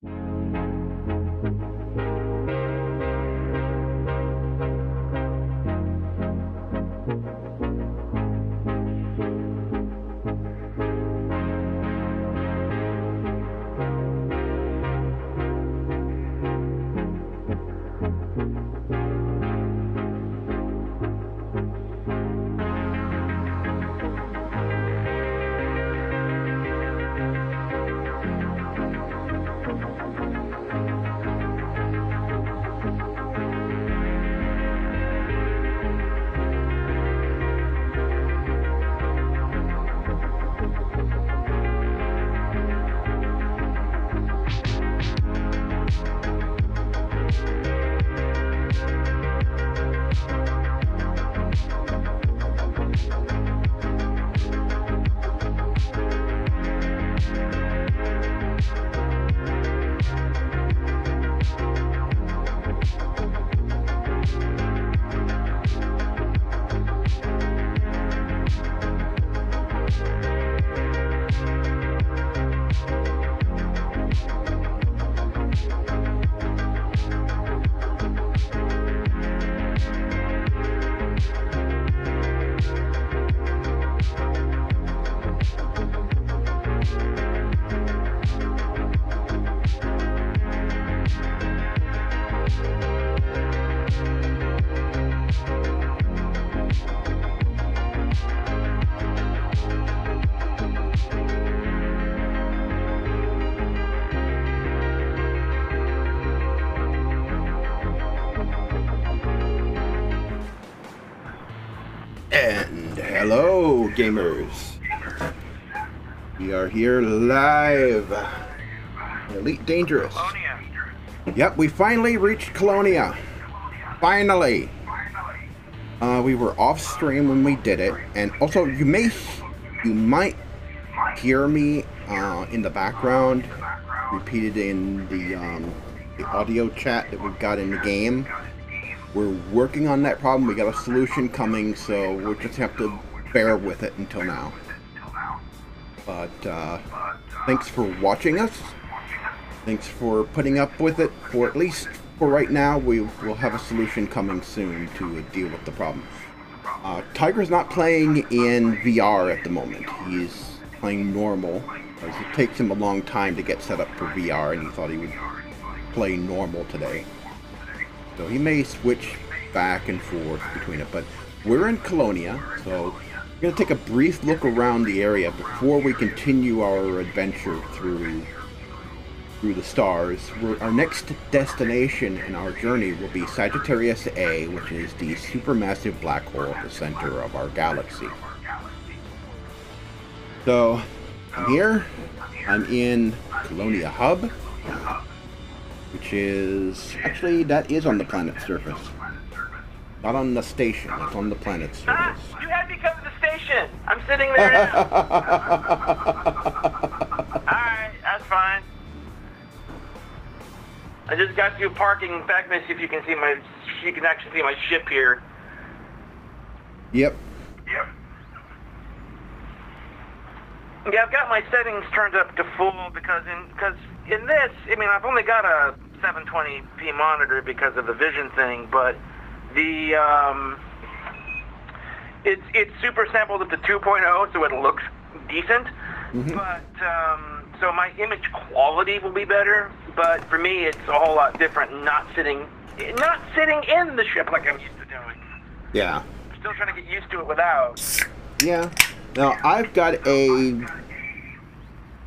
And hello, gamers. We are here live. Elite Dangerous. Colonia. Yep, we finally reached Colonia. Finally. We were off stream when we did it, and also you might hear me in the background, repeated in the audio chat that we've got in the game. We're working on that problem. We got a solution coming, so we'll just have to bear with it until now. But thanks for watching us. Thanks for putting up with it. For at least for right now, we will have a solution coming soon to deal with the problem. Tygra's not playing in VR at the moment. He's playing normal, because it takes him a long time to get set up for VR, and he thought he would play normal today. So he may switch back and forth between it, but we're in Colonia, so we're going to take a brief look around the area before we continue our adventure through the stars. Our next destination in our journey will be Sagittarius A, which is the supermassive black hole at the center of our galaxy. So, I'm here. I'm in Colonia Hub, which is, actually, that is on the planet's surface. Not on the station, it's on the planet's surface. You had me come to the station. I'm sitting there now. Alright, that's fine. I just got to parking. In fact, let me see if you can see you can actually see my ship here. Yep. Yeah, I've got my settings turned up to full because in this, I mean, I've only got a 720p monitor because of the vision thing, but the it's super sampled at the 2.0, so it looks decent. Mm-hmm. But so my image quality will be better. But for me, it's a whole lot different not sitting in the ship like I'm used to doing. Yeah. I'm still trying to get used to it without. Yeah. Now, I've got a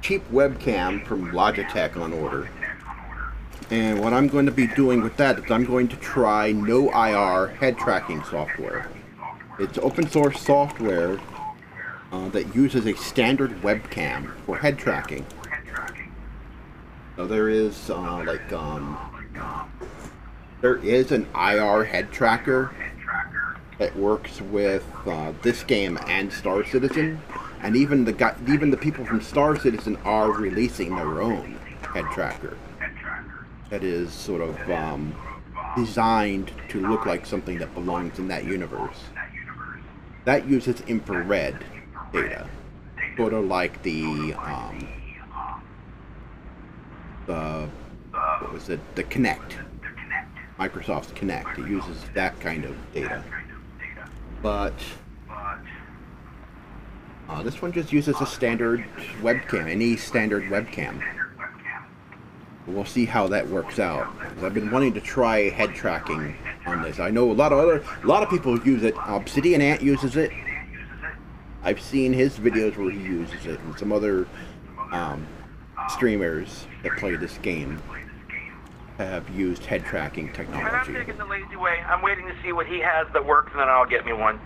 cheap webcam from Logitech on order. And what I'm going to be doing with that is I'm going to try no IR head tracking software. It's open source software that uses a standard webcam for head tracking. So there is there is an IR head tracker that works with this game and Star Citizen, and even the people from Star Citizen are releasing their own head tracker that is sort of designed to look like something that belongs in that universe. That uses infrared data, sort of like the uses the Kinect. Microsoft's Kinect. It uses that kind of data. But this one just uses a standard webcam, any standard webcam. We'll see how that works out. I've been wanting to try head tracking on this. I know a lot of people use it. Obsidian Ant uses it. I've seen his videos where he uses it, and some other streamers that play this game have used head tracking technology. And I'm taking the lazy way. I'm waiting to see what he has that works, and then I'll get me one.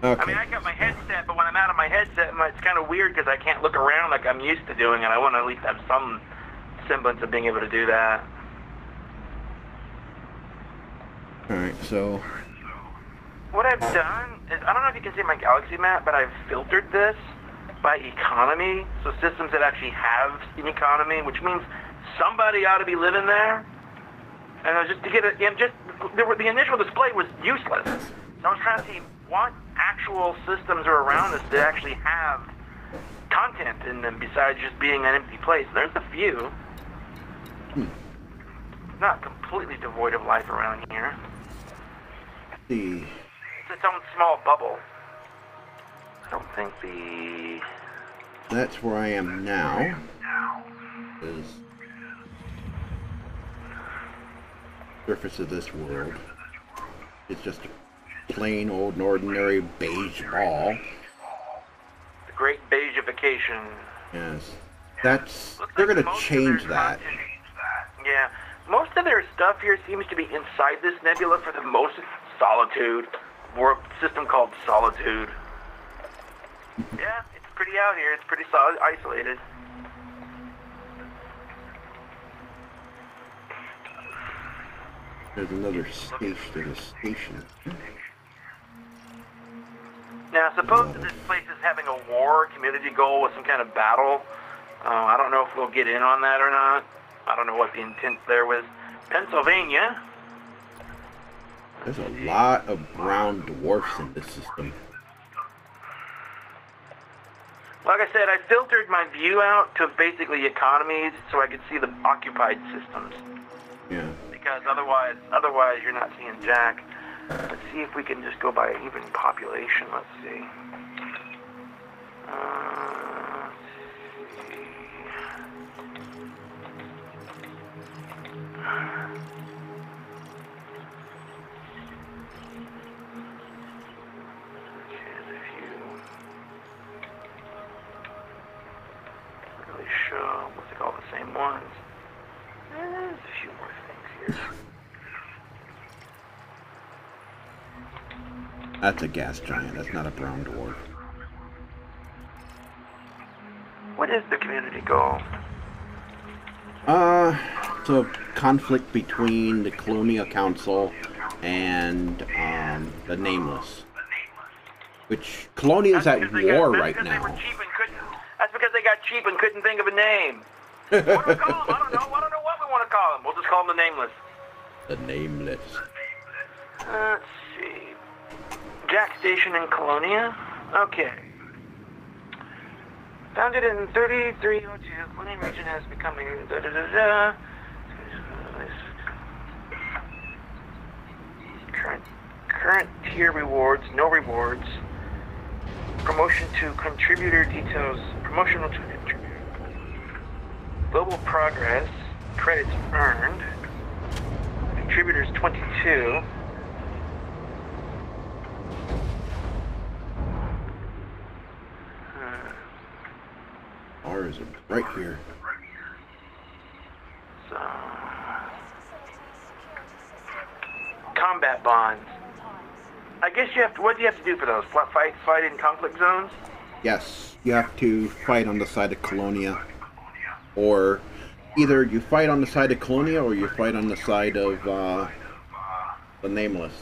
Okay. I mean, I got my headset, but when I'm out of my headset, it's kind of weird because I can't look around like I'm used to doing, and I want to at least have some semblance of being able to do that. Alright, so... What I've done is, I don't know if you can see my galaxy map, but I've filtered this by economy, so systems that actually have an economy, which means somebody ought to be living there. And just to get it, the initial display was useless. So I was trying to see what actual systems are around us that actually have content in them besides just being an empty place. There's a few. Not completely devoid of life around here. The... It's its own small bubble. I don't think the... That's where I am now. Is surface of this world. It's just a plain old and ordinary beige ball. The great beigification. Yes. That's... They're gonna change that. Yeah. Most of their stuff here seems to be inside this nebula for the most Solitude. Warp system called Solitude. Yeah, it's pretty out here. It's pretty isolated. There's another station. There's a station. Now, suppose that this place is having a war, community goal with some kind of battle. I don't know if we'll get in on that or not. I don't know what the intent there was. Pennsylvania. There's a lot of brown dwarfs in this system. Like I said, I filtered my view out to basically economies so I could see the occupied systems. Yeah. Because otherwise you're not seeing jack. Let's see if we can just go by even population. Let's see. What's it called? The same ones. There's a few more things here. That's a gas giant. That's not a brown dwarf. What is the community goal? It's a conflict between the Colonia Council and the Nameless. Which Colonia is at war right now. That's because they got cheap and couldn't think of a name. What do we call them? I don't know what we want to call them. We'll just call them the Nameless. The Nameless. Let's see. Jack Station in Colonia? Okay. Founded in 3302, Colonia region has become a current tier rewards, no rewards. Promotion to contributor details. Promotional to contributor. Global progress. Credits earned. Contributors 22. Ours is right here. So, combat bonds. I guess you have to. What do you have to do for those? Fight in conflict zones? Yes, you have to fight on the side of Colonia, or either you fight on the side of Colonia or you fight on the side of the Nameless.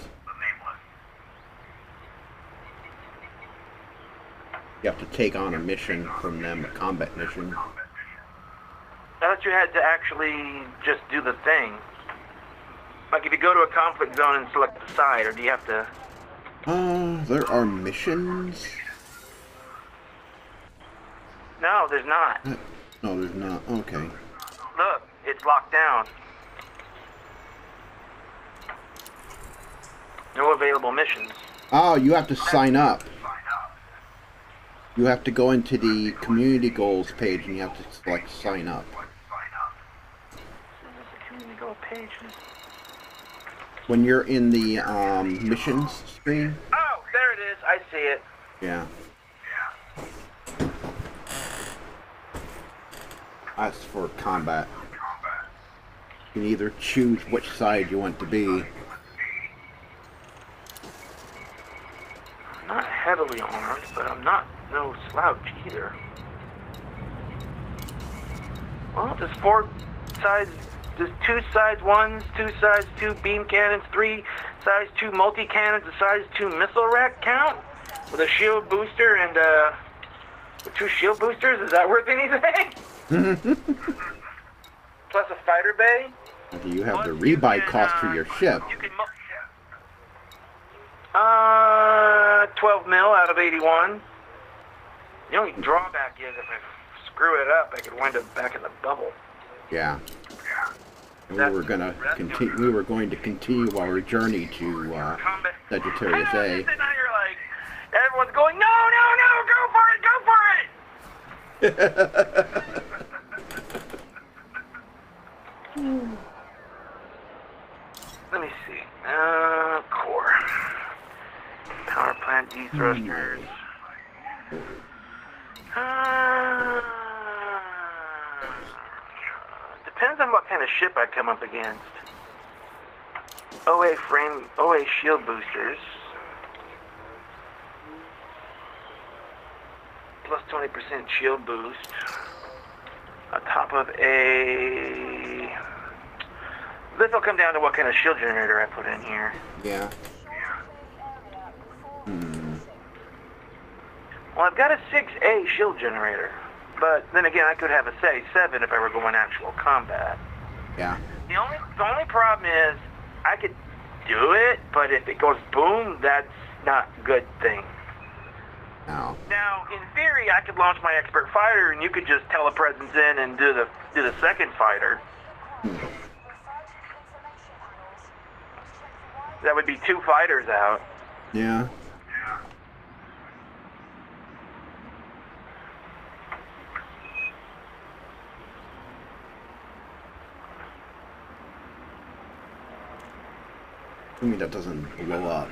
You have to take on a mission from them, a combat mission. I thought you had to actually just do the thing. Like if you go to a conflict zone and select the side, or do you have to... There are missions? No, there's not. No, there's not. Okay. look, it's locked down. No available missions. Oh, you have to sign up. You have to go into the community goals page and you have to select sign up. This is the community goal page. When you're in the missions screen. Oh, there it is. I see it. Yeah. That's for combat. You can either choose which side you want to be. I'm not heavily armed, but I'm not no slouch either. Well, there's 4 sides. There's 2 size 1s, 2 size 2 beam cannons, 3 size 2 multi-cannons, a size 2 missile rack count, with a shield booster and, with 2 shield boosters. Is that worth anything? Plus a fighter bay. You have the rebuy cost for your ship. You can 12 mil out of 81. The only drawback is if I screw it up, I could wind up back in the bubble. Yeah. And we were going to continue our journey to Sagittarius A. Now you're like, everyone's going, no, go for it. Let me see. Core. Power plant dethrusters. Depends on what kind of ship I come up against. OA frame, OA shield boosters. Plus 20% shield boost. On top of a... This will come down to what kind of shield generator I put in here. Yeah. Well, I've got a 6A shield generator. But then again, I could have a, say, 7 if I were going actual combat. Yeah. The only problem is I could do it, but if it goes boom, that's not a good thing. No. Now, in theory, I could launch my expert fighter, and you could just telepresence in and do the second fighter. That would be 2 fighters out. Yeah. I mean, that doesn't blow up.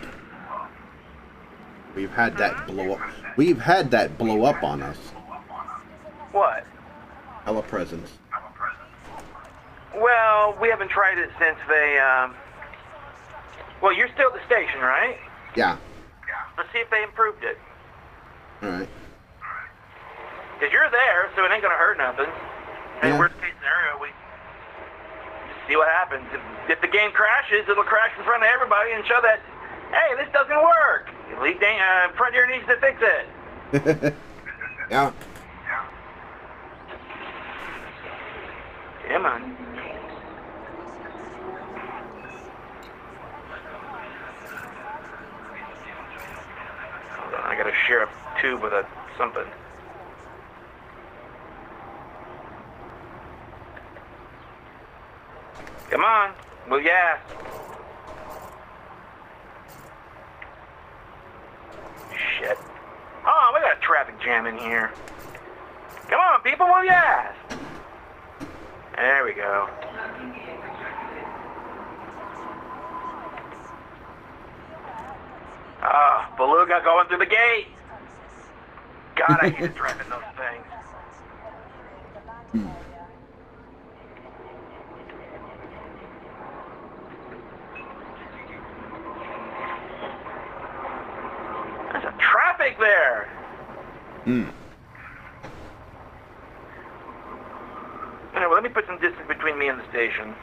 We've had that blow up. We've had that blow up on us. What? Telepresence. Well, we haven't tried it since they, Well, you're still at the station, right? Yeah. Let's see if they improved it. Alright. Because you're there, so it ain't gonna hurt nothing. And Yeah. worst case scenario, we just see what happens. If the game crashes, it'll crash in front of everybody and show that, hey, this doesn't work. Elite Frontier needs to fix it. Yeah. Come on. Hold on, I gotta share a tube with a something. Come on, well, yeah. Shit. Oh, we got a traffic jam in here. Come on, people, well, yeah. There we go. Ah, Beluga going through the gate. God, I hate driving those things. There's a traffic there. Hmm. Anyway, let me put some distance between me and the station.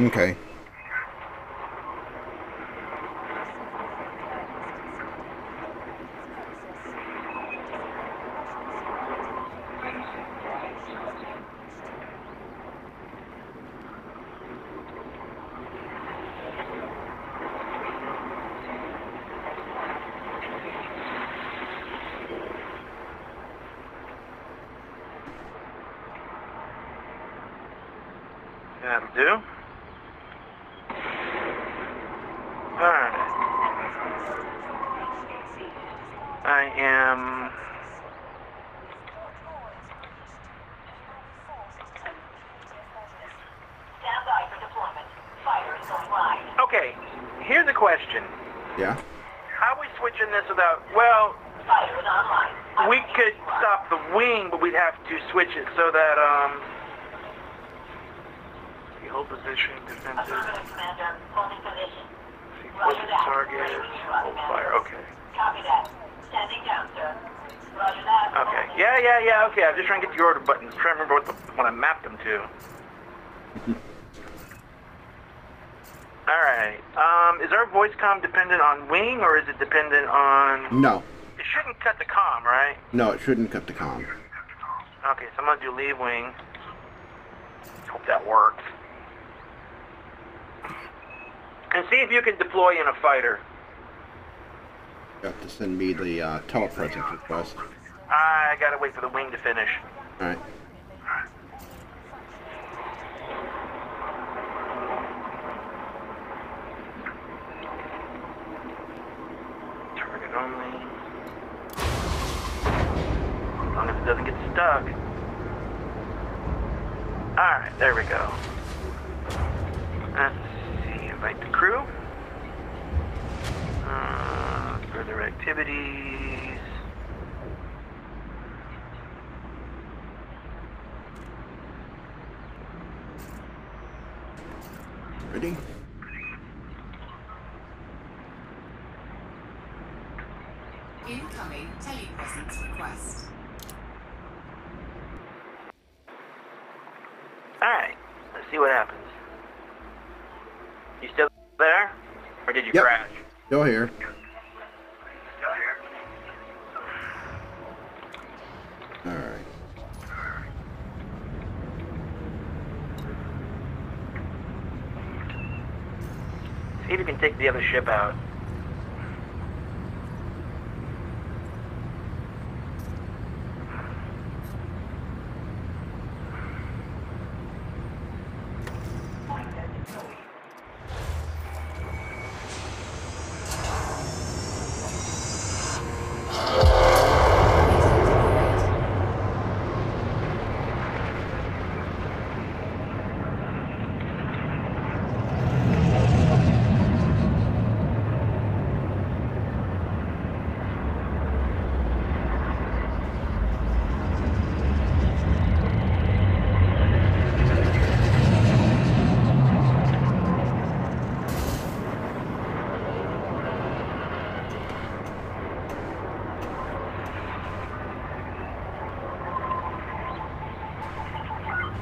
Okay. That'll do. Alright. I am... Stand by for deployment. Fire is going live. Okay, here's a question. Yeah? How are we switching this without... Well, Fire is online. we could stop the wing, but we'd have to switch it so that, the hold position, defensive... Affirmative, Commander. Holding position. Close to target, hold fire, okay. Copy that. Standing down, sir. Roger that. Okay, yeah, okay, I'm just trying to get the order buttons. I'm trying to remember what I mapped them to. Alright, is our voice comm dependent on wing, or is it dependent on... No. It shouldn't cut the comm, right? No, it shouldn't cut the comm. Okay, so I'm gonna do leave wing. Hope that works. And see if you can deploy in a fighter. You have to send me the telepresence request. I gotta wait for the wing to finish. Alright. Target only. As long as it doesn't get stuck. Alright, there we go. Let's see, invite the crew. Further activities. Ready? Incoming telepresence request. Alright, let's see what happens. You still there? Or did you Yep. crash? Go here. Alright. See if you can take the other ship out.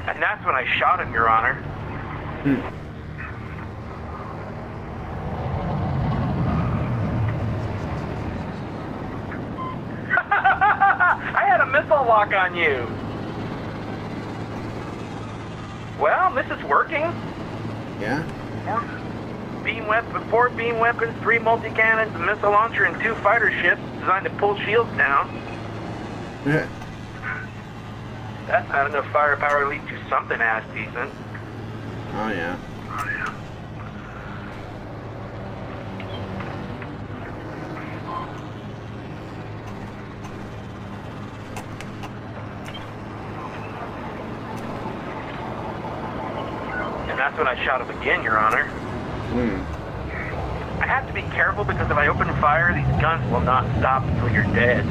And that's when I shot him, Your Honor. I had a missile lock on you. Well, this is working. Yeah? Four beam weapons, 3 multi-cannons, a missile launcher, and 2 fighter ships designed to pull shields down. Yeah. That's not enough firepower to lead to something half decent. Oh, yeah. And that's when I shot him again, Your Honor. I have to be careful because if I open fire, these guns will not stop until you're dead.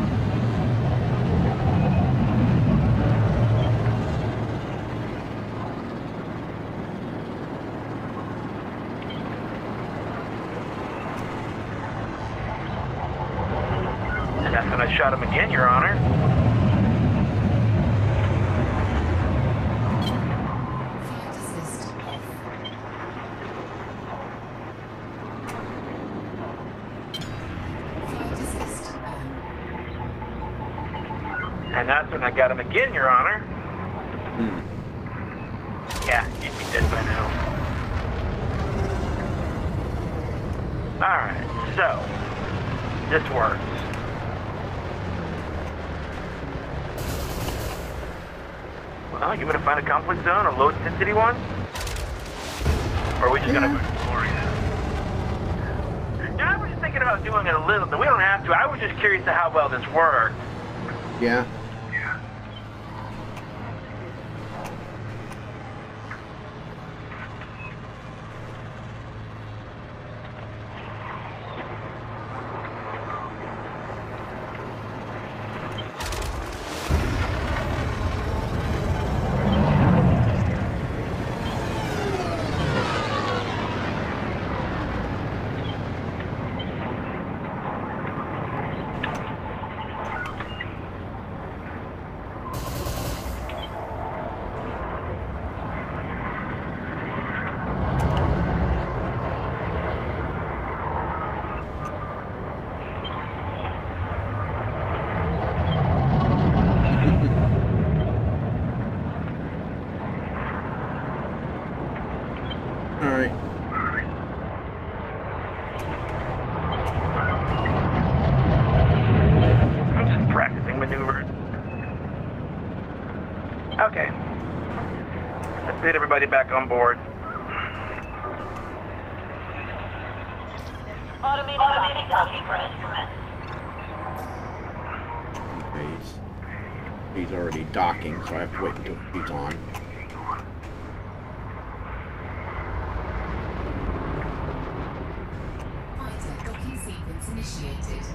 And that's when I shot him again, Your Honor. Flight assist off. Flight assist on. And that's when I got him again, Your Honor. Yeah, you'd be dead by now. Alright, so, this works. Well, you want to find a conflict zone, a low intensity one? Or are we just gonna go exploring it? Yeah, I was just thinking about doing it a little bit. We don't have to. I was just curious to how well this worked. Yeah. Okay. Let's get everybody back on board. Automated docking press. He's already docking, so I have to wait until he's on. Fighter docking sequence initiated.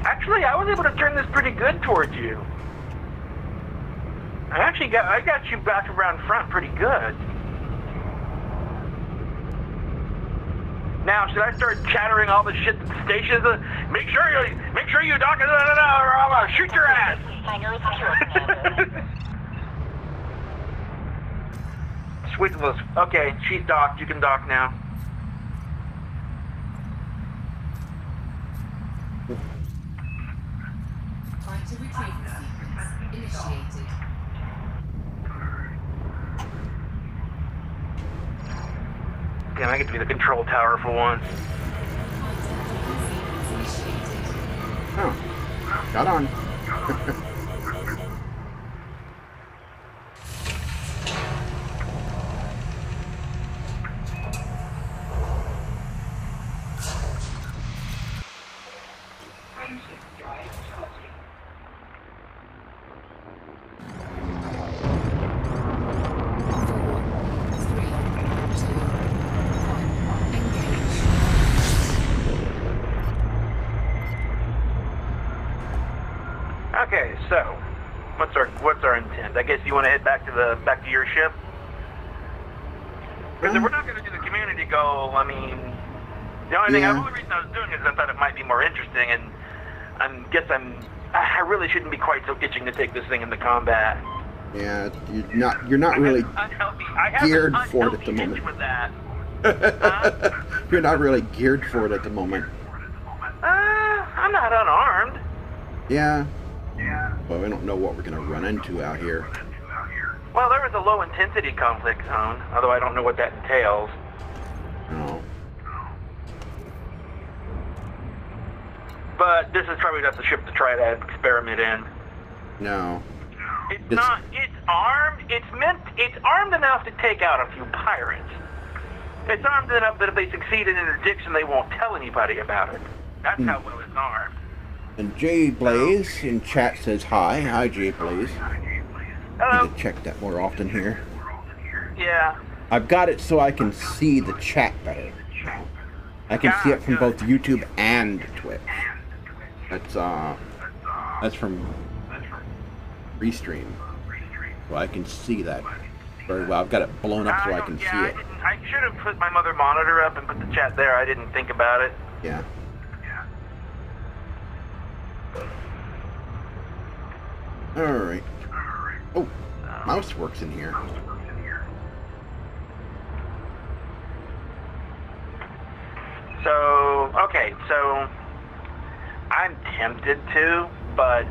Actually, I was able to turn this pretty good towards you. I got you back around front pretty good. Now, should I start chattering all the shit that the stations? Make sure you dock it, or I'm gonna shoot your ass. Hangar is secure, Commander. Sweet list. Okay, she's docked. You can dock now. Fighter retrieval sequence initiated. Damn, I get to be the control tower for once. Fighter docking sequence initiated. Oh, got on. Okay, so what's our intent? I guess you want to head back to your ship. Because if we're not going to do the community goal, I mean, the only reason I was doing it is I thought it might be more interesting, and I really shouldn't be quite so itching to take this thing into combat. Yeah, you're not really geared for it at the moment. With that. You're not really geared for it at the moment. I'm not unarmed. Yeah. But we don't know what we're gonna run into out here. Well, there was a low intensity conflict zone, although I don't know what that entails. No. But this is probably not the ship to try that experiment in. No. It's armed. It's armed enough to take out a few pirates. It's armed enough that if they succeed in interdiction, they won't tell anybody about it. That's how well it's armed. And Jay Blaze in chat says hi. Hi, Jay Blaze. Hello. Need to check that more often here. Yeah. I've got it so I can see the chat better. I can see it from both YouTube and Twitch. That's from Restream. So I can see that very well. I've got it blown up so I can see it. I should have put my mother monitor up and put the chat there. I didn't think about it. Yeah. Alright. Oh, mouse works in here. So I'm tempted to, but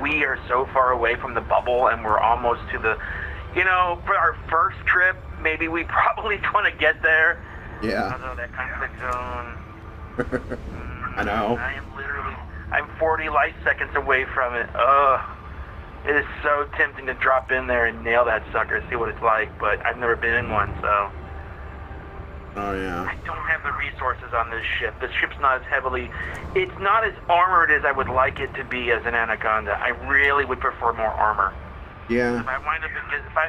we are so far away from the bubble, and we're almost to the, for our first trip, maybe we probably want to get there. Yeah. Although that conflict zone. I know. I'm 40 light seconds away from it. Ugh. It is so tempting to drop in there and nail that sucker, see what it's like, but I've never been in one, so. Oh, yeah. I don't have the resources on this ship. This ship's not as heavily... It's not as armored as I would like it to be as an Anaconda. I really would prefer more armor. Yeah. If I wind up...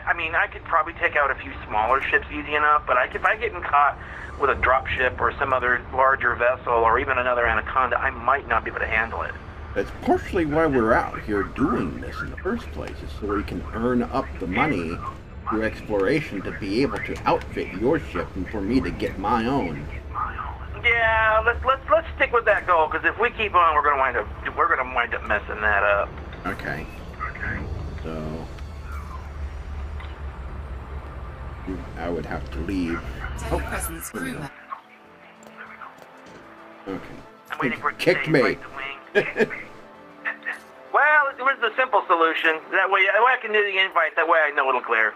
I mean, I could probably take out a few smaller ships easy enough, but if I get caught with a drop ship or some other larger vessel or even another Anaconda, I might not be able to handle it. That's partially why we're out here doing this in the first place, is so we can earn up the money through exploration to be able to outfit your ship and for me to get my own. Yeah, let's stick with that goal, because if we keep on, we're gonna wind up messing that up. Okay. So I would have to leave. Take presence crew. Okay. I'm waiting for it to Kick say, me. right the wing. Well, it was the simple solution. That way I can do the invite. That way I know it'll clear.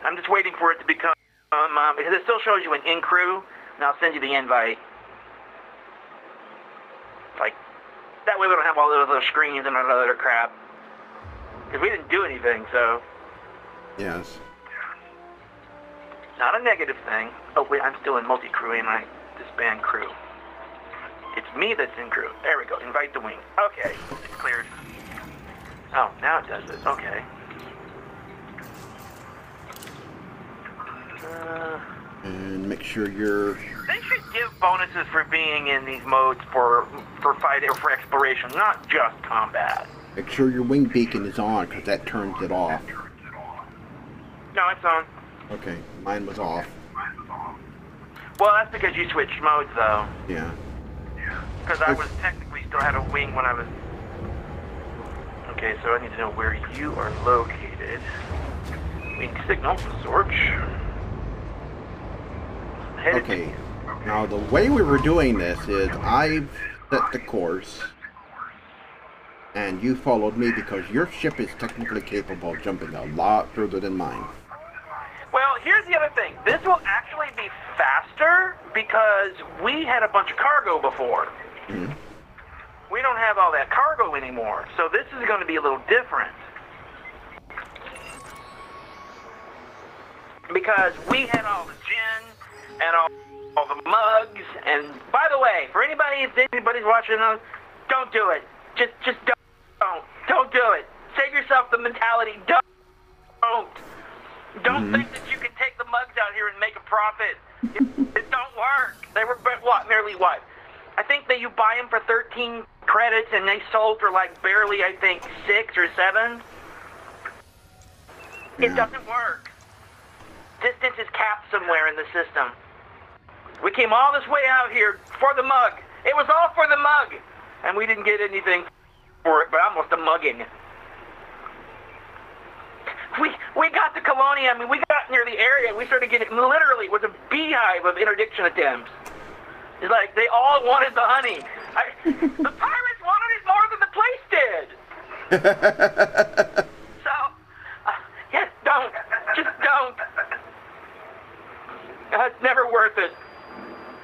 I'm just waiting for it to become, because it still shows you an in-crew, and I'll send you the invite. Like, that way we don't have all those little screens and all that other crap. Because we didn't do anything, so... Yes. Not a negative thing. Oh, wait, I'm still in multi-crew, and I disband crew. It's me that's in crew. There we go, invite the wing. Okay, it's cleared. Oh, now it does it, okay. And make sure you're... They should give bonuses for being in these modes for fight or for exploration, not just combat. Make sure your wing beacon is on, because that turns it off. No, it's on. Okay, mine was off. Well, that's because you switched modes, though. Yeah. Because I was technically still had a wing when I was... Okay, so I need to know where you are located. Wing signal, Zorch. Okay, now the way we were doing this is I've set the course, and you followed me because your ship is technically capable of jumping a lot further than mine. Well, here's the other thing. This will actually be faster because we had a bunch of cargo before. Mm-hmm. We don't have all that cargo anymore, so this is going to be a little different. Because we had all the gin and all the mugs, and by the way, for anybody's watching us, don't do it. Just don't do it. Save yourself the mentality. Don't think that you can take the mugs out here and make a profit. It don't work. They were nearly what? I think that you buy them for 13 credits and they sold for like barely, I think, 6 or 7. It doesn't work. Distance is capped somewhere in the system. We came all this way out here for the mug. It was all for the mug. And we didn't get anything for it, but almost a mugging. We got to Colonia. I mean, we got near the area, and we started getting, literally, it was a beehive of interdiction attempts. It's like, they all wanted the honey. The pirates wanted it more than the place did. So, yes, don't. Just don't. It's never worth it.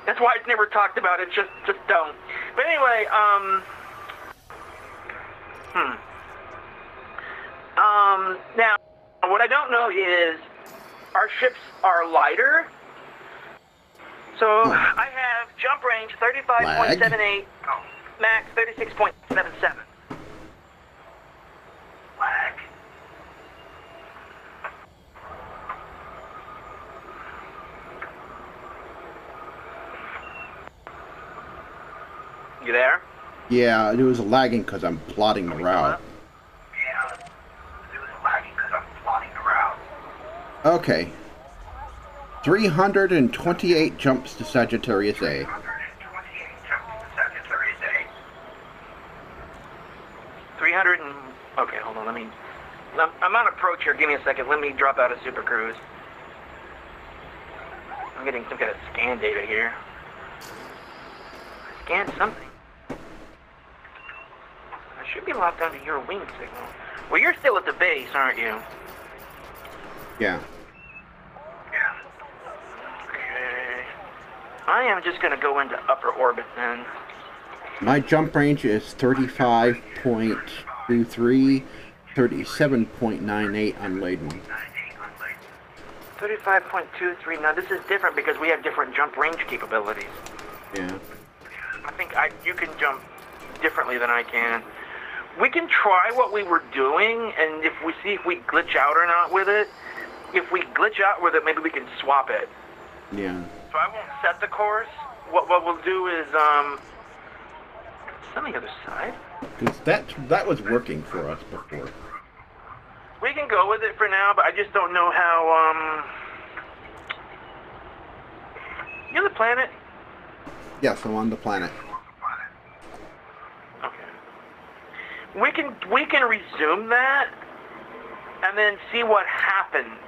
That's why it's never talked about. It's just don't. But anyway, now, what I don't know is, our ships are lighter. So, I have jump range 35.78, max 36.77. Lag. You there? Yeah, it was lagging because I'm plotting the route. Yeah, it was lagging because I'm plotting the route. Okay. 328 jumps to Sagittarius A. 328 jumps to Sagittarius A. 300 and... Okay, hold on, I'm on approach here. Give me a second. Let me drop out of Super Cruise. I'm getting some kind of scan data here. Scan something. I should be locked onto your wing signal. Well, you're still at the base, aren't you? Yeah. Okay. I am just going to go into upper orbit then. My jump range is 35.23, 37.98 unladen. 35.23. Now, this is different because we have different jump range capabilities. Yeah. I think you can jump differently than I can. We can try what we were doing, and if we see if we glitch out or not with it. If we glitch out with it, maybe we can swap it. Yeah. So I won't set the course. What we'll do is, it's on the other side. Because that was working for us before. We can go with it for now, but I just don't know how, You're the planet? Yes, I'm on the planet. Okay. We can resume that, and then see what happens.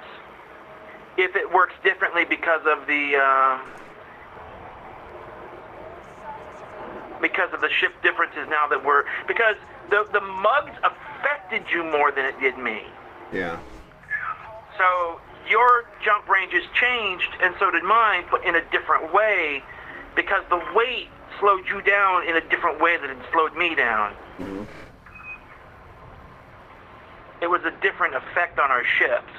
If it works differently because of the shift differences now that because the mugs affected you more than it did me. Yeah. So your jump range has changed, and so did mine, but in a different way, because the weight slowed you down in a different way than it slowed me down. Mm-hmm. It was a different effect on our ships.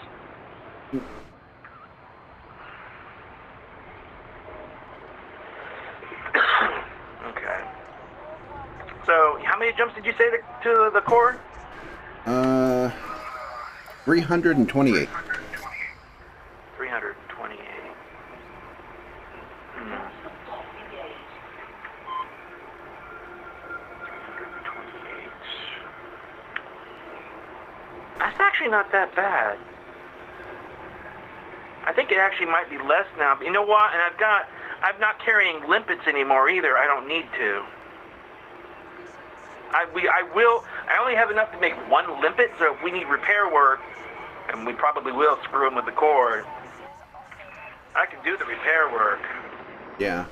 Okay. So, how many jumps did you say to the core? 328. 328. Hmm. 328. That's actually not that bad. I think it actually might be less now. But you know what? And I'm not carrying limpets anymore either. I don't need to. I only have enough to make one limpet, so if we need repair work, and we probably will screw them with the cord, I can do the repair work. Yeah.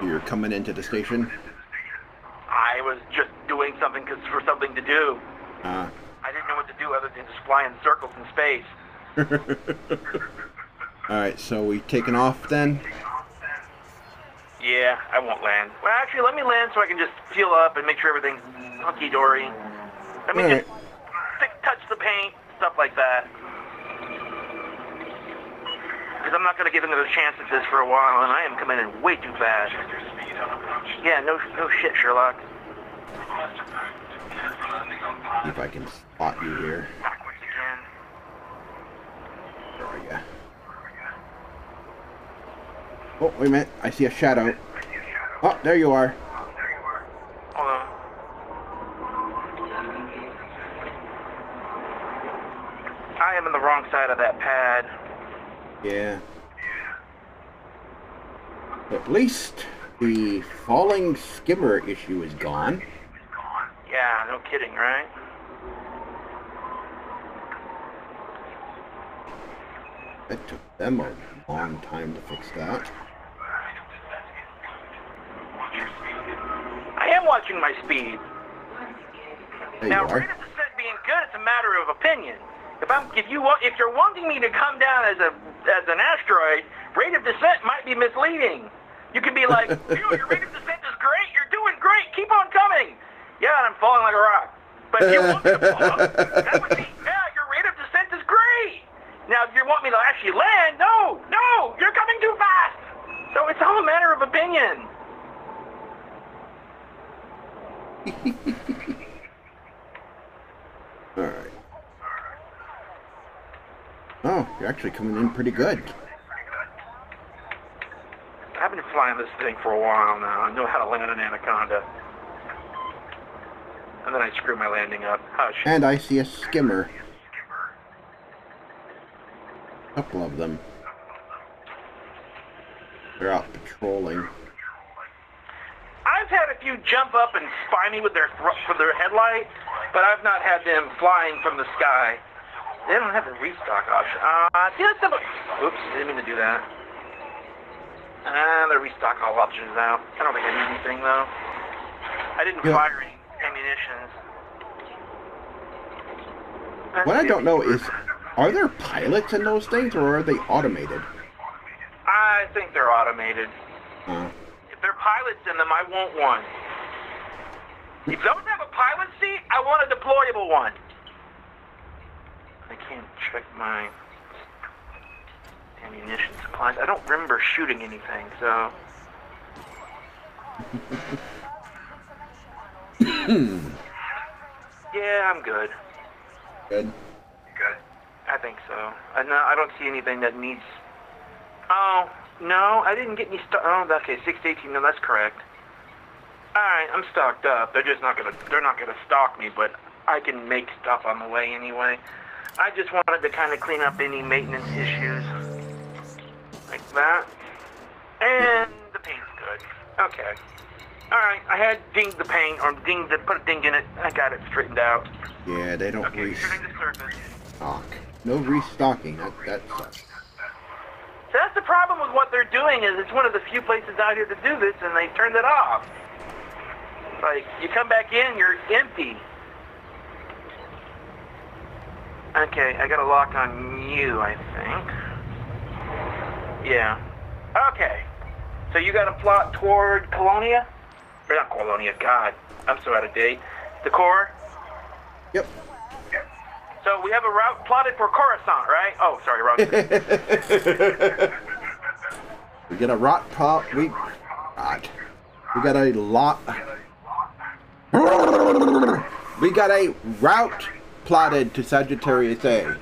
You're coming into the station? I was just doing something for something to do. I didn't know what to do other than just fly in circles in space. Alright, so we taking off then? Yeah, I won't land. Well, actually, let me land so I can just feel up and make sure everything's hunky-dory. Let me just touch the paint, stuff like that. Because I'm not going to give another chance at this for a while, and I am coming in way too fast. Yeah, no shit, Sherlock. See if I can spot you here. Backwards again. Where are you? Oh, wait a minute. I see a shadow. Oh, there you are. Hold on. I am on the wrong side of that pad. Yeah. At least the falling skimmer issue is gone. Yeah, no kidding, right? It took them a long time to fix that. I am watching my speed. There Now, you are. rate of descent being good, it's a matter of opinion. If you're wanting me to come down as an asteroid, rate of descent might be misleading. You can be like, your rate of descent is great, you're doing great, keep on coming. Yeah, and I'm falling like a rock. But if you want me to fall, that would be, yeah, your rate of descent is great. Now, if you want me to actually land, no, you're coming too fast. So it's all a matter of opinion. Alright. Oh, you're actually coming in pretty good. I've been flying this thing for a while now. I know how to land an anaconda. And then I screw my landing up. Hush. And I see a skimmer. A couple of them. They're out patrolling. I've had a few jump up and spy me with their headlight, but I've not had them flying from the sky. They don't have the restock option. Oops, didn't mean to do that. The restock all options out. I don't think I need anything though. I didn't fire any ammunitions. What I don't know is, are there pilots in those things, or are they automated? I think they're automated. If there are pilots in them, I want one. If those have a pilot seat, I want a deployable one. can't check my ammunition supplies. I don't remember shooting anything, so... Yeah, I'm good. Good. I think so. No, I don't see anything that needs... Oh, no, I didn't get any stuff. Oh, okay, 6 to 18, no, that's correct. Alright, I'm stocked up. They're not gonna stalk me, but I can make stuff on the way anyway. I just wanted to kind of clean up any maintenance issues. Like that. And the paint's good. Okay. Alright, I had dinged the paint, or put a ding in it. I got it straightened out. Yeah, they don't Okay, returning to surface. restock. No restocking. That sucks. So that's the problem with what they're doing, is it's one of the few places out here to do this, and they turned it off. Like, you come back in, you're empty. Okay, I got a lock on you, I think. Yeah. Okay. So you got a plot toward Colonia? Or not Colonia, God. I'm so out of date. The core? Yep. So we have a route plotted for Coruscant, right? Oh, sorry, wrong. We get a rot pop. We got a lot. We got a route plotted to Sagittarius A.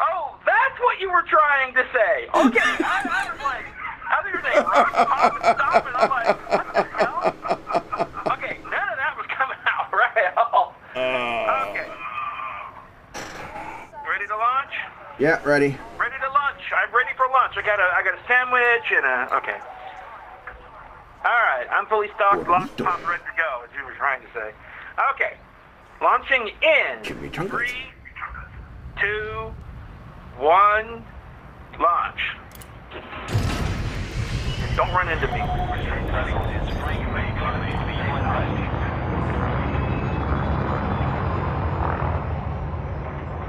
Oh, that's what you were trying to say. Okay, I was like, I thought you were saying rock, pop, and stop, and I'm like, what the hell? Okay, none of that was coming out right at all. Okay. Ready to launch? Yeah, ready. Ready to lunch. I'm ready for lunch. I got a sandwich and a, okay. Alright, I'm fully stocked, locked, popped, ready to go, as you were trying to say. Okay. Launching in 3, 2, 1, launch. Don't run into me.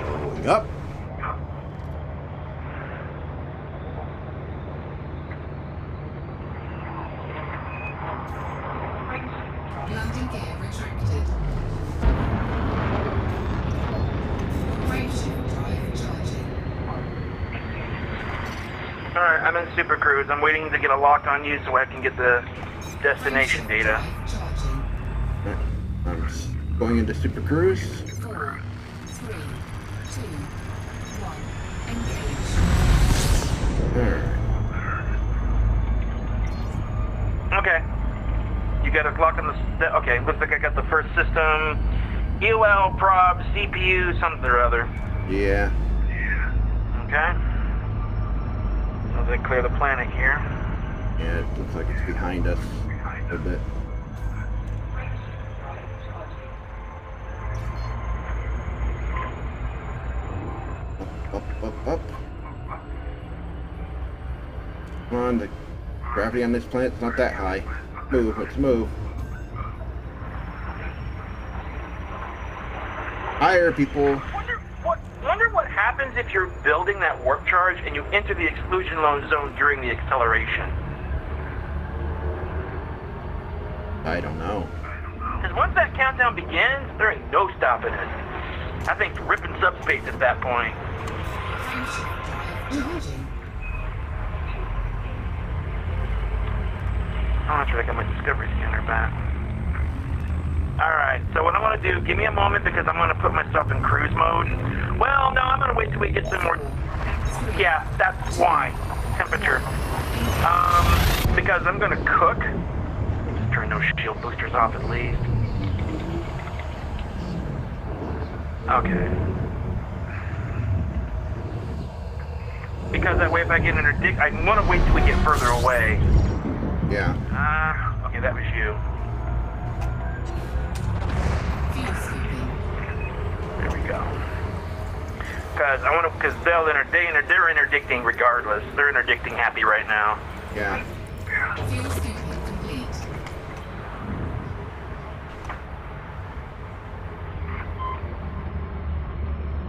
Going up. Landing gear retracted. Operation drive charging. Alright, I'm in Super Cruise. I'm waiting to get a lock on you so I can get the destination data. Charging. I'm going into Super Cruise. 4, 3, 2, 1. Engage. Alright. Okay. You got a lock on the... Okay, looks like I got the first system. EOL, prob, CPU, something or other. Yeah. Okay. As I clear the planet here. Yeah, it looks like it's behind us a bit. Up. Come on, the gravity on this planet's not that high. Let's move. Higher, people. Wonder what happens if you're building that warp charge and you enter the exclusion zone during the acceleration. I don't know. Because once that countdown begins, there ain't no stopping it. I think ripping subspace at that point. Operation drive charging. Oh, that's right, I got my discovery scanner back. Alright, so what I want to do, give me a moment because I'm going to put myself in cruise mode. Well, no, I'm going to wait till we get some more... Yeah, that's why. Temperature. Because I'm going to cook. Just turn those shield boosters off at least. Okay. Because that way if I get interdict... I want to wait till we get further away. Yeah. Okay, that was you. Fuel sweeping. There we go. Because they're interdicting regardless. They're interdicting happy right now. Yeah. Fuel sweeping complete.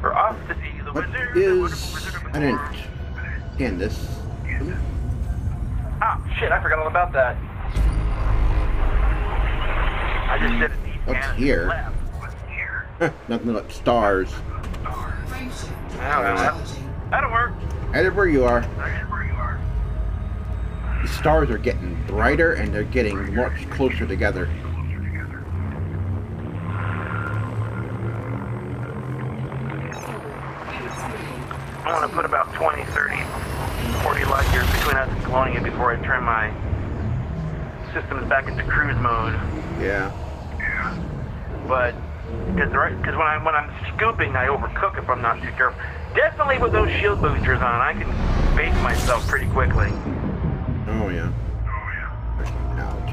We're off to see the What wizard. is... I didn't scan this. Ah, shit, I forgot all about that. I just did a deep What's scan. here? Left. Nothing but stars. Frameshift Well, drive that- charging. That'll work. Headed where you are. The stars are getting brighter and they're getting much closer together. I want to put about 20, 30, 40 light years between us and Colonia before I turn my systems back into cruise mode. Yeah. But because when I'm scooping, I overcook if I'm not too careful. Definitely with those shield boosters on, I can bake myself pretty quickly. Oh, yeah. Ouch.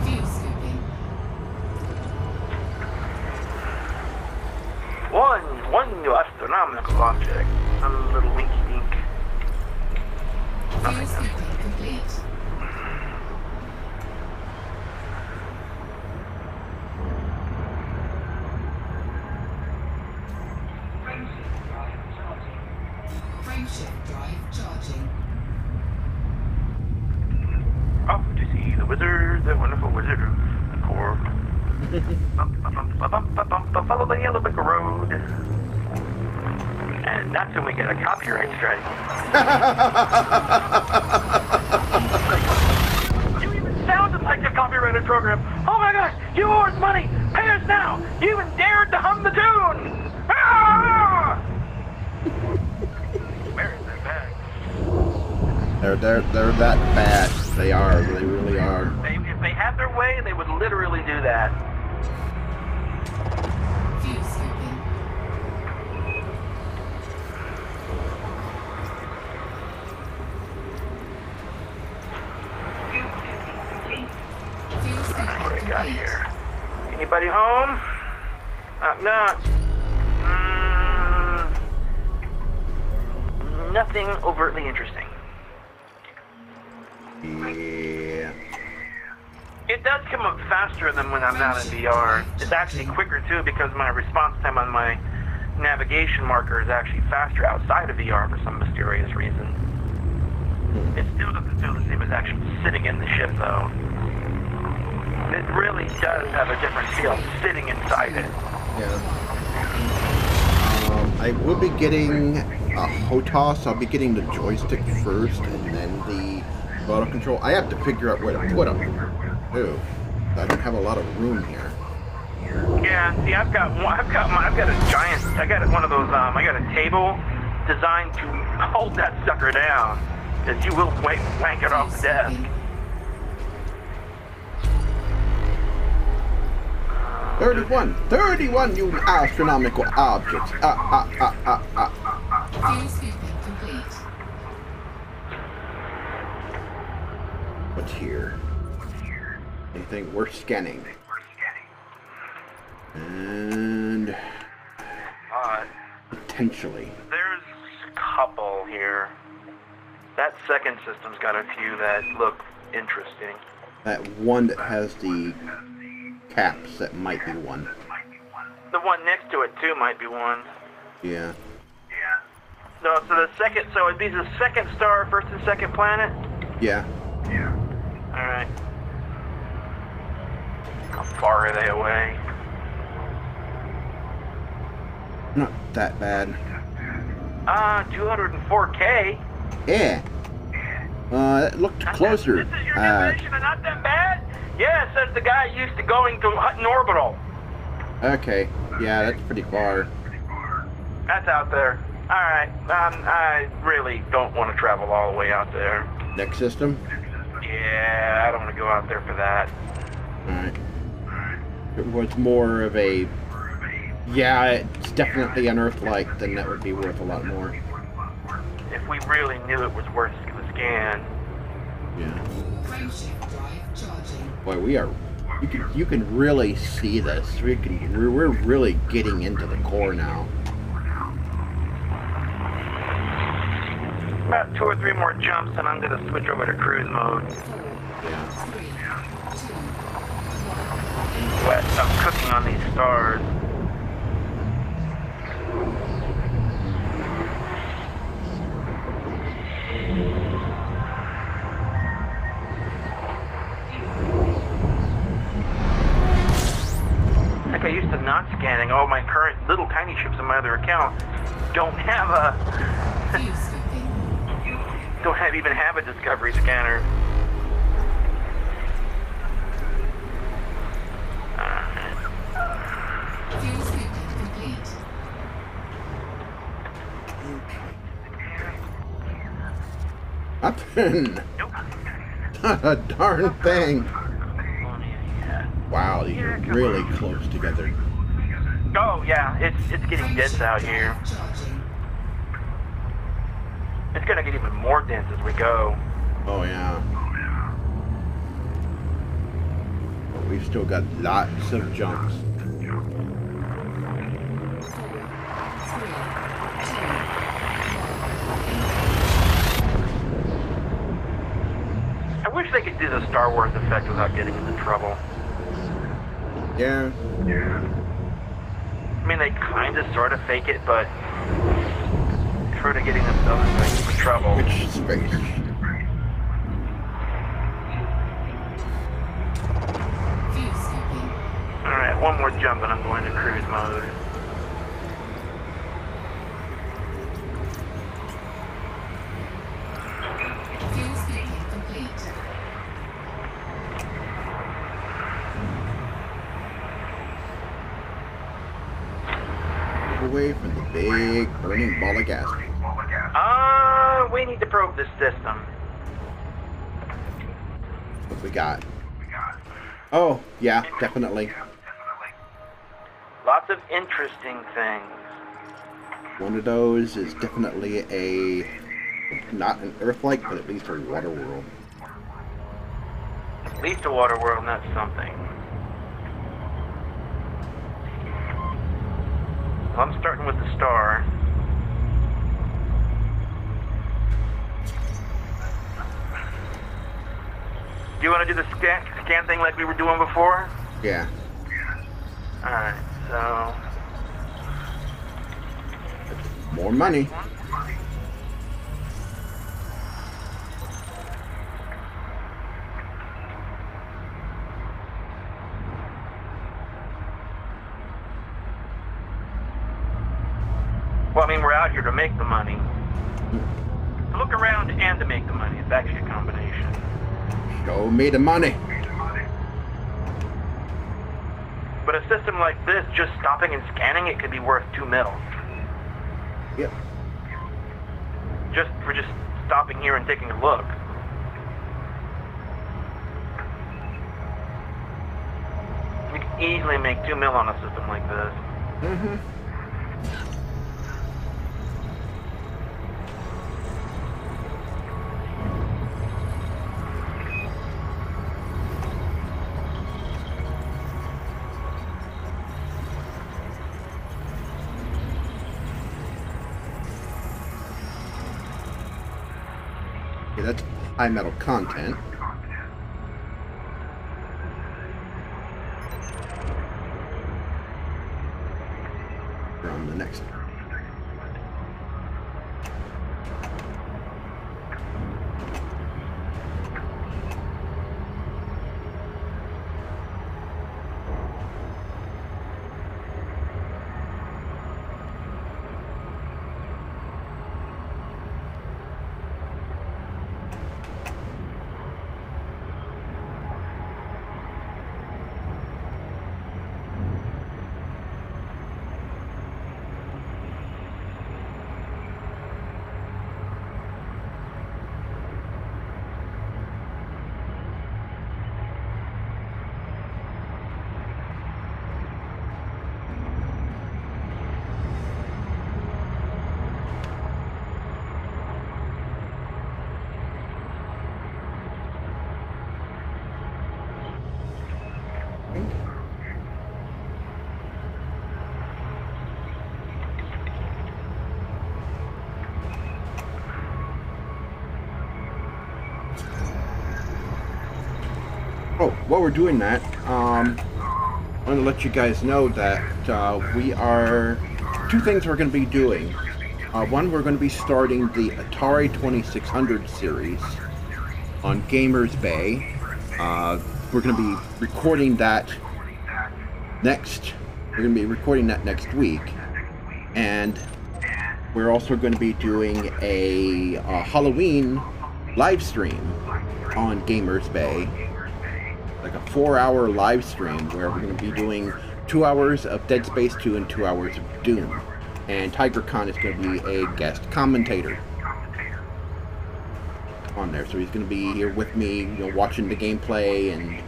Fuel scooping. One new astronomical object. A little winky dink. Fuel scooping complete. Frameshift drive charging. Off to see the wizard, the wonderful wizard of the core. Follow the yellow brick road. And that's when we get a copyright strike. You even sounded like a copyrighted program. Oh my gosh, you owe us money. Pay us now. You even dared to hum the tune. Ah! Where is that bag? They're that bad. They are. They really are. If they had their way, they would literally do that. Fuel scooping. Fuel What do scooping we got complete. here? Anybody home? No. Nothing overtly interesting. Yeah. It does come up faster than when I'm not in VR. It's actually quicker too because my response time on my navigation marker is actually faster outside of VR for some mysterious reason. It still doesn't feel the same as actually sitting in the ship though. It really does have a different feel sitting inside it. Yeah. I will be getting a HOTAS. I'll be getting the joystick first and then the auto control. I have to figure out where to put them. Ooh. I don't have a lot of room here. Yeah, see, I've got a giant. I got one of those. I got a table designed to hold that sucker down, because you will wank it off the desk. 31 new astronomical objects. Fuel scooping complete. What's here? Anything worth scanning? And potentially. There's a couple here. That second system's got a few that look interesting. That one that has the caps, that might be one. The one next to it too might be one. Yeah. No, so the second. So it'd be the second star, first and second planet. Yeah. All right. How far are they away? Not that bad. 204K. Yeah. It looked closer. This is your definition of not that bad? Yeah, says the guy used to going to Hutton Orbital. Okay. Yeah, that's pretty far. That's out there. All right. I really don't want to travel all the way out there. Next system? Yeah, I don't want to go out there for that. Alright. If it was more of a... Yeah, it's definitely unearth-like, then that would be worth a lot more. If we really knew it was worth the scan. Yeah. Frameshift drive charging. Boy, we are... You can really see this. We're really getting into the core now. About 2 or 3 more jumps and I'm going to switch over to cruise mode. 4, 3, 2, 1. West, I'm cooking on these stars. Like I used to not scanning. Oh, my current little tiny tiny ships on my other account don't have View scooping. even have a discovery scanner. View scooping complete. Nothing. Nope. Not a darn thing. Yeah. Wow, these are really close together. Oh yeah, it's getting dense out here. Charging. It's gonna get even more dense as we go. Oh yeah. But we've still got lots of jumps. 3, 2, I wish they could do the Star Wars effect without getting into trouble. Yeah. I mean, they kind of sort of fake it, but sort of getting themselves into trouble. Which space? view scooping. Alright, one more jump and I'm going to cruise mode. View scooping complete. Away from the big burning ball of gas. We need to probe this system. What we got? Oh, yeah, definitely. Lots of interesting things. One of those is definitely not an Earth-like, but at least a water world. At least a water world, and that's something. Well, I'm starting with the star. Do you want to do the scan thing like we were doing before? Yeah. Alright, so... More money. Well, I mean, we're out here to make the money. To look around and to make the money. It's actually a combination. Show me the money. But a system like this, just stopping and scanning it could be worth 2 mil. Yep. Just stopping here and taking a look. You can easily make 2 mil on a system like this. Mm-hmm. Okay, that's high metal content. We're on the next one. Oh, while we're doing that, I want to let you guys know that two things we're going to be doing. One, we're going to be starting the Atari 2600 series on Gamers Bay. We're going to be recording that next week. And we're also going to be doing a Halloween live stream on Gamers Bay. Like a 4-hour live stream where we're going to be doing 2 hours of Dead Space 2 and 2 hours of Doom. And Tygra Kahn is going to be a guest commentator on there. So he's going to be here with me, watching the gameplay and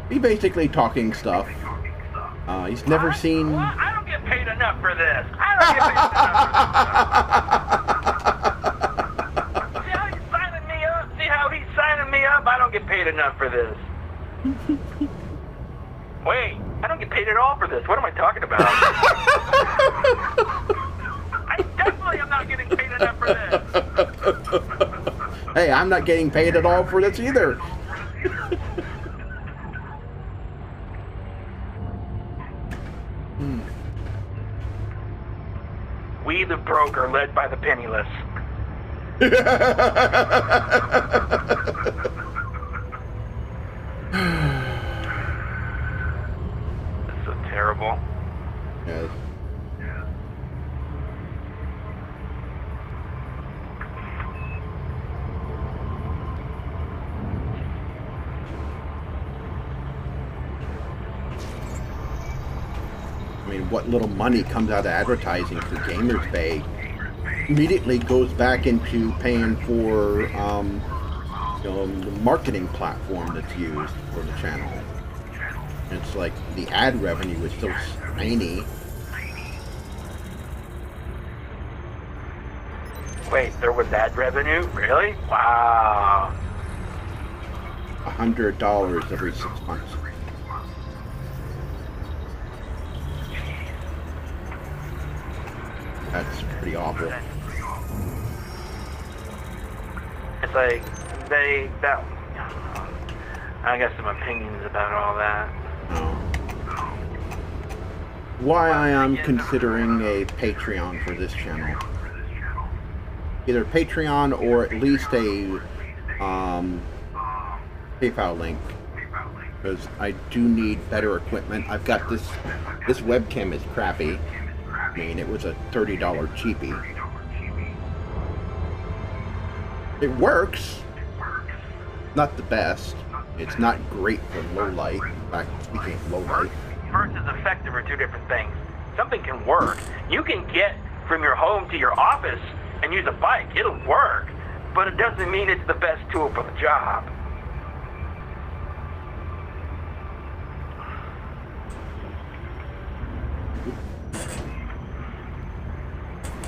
be basically talking stuff. He's never seen... Well, I don't get paid enough for this. I don't get paid enough for this. See how he's signing me up? See how he's signing me up? I don't get paid enough for this. Wait, I don't get paid at all for this. What am I talking about? I definitely am not getting paid enough for this. Hey, I'm not getting paid at all for this either. We the broke are led by the penniless. That's so terrible. Yes. I mean, what little money comes out of advertising for Gamers Bay immediately goes back into paying for the marketing platform that's used for the channel. It's like the ad revenue is so tiny. Wait, there was ad revenue? Really? Wow. $100 every 6 months. That's pretty awful. It's like I got some opinions about all that. Why I am considering a Patreon for this channel. Either Patreon or at least a PayPal link. Because I do need better equipment. I've got this webcam is crappy. I mean, it was a $30 cheapie. It works. Not the best. It's not great for low light. In fact, speaking of low light. Versus effective are two different things. Something can work. You can get from your home to your office and use a bike. It'll work. But it doesn't mean it's the best tool for the job.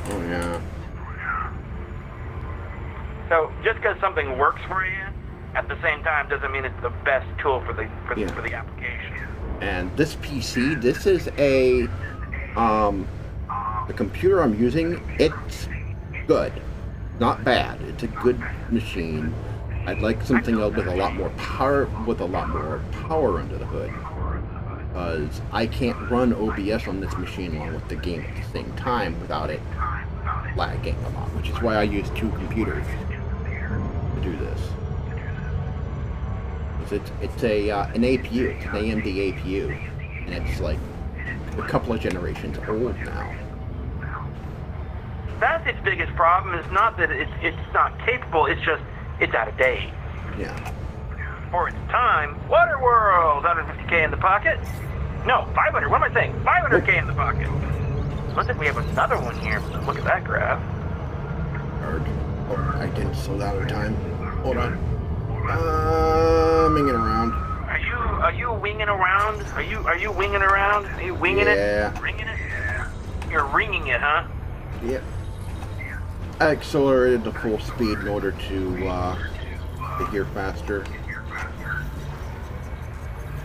Oh yeah. So just because something works for you, at the same time, doesn't mean it's the best tool for the application. And this PC, this is the computer I'm using. It's good, not bad. It's a good machine. I'd like something else with a lot more power, under the hood. Because I can't run OBS on this machine along with the game at the same time without it lagging a lot, which is why I use 2 computers to do this. It's an APU, it's an AMD APU, and it's like a couple of generations old now. That's its biggest problem. Is not that it's not capable. It's just it's out of date. Yeah. For its time, Waterworld, 150K in the pocket. No, 500. What am I saying? 500K in the pocket. Looks like we have another one here. Look at that graph. Oh, I didn't slow down in time. Hold on. Minging around. Are you winging around? Are you winging around? Are you winging it? Ringing it? You're ringing it, huh? Yep. I accelerated to full speed in order to get here faster.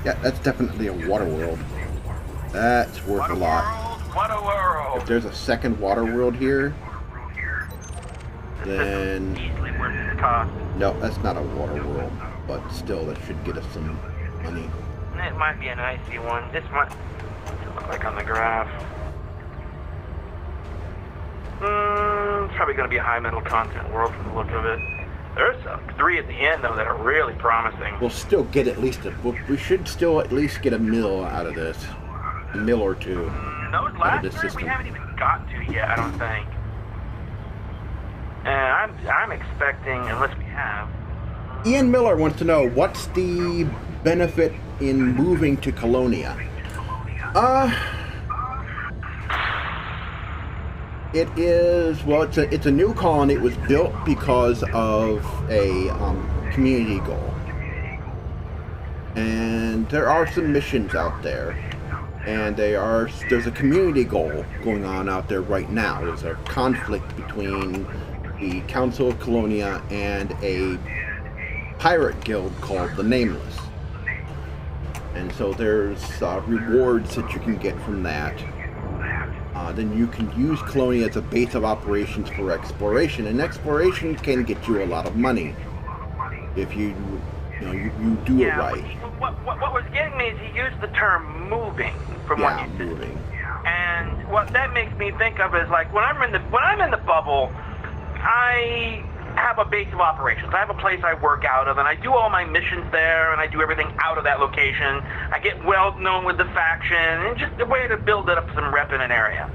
Yeah, that's definitely a water world. That's worth a lot. Water world. If there's a second water world here, then easily worth the cost. No, that's not a water world, but still, that should get us some money. It might be an icy one. This might look like on the graph. It's probably going to be a high metal content world from the look of it. There's 3 at the end though that are really promising. We'll still get at least we should still at least get a mill out of this, a mill or 2. And those last three we haven't even got to yet, I don't think. And I'm expecting, unless we have. Ian Miller wants to know, what's the benefit in moving to Colonia? It is, well, it's a new colony. It was built because of a community goal. And there are some missions out there. And there's a community goal going on out there right now. There's a conflict between the Council of Colonia and a pirate guild called the Nameless. And so there's rewards that you can get from that. Then you can use Colonia as a base of operations for exploration, and exploration can get you a lot of money if you do it right. What was getting me is he used the term moving from what you said. Moving. And what that makes me think of is like when I'm in the bubble, I have a base of operations. I have a place I work out of, and I do all my missions there, and I do everything out of that location. I get well known with the faction, and just a way to build up some rep in an area.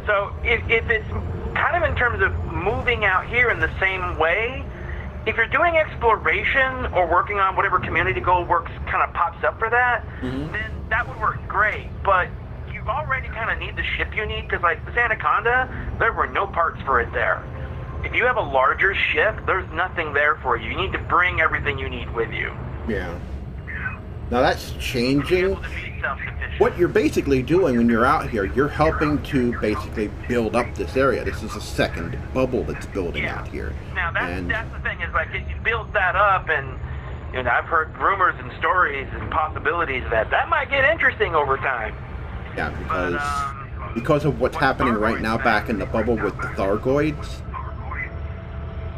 So if it's kind of in terms of moving out here in the same way, if you're doing exploration or working on whatever community goal works kind of pops up for that, then that would work great. But you already kind of need the ship you need, because like this Anaconda, there were no parts for it there. If you have a larger ship, there's nothing there for you. You need to bring everything you need with you. Yeah. Now that's changing. What you're basically doing when you're out here, you're helping to basically build up this area. This is a second bubble that's building out here. Now that's the thing, is like if you build that up, and I've heard rumors and stories and possibilities that might get interesting over time. Yeah, because of what's happening right now back in the bubble with the Thargoids.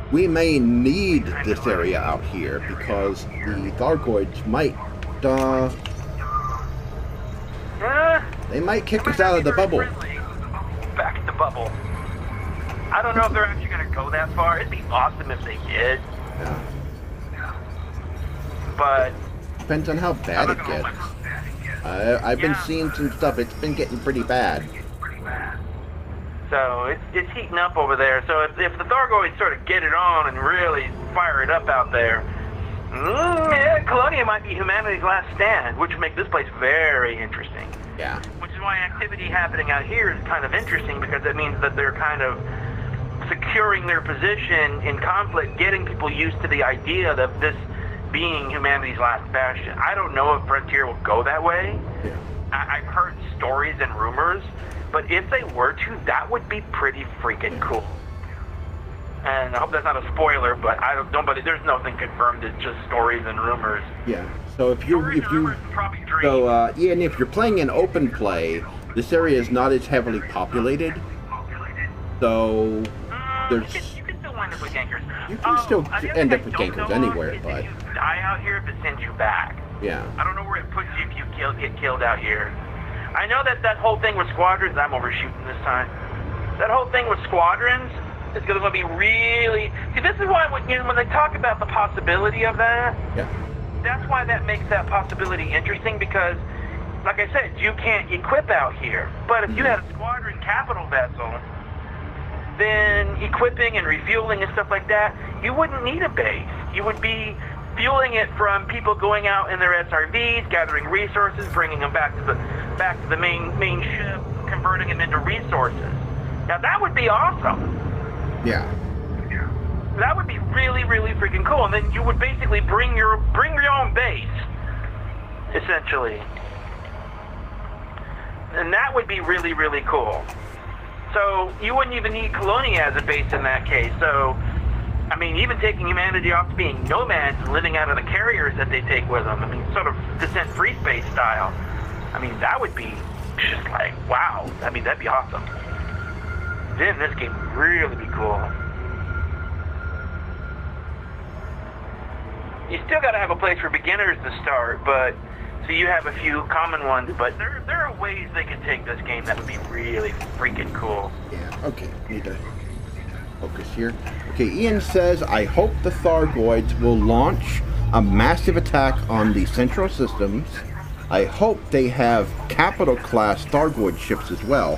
We may need this area out here because the Thargoids might, they might kick us out of the bubble. Back in the bubble. I don't know if they're actually going to go that far. It'd be awesome if they did. Yeah. But depends on how bad it gets. I've been seeing some stuff. It's been getting pretty bad. So it's heating up over there. So if the Thargoids sort of get it on and really fire it up out there, Colonia might be humanity's last stand, which would make this place very interesting. Yeah. Which is why activity happening out here is kind of interesting, because it means that they're kind of securing their position in conflict, getting people used to the idea that this being humanity's last bastion. I don't know if Frontier will go that way. Yeah. I've heard stories and rumors, but if they were to, that would be pretty freaking cool. And I hope that's not a spoiler, but there's nothing confirmed. It's just stories and rumors. Yeah. So if you're playing in open play, this area is not as heavily populated. So there's you can still wind up with gankers. You can still end up with gankers anywhere, but if you die out here, if it sends you back. Yeah. I don't know where it puts you if you get killed out here. I know that whole thing with squadrons, I'm overshooting this time. That whole thing with squadrons is going to be really... See, this is why when they talk about the possibility of that, that's why that makes that possibility interesting, because, like I said, you can't equip out here. But if you had a squadron capital vessel, then equipping and refueling and stuff like that, you wouldn't need a base. You would be fueling it from people going out in their SRVs, gathering resources, bringing them back to the main ship, converting them into resources. Now that would be awesome. Yeah. That would be really, really freaking cool. And then you would basically bring your own base, essentially. And that would be really, really cool. So you wouldn't even need Colonia as a base in that case. So, I mean, even taking humanity off to being nomads and living out of the carriers that they take with them, I mean, sort of descent free space style. I mean, that would be just like, wow. I mean, that'd be awesome. Then this game would really be cool. You still got to have a place for beginners to start, but so you have a few common ones, but there are ways they could take this game that would be really freaking cool. Yeah, okay, need to focus here. Okay, Ian says, I hope the Thargoids will launch a massive attack on the central systems I hope they have capital class Thargoid ships as well.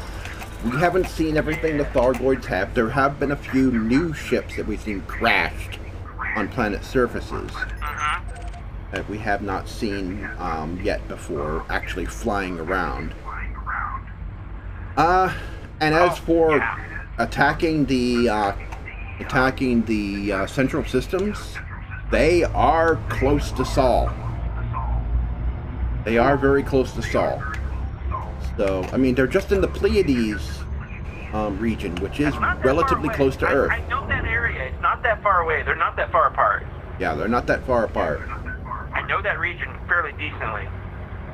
We haven't seen everything the Thargoids have. There have been a few new ships that we've seen crashed on planet surfaces that we have not seen yet before actually flying around. And as for attacking the central systems, they are close to Sol. They are very close to Sol. So, I mean, they're just in the Pleiades region, which is relatively close to Earth. I know that area. It's not that far away. They're not that far apart. Yeah, they're not that far apart. I know that region fairly decently.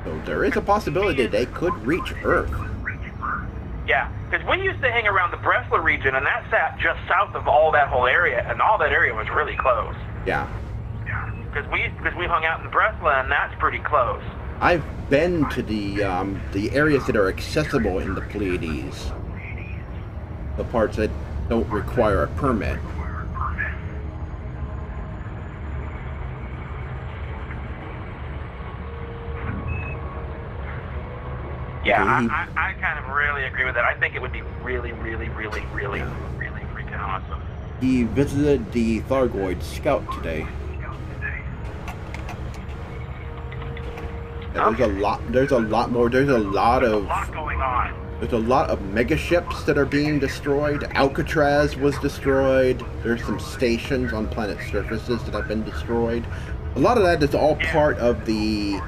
So there is a possibility they could reach Earth. Yeah, because we used to hang around the Bresla region, and that sat just south of all that whole area, and all that area was really close. Yeah. Because we hung out in Bresla, and that's pretty close. I've been to the areas that are accessible in the Pleiades. The parts that don't require a permit. Yeah, I kind of really agree with that. I think it would be really, really, really, really, really freaking awesome. He visited the Thargoid Scout today. There's a lot more. There's a lot going on. There's a lot of mega ships that are being destroyed. Alcatraz was destroyed. There's some stations on planet surfaces that have been destroyed. A lot of that is all part of the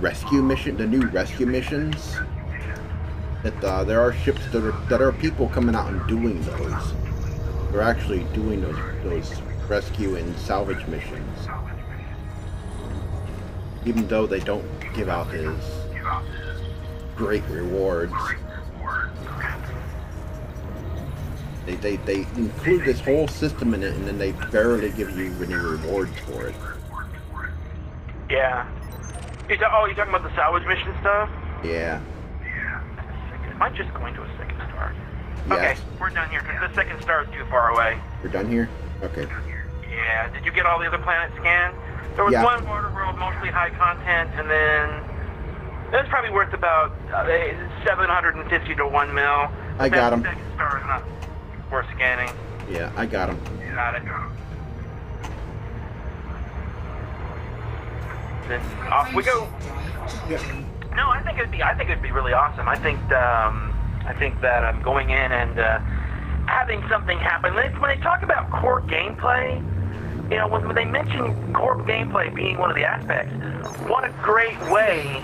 rescue mission, the new rescue missions. That there are ships that are people coming out and doing those. They're actually doing those rescue and salvage missions. Even though they don't give out his great rewards. They include this whole system in it, and then they barely give you any rewards for it. Yeah. You're talking about the salvage mission stuff? Yeah. Am I just going to a second star? Yes. Okay, we're done here, because the second star is too far away. We're done here? Okay. Yeah, did you get all the other planets scanned? There was one border world, mostly high content, and then that's probably worth about 750 to 1 mil. I got them. Second star is not worth scanning. Yeah, I got them. Got it. Then off we go. Yeah. No, I think it'd be really awesome. I think that I'm going in and having something happen. When they talk about core gameplay, you know, when they mention core gameplay being one of the aspects, what a great way.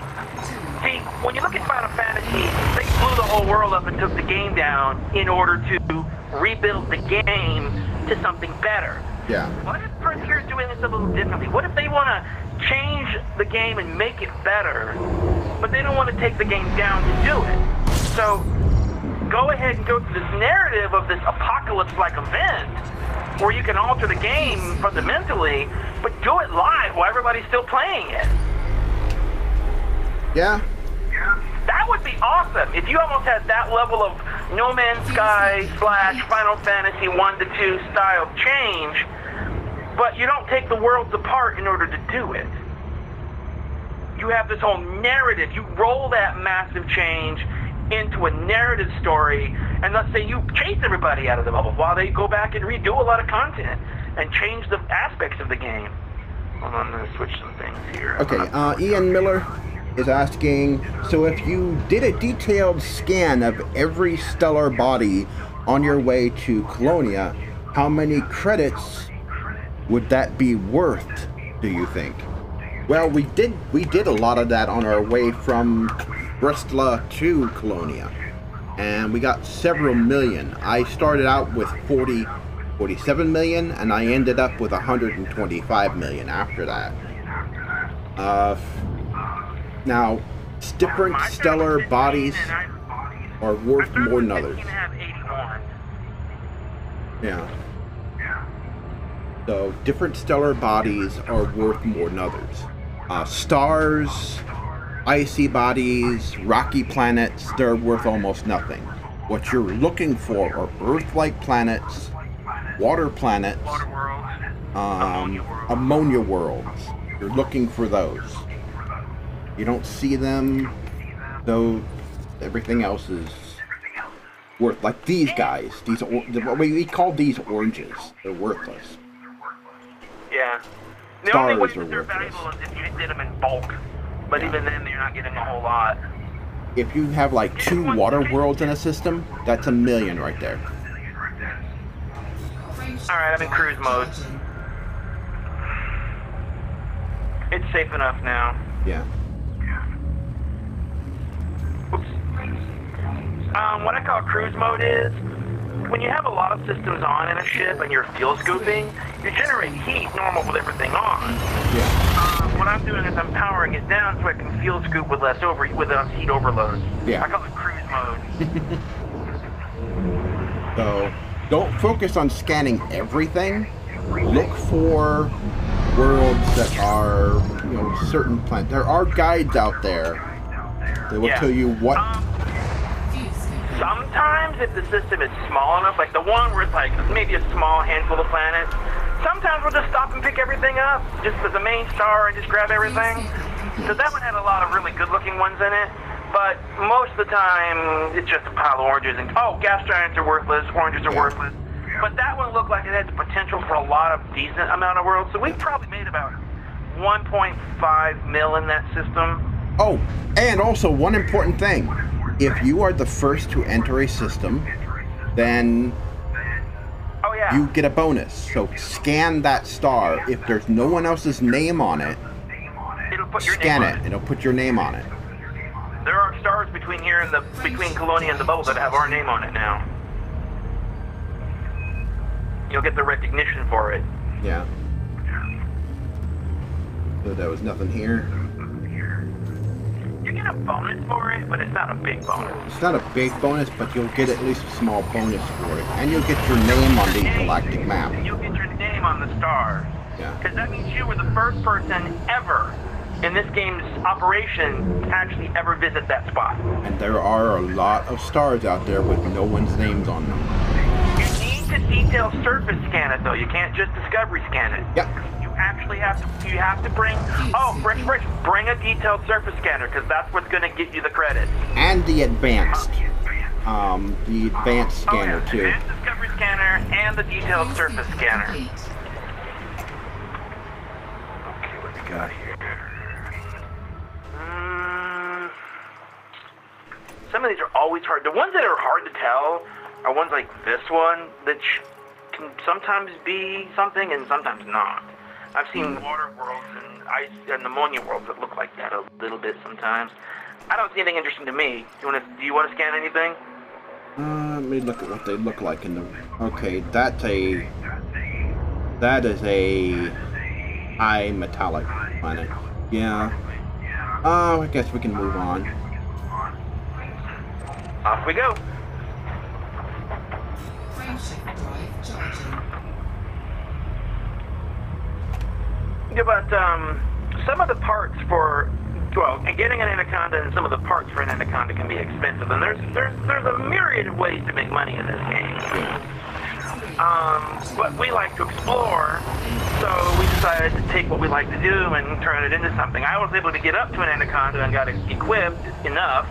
See, when you look at Final Fantasy, they blew the whole world up and took the game down in order to rebuild the game to something better. Yeah. What if Frontier's doing this a little differently? What if they want to change the game and make it better, but they don't want to take the game down to do it? So go ahead and go through this narrative of this apocalypse-like event where you can alter the game fundamentally, but do it live while everybody's still playing it. Yeah. That would be awesome if you almost had that level of No Man's Sky / Final Fantasy 1 to 2 style change, but you don't take the worlds apart in order to do it. You have this whole narrative. You roll that massive change into a narrative story, and let's say you chase everybody out of the bubble while they go back and redo a lot of content and change the aspects of the game. Hold on, I'm going to switch some things here. Okay, Ian Miller is asking, so if you did a detailed scan of every stellar body on your way to Colonia, how many credits would that be worth, do you think? Well, we did a lot of that on our way from Bresla to Colonia, and we got several million. I started out with 47 million, and I ended up with 125 million after that. Now, different stellar bodies are worth more than others. Yeah. So, different stellar bodies are worth more than others. Stars, icy bodies, rocky planets, they're worth almost nothing. What you're looking for are Earth-like planets, water planets, ammonia worlds. You're looking for those. You don't see them, though everything else is worth. Like these guys, we call these oranges. They're worthless. Yeah. The only way that they're valuable is if you did them in bulk. But even then, you're not getting a whole lot. If you have like 2 water worlds in a system, that's $1 million right there. Alright, I'm in cruise mode. It's safe enough now. Yeah. Oops. What I call cruise mode is when you have a lot of systems on in a ship and you're fuel scooping, you generate heat normal with everything on. Yeah. What I'm doing is I'm powering it down so I can fuel scoop with less heat overload. Yeah. I call it cruise mode. So don't focus on scanning everything. Look for worlds that are, certain planets. There are guides out there that will tell you what. Sometimes if the system is small enough, like the one where it's like maybe a small handful of planets, sometimes we'll just stop and pick everything up, just as a main star and just grab everything. So that one had a lot of really good looking ones in it, but most of the time it's just a pile of oranges and, oh, gas giants are worthless, oranges are worthless. But that one looked like it had the potential for a lot of decent amount of worlds, so we probably made about 1.5 mil in that system. Oh, and also one important thing. If you are the first to enter a system, then you get a bonus. So scan that star. If there's no one else's name on it, scan it. It'll put your name on it. There are stars between here and between Colonia and the bubble that have our name on it now. You'll get the recognition for it. Yeah. So there was nothing here. You get a bonus for it, but it's not a big bonus. It's not a big bonus, but you'll get at least a small bonus for it. And you'll get your name on the galactic map. You'll get your name on the star. Yeah. Because that means you were the first person ever in this game's operation to actually ever visit that spot. And there are a lot of stars out there with no one's names on them. You need to detail surface scan it, though. You can't just discovery scan it. Yep. Actually have to bring bring a detailed surface scanner, because that's what's going to get you the credits. And the advanced scanner too. Advanced discovery scanner and the detailed surface scanner. Okay, what we got here? Some of these are always hard. The ones that are hard to tell are ones like this one that can sometimes be something and sometimes not. I've seen water worlds and ice and ammonia worlds that look like that a little bit sometimes. I don't see anything interesting to me. Do you want to scan anything? Let me look at what they look like in the. Okay, that is a high metallic planet. Yeah. I guess we can move on. Off we go. Frameshift drive charging. Yeah, but some of the parts for, getting an anaconda and some of the parts for an anaconda can be expensive, and there's a myriad of ways to make money in this game. But we like to explore, so we decided to take what we like to do and turn it into something. I was able to get up to an anaconda and got equipped enough,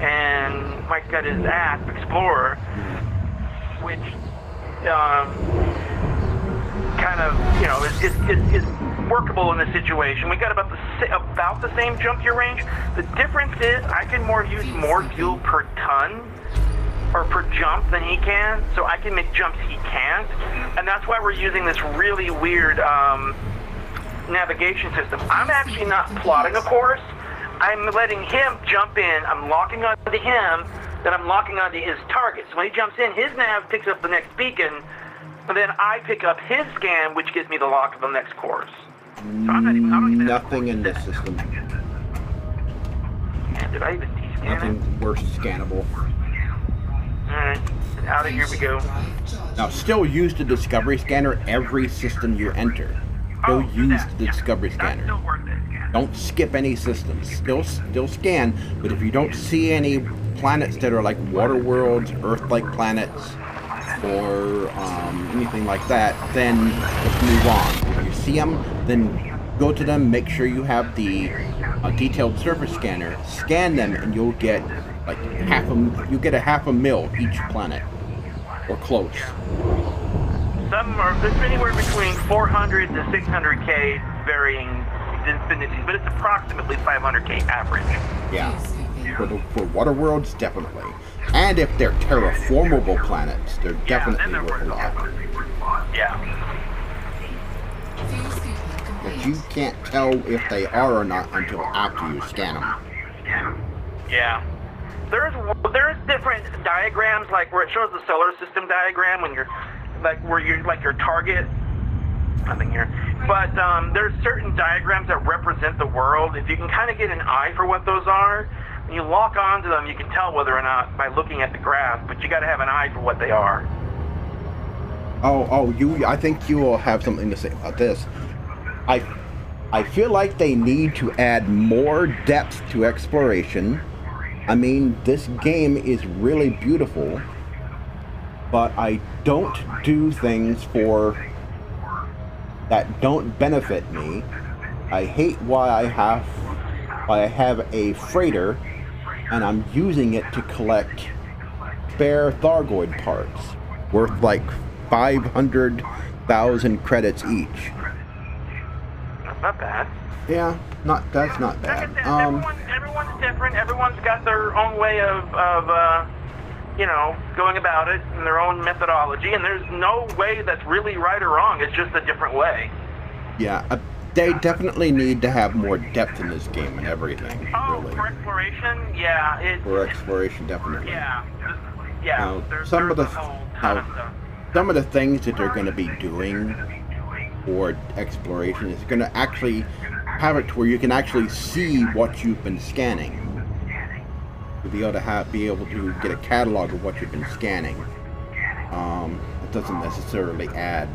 and Mike got his ass Explorer, which kind of, is workable in this situation. We got about the same jump year range. The difference is I can use more fuel per ton or per jump than he can, so I can make jumps he can't, and that's why we're using this really weird navigation system. I'm actually not plotting a course. I'm letting him jump in. I'm locking onto him, then I'm locking onto his target. So when he jumps in, his nav picks up the next beacon, and then I pick up his scan, which gives me the lock of the next course. So I don't even Nothing in this system. Did I even descan Nothing worse scannable. Alright, out of here we go. Now, still use the discovery scanner every system you enter. Still use the discovery scanner. That's still worth it. Don't skip any systems. Still scan, but if you don't see any planets that are like water worlds, Earth-like planets, or anything like that, then let's move on. If you see them, then go to them, make sure you have the detailed surface scanner, scan them, and you'll get like a half a mil each planet, or close. Some are there's anywhere between 400 to 600K varying infinities, but it's approximately 500K average. Yeah, for water worlds, definitely. And if they're terraformable planets, they're definitely worth a lot. Yeah. But you can't tell if they are or not until after you scan them. Yeah. There's different diagrams, like where it shows the solar system diagram when you're where you're like your target. Nothing here. But there's certain diagrams that represent the world. If you can kind of get an eye for what those are, when you lock onto them, you can tell whether or not by looking at the graph. But you got to have an eye for what they are. I think you will have something to say about this. I feel like they need to add more depth to exploration. I mean, this game is really beautiful, but I don't do things that don't benefit me. I hate why I have a freighter and I'm using it to collect spare Thargoid parts worth like 500,000 credits each. That's not bad. Yeah, that's not bad. Everyone's different. Everyone's got their own way of going about it and their own methodology, and there's no way that's really right or wrong. It's just a different way. Yeah, they definitely need to have more depth in this game and everything. Oh, really. For exploration, yeah. For exploration, definitely. Yeah. Yeah. Some of the things that they're going to be doing for exploration is going to actually have it to where you can actually see what you've been scanning. To be able to get a catalog of what you've been scanning. It doesn't necessarily add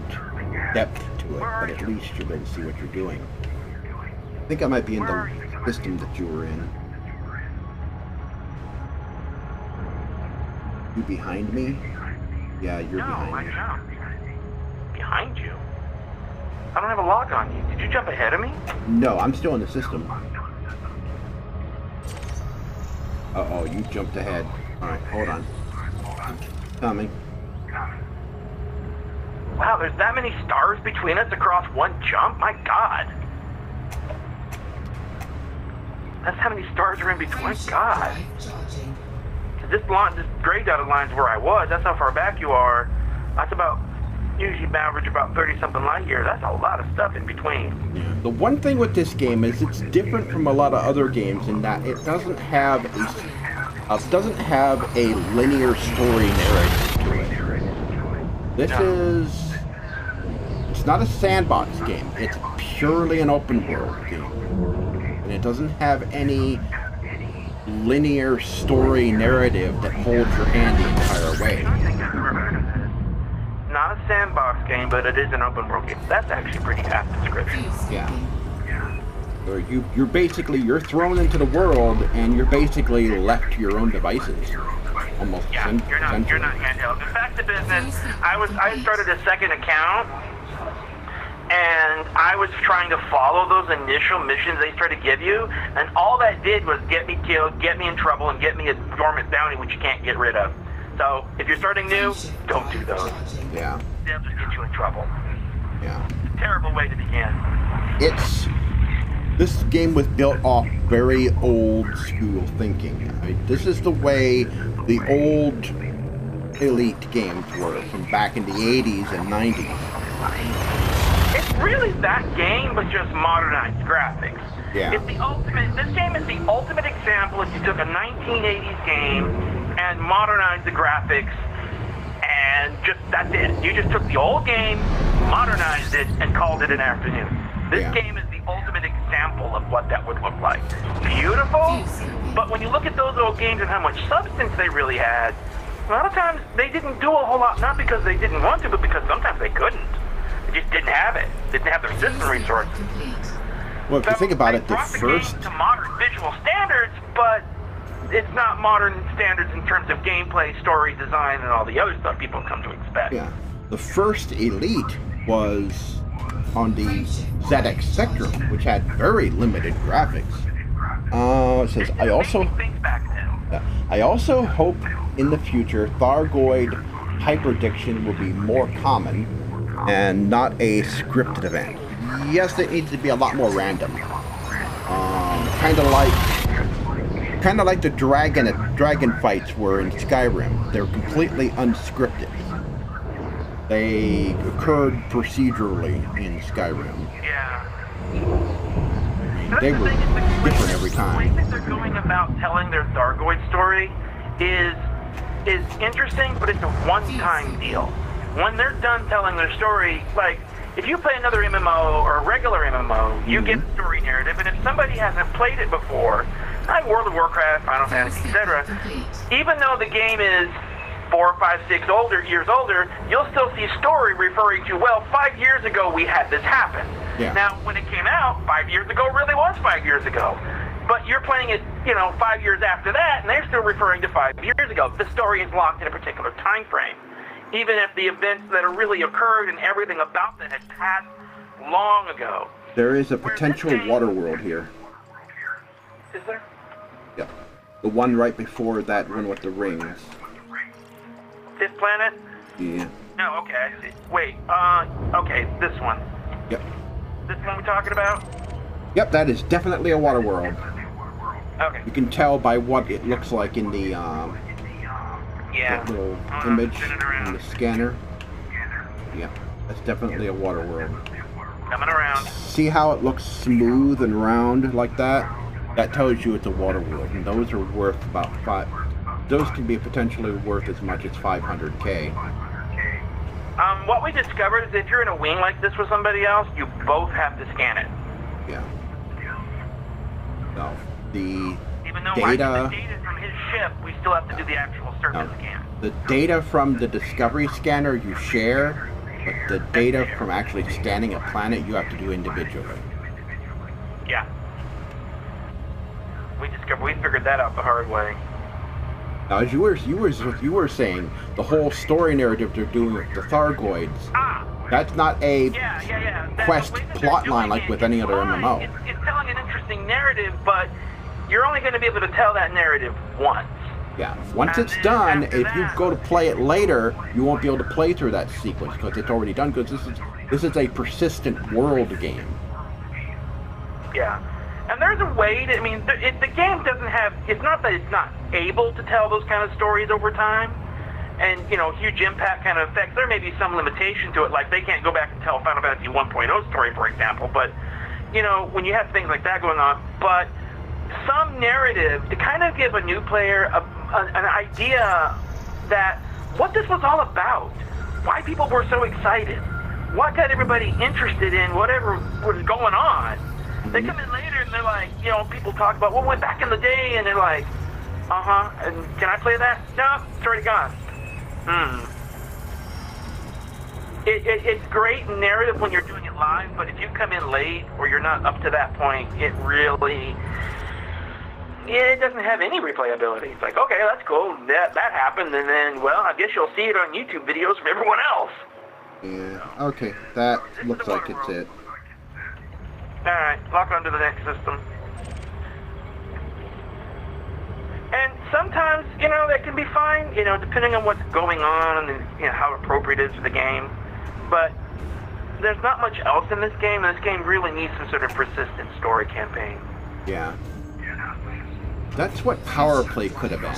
depth to it, but at least you'll be able to see what you're doing. I think I might be in the system that you were in. You behind me? Yeah, you're behind me. Behind you? I don't have a lock on you. Did you jump ahead of me? No, I'm still in the system. Uh-oh, you jumped ahead. Alright, hold on. Coming. Wow, there's that many stars between us across one jump? My God. That's how many stars are in between. My God. This gray dotted line's where I was. That's how far back you are. That's about, usually average about 30-something light years. That's a lot of stuff in between. The one thing with this game is it's different from a lot of other games in that it doesn't have a linear story narrative to it. It's not a sandbox game. It's purely an open world game. And it doesn't have any linear story narrative that holds your hand the entire way. Not a sandbox game, but it is an open world game. That's actually pretty apt description. Yeah. So you're thrown into the world and you're basically left to your own devices. Almost. Yeah, you're not handheld. In fact, the business, I started a second account and I was trying to follow those initial missions they try to give you, and all that did was get me killed, get me in trouble, and get me a dormant bounty which you can't get rid of. So, if you're starting new, don't do those. Yeah. They'll just get you in trouble. Yeah. Terrible way to begin. This game was built off very old school thinking. Right? This is the way the old Elite games were from back in the 80s and 90s. It's really that game, but just modernized graphics. Yeah. This game is the ultimate example if you took a 1980s game and modernized the graphics, and that's it. You just took the old game, modernized it, and called it an afternoon. This game is the ultimate example of what that would look like. Beautiful, but when you look at those old games and how much substance they really had, a lot of times they didn't do a whole lot, not because they didn't want to, but because sometimes they couldn't. They just didn't have it. Didn't have their system resources. Well, if you think about it, the game to modern visual standards, but it's not modern standards in terms of gameplay, story, design, and all the other stuff people come to expect. Yeah. The first Elite was on the ZX Spectrum, which had very limited graphics. It says, I also hope in the future Thargoid hyperdiction will be more common and not a scripted event. Yes, it needs to be a lot more random. Kind of like the dragon fights were in Skyrim. They're completely unscripted. They occurred procedurally in Skyrim. Yeah. They were different every time. The way that they're going about telling their Thargoid story is interesting, but it's a one-time deal. When they're done telling their story, like, if you play another MMO or a regular MMO, you get the story narrative, and if somebody hasn't played it before, like World of Warcraft, Final Fantasy, etc., even though the game is 4, 5, 6 years older, you'll still see story referring to, well, 5 years ago we had this happen. Yeah. Now, when it came out, 5 years ago really was 5 years ago. But you're playing it, 5 years after that, and they're still referring to 5 years ago. The story is locked in a particular time frame. Even if the events that have really occurred and everything about them had passed long ago. There is a potential water world here. Is there? Yeah. The one right before that one with the rings. This planet? Yeah. No, okay, I see. Wait, okay, this one. Yep. This one we're talking about? Yep, that is definitely a water world. Okay. You can tell by what it looks like in the, Yeah. that little image in the scanner. Yeah, that's definitely a water world. Coming around. See how it looks smooth and round like that? That tells you it's a water world, and those are worth about those can be potentially worth as much as 500K. What we discovered is if you're in a wing like this with somebody else, you both have to scan it. Yeah. So, the Even though data... I get the data from his ship, we still have to do the actual surface scan. The data from the Discovery scanner you share, but the data from actually scanning a planet you have to do individually. Yeah. We figured that out the hard way. Now, as you were saying, the whole story narrative they're doing with the Thargoids, that's not a quest plotline like with any other MMO. It's telling an interesting narrative, but you're only going to be able to tell that narrative once. Yeah, once it's done, if you go to play it later, you won't be able to play through that sequence because it's already done. Because this is a persistent world game. Yeah, and there's a way to. I mean, the game doesn't have. It's not that it's not able to tell those kind of stories over time, and huge impact kind of effects. There may be some limitation to it, like they can't go back and tell Final Fantasy 1.0 story, for example. But when you have things like that going on, but some narrative to kind of give a new player an idea that what this was all about, why people were so excited, what got everybody interested in whatever was going on. They come in later and they're like, people talk about what went back in the day, and they're like, and can I play that? No, it's already gone. It's great narrative when you're doing it live, but if you come in late or you're not up to that point, it doesn't have any replayability. It's like, okay, that's cool, that happened, and then, well, I guess you'll see it on YouTube videos from everyone else. Yeah, okay, that looks like it's it. Alright, lock onto the next system. And sometimes, that can be fine, depending on what's going on and, how appropriate it is for the game. But there's not much else in this game, and this game really needs some sort of persistent story campaign. Yeah. That's what Power Play could have been.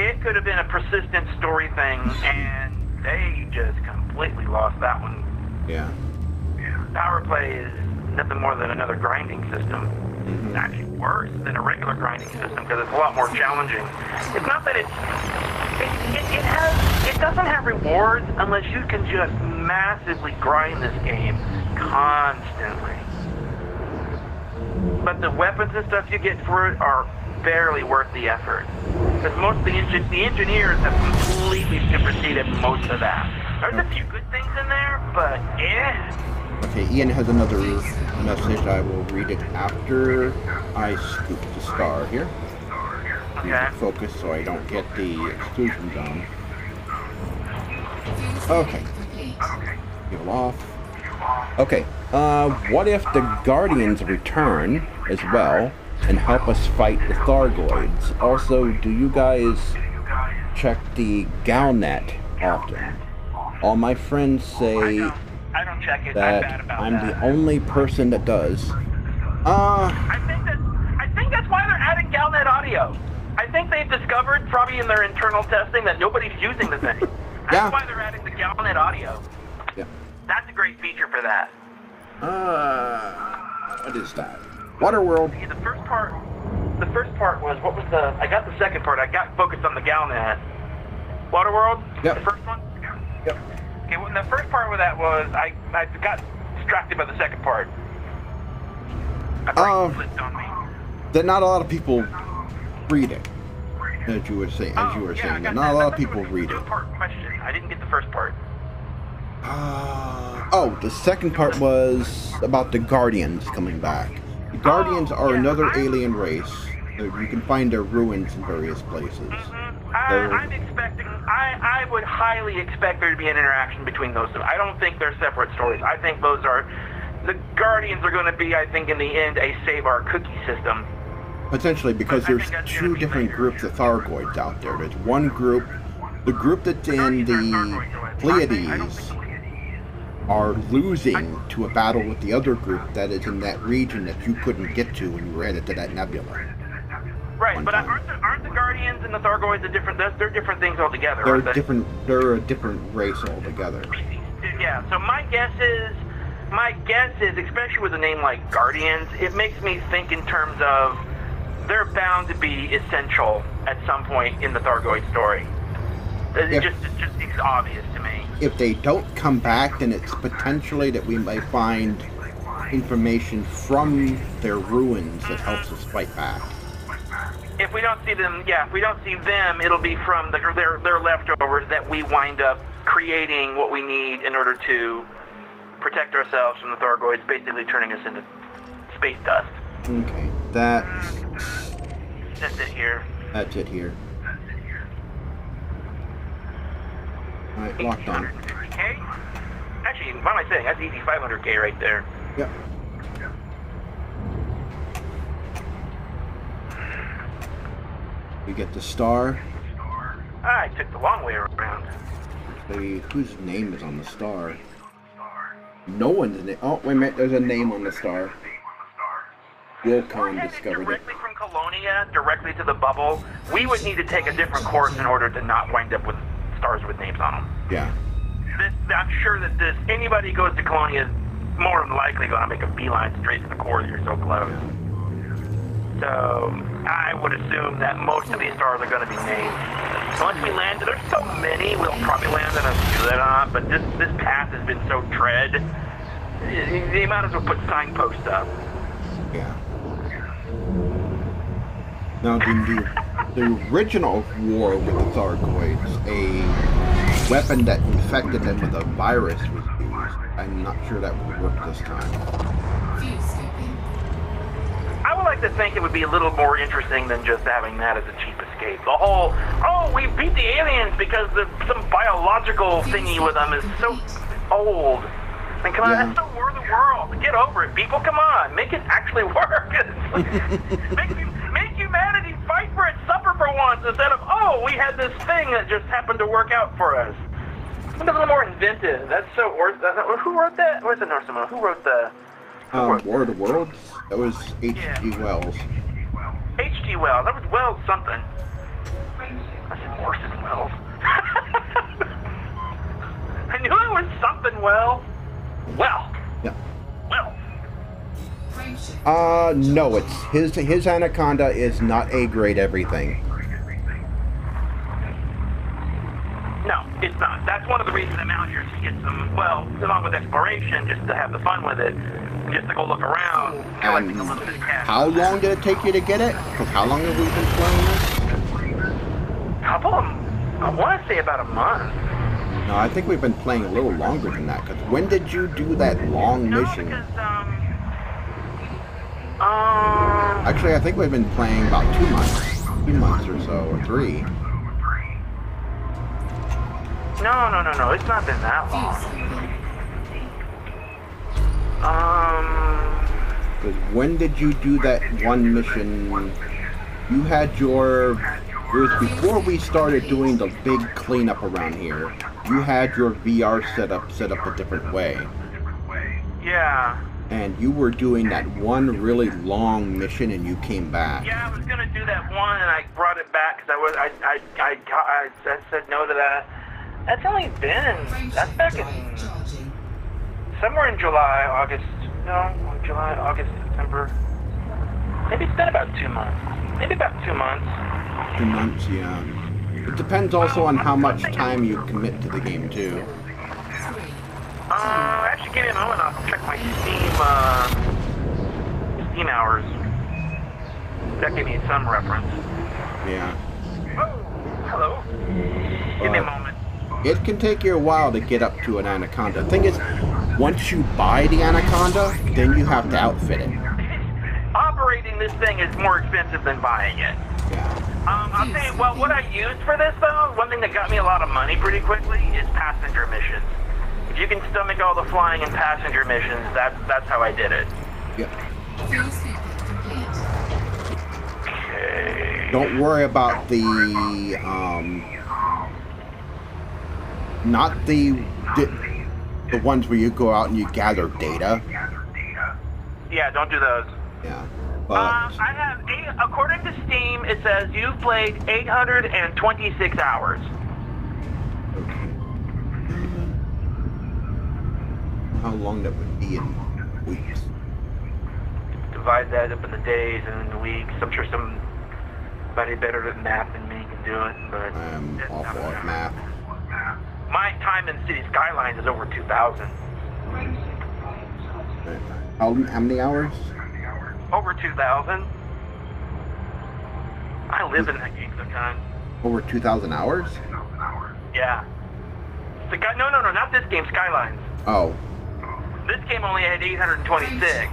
It could have been a persistent story thing, and they just completely lost that one. Yeah. Power Play is nothing more than another grinding system. It's actually worse than a regular grinding system because it's a lot more challenging. It's not that it doesn't have rewards unless you can just massively grind this game constantly. But the weapons and stuff you get for it are barely worth the effort. Because most of the engineers have completely superseded most of that. There's a few good things in there, but Okay, Ian has another message. I will read it after I scoop the star here. Okay. Focus so I don't get the exclusion zone. Okay. Heal off. Okay, what if the Guardians return as well and help us fight the Thargoids? Also, do you guys check the Galnet often? All my friends say I don't check it. I'm that bad about I'm that. the only person that does. I think that's why they're adding Galnet audio. I think they've discovered, probably in their internal testing, that nobody's using the thing. That's Yeah. why they're adding the Galnet audio. Yeah. That's a great feature for that. What is that? Waterworld. See, the first part was, what was the, I got the second part, I got focused on the Galnet. Waterworld? Yep. The first one? Yep. Okay, well, the first part of that was, I got distracted by the second part. My brain flipped on me. That not a lot of people read it, as you were saying. I got That that. not a lot of That's people read it. Two-part question. I didn't get the first part. The second part was about the Guardians coming back. The Guardians are another alien race. You can find their ruins in various places. I'm expecting, I would highly expect there to be an interaction between those two. I don't think they're separate stories. I think those are, the Guardians are going to be, I think, in the end, a save our cookie system. Potentially, because there's two different groups of Thargoids out there. There's one group, the group that's in the Pleiades are losing to a battle with the other group that is in that region that you couldn't get to when you were headed to that nebula. Right, but aren't the Guardians and the Thargoids a different, they're different things altogether, They're aren't they? different. They're a different race altogether. Yeah, so my guess is, especially with a name like Guardians, it makes me think in terms of they're bound to be essential at some point in the Thargoid story. It just seems obvious to me. If they don't come back, then it's potentially that we may find information from their ruins that helps us fight back. If we don't see them, it'll be from their leftovers that we wind up creating what we need in order to protect ourselves from the Thargoids, basically turning us into space dust. Okay, that's it here. That's it here. Alright, locked on. 500K? Actually, what am I saying? That's easy 500K right there. Yep. We get the star. I took the long way around. Actually, whose name is on the star? No one's name. Oh, wait a minute. There's a name on the star. Wilcon discovered it. Directly from Colonia, directly to the bubble, we would need to take a different course in order to not wind up with stars with names on them. Yeah. I'm sure that anybody who goes to Colonia is more than likely going to make a beeline straight to the core. You're so close. So I would assume that most of these stars are going to be named. Once we land, there's so many, we'll probably land on a Zudon, but this path has been so tread, they might as well put signposts up. Yeah. Now, the original war with the Thargoids, a weapon that infected them with a virus was used. I'm not sure that would work this time. I would like to think it would be a little more interesting than just having that as a cheap escape. The whole, we beat the aliens because some biological thingy with them is so old. And come on, that's the war of the world. Get over it, people. Come on, make it actually work. Make humanity fight for its supper for once instead of, we had this thing that just happened to work out for us. It's a little more inventive. That's so who wrote that? Where's the Norse one? Who wrote the... War of the Worlds? That was H.G. Wells. H.G. Wells. That was Wells something. I said Orson Welles. I knew it was something Wells. Well. Yeah. Well. No, it's his Anaconda is not A-grade everything. No, it's not. That's one of the reasons I'm out here, to get some, along with exploration, just to have the fun with it, just to go look around. And how long did it take you to get it? Because how long have we been playing this? I want to say about a month. No, I think we've been playing a little longer than that. Because when did you do that long mission? Because, Actually, I think we've been playing about 2 months. 2 months or so, or 3. No, it's not been that long. Because when did you do that one mission? You had your... It was before we started doing the big cleanup around here. You had your VR set up a different way. Yeah. And you were doing that one really long mission, and you came back. Yeah, I was gonna do that one, and I brought it back because I said no to that. That's only been... That's back in... Somewhere in July, August... No, July, August, September... Maybe it's been about 2 months. Maybe about 2 months. 2 months, yeah. It depends also on how much time you commit to the game, too. Actually, give me a moment. I'll check my Steam hours. That gave me some reference. Yeah. Oh, hello. Give me a moment. It can take you a while to get up to an Anaconda. The thing is, once you buy the Anaconda, then you have to outfit it. Operating this thing is more expensive than buying it. Yeah. I'll tell you, well, what I used for this, though, one thing that got me a lot of money pretty quickly is passenger missions. If you can stomach all the flying and passenger missions, that's how I did it. Yep. Okay. Don't worry about the, not the ones where you go out and you gather data. Yeah, don't do those. Yeah. But I have, according to Steam, it says you've played 826 hours. okay. How long that would be in weeks? Divide that up in the days and in the weeks. I'm sure somebody better at math than me can do it, but I am awful at math. my time in City Skylines is over 2,000. How many hours? Over 2,000. I live in that game sometimes. Over 2,000 hours? Yeah. No, not this game, Skylines. Oh. This game only had 826.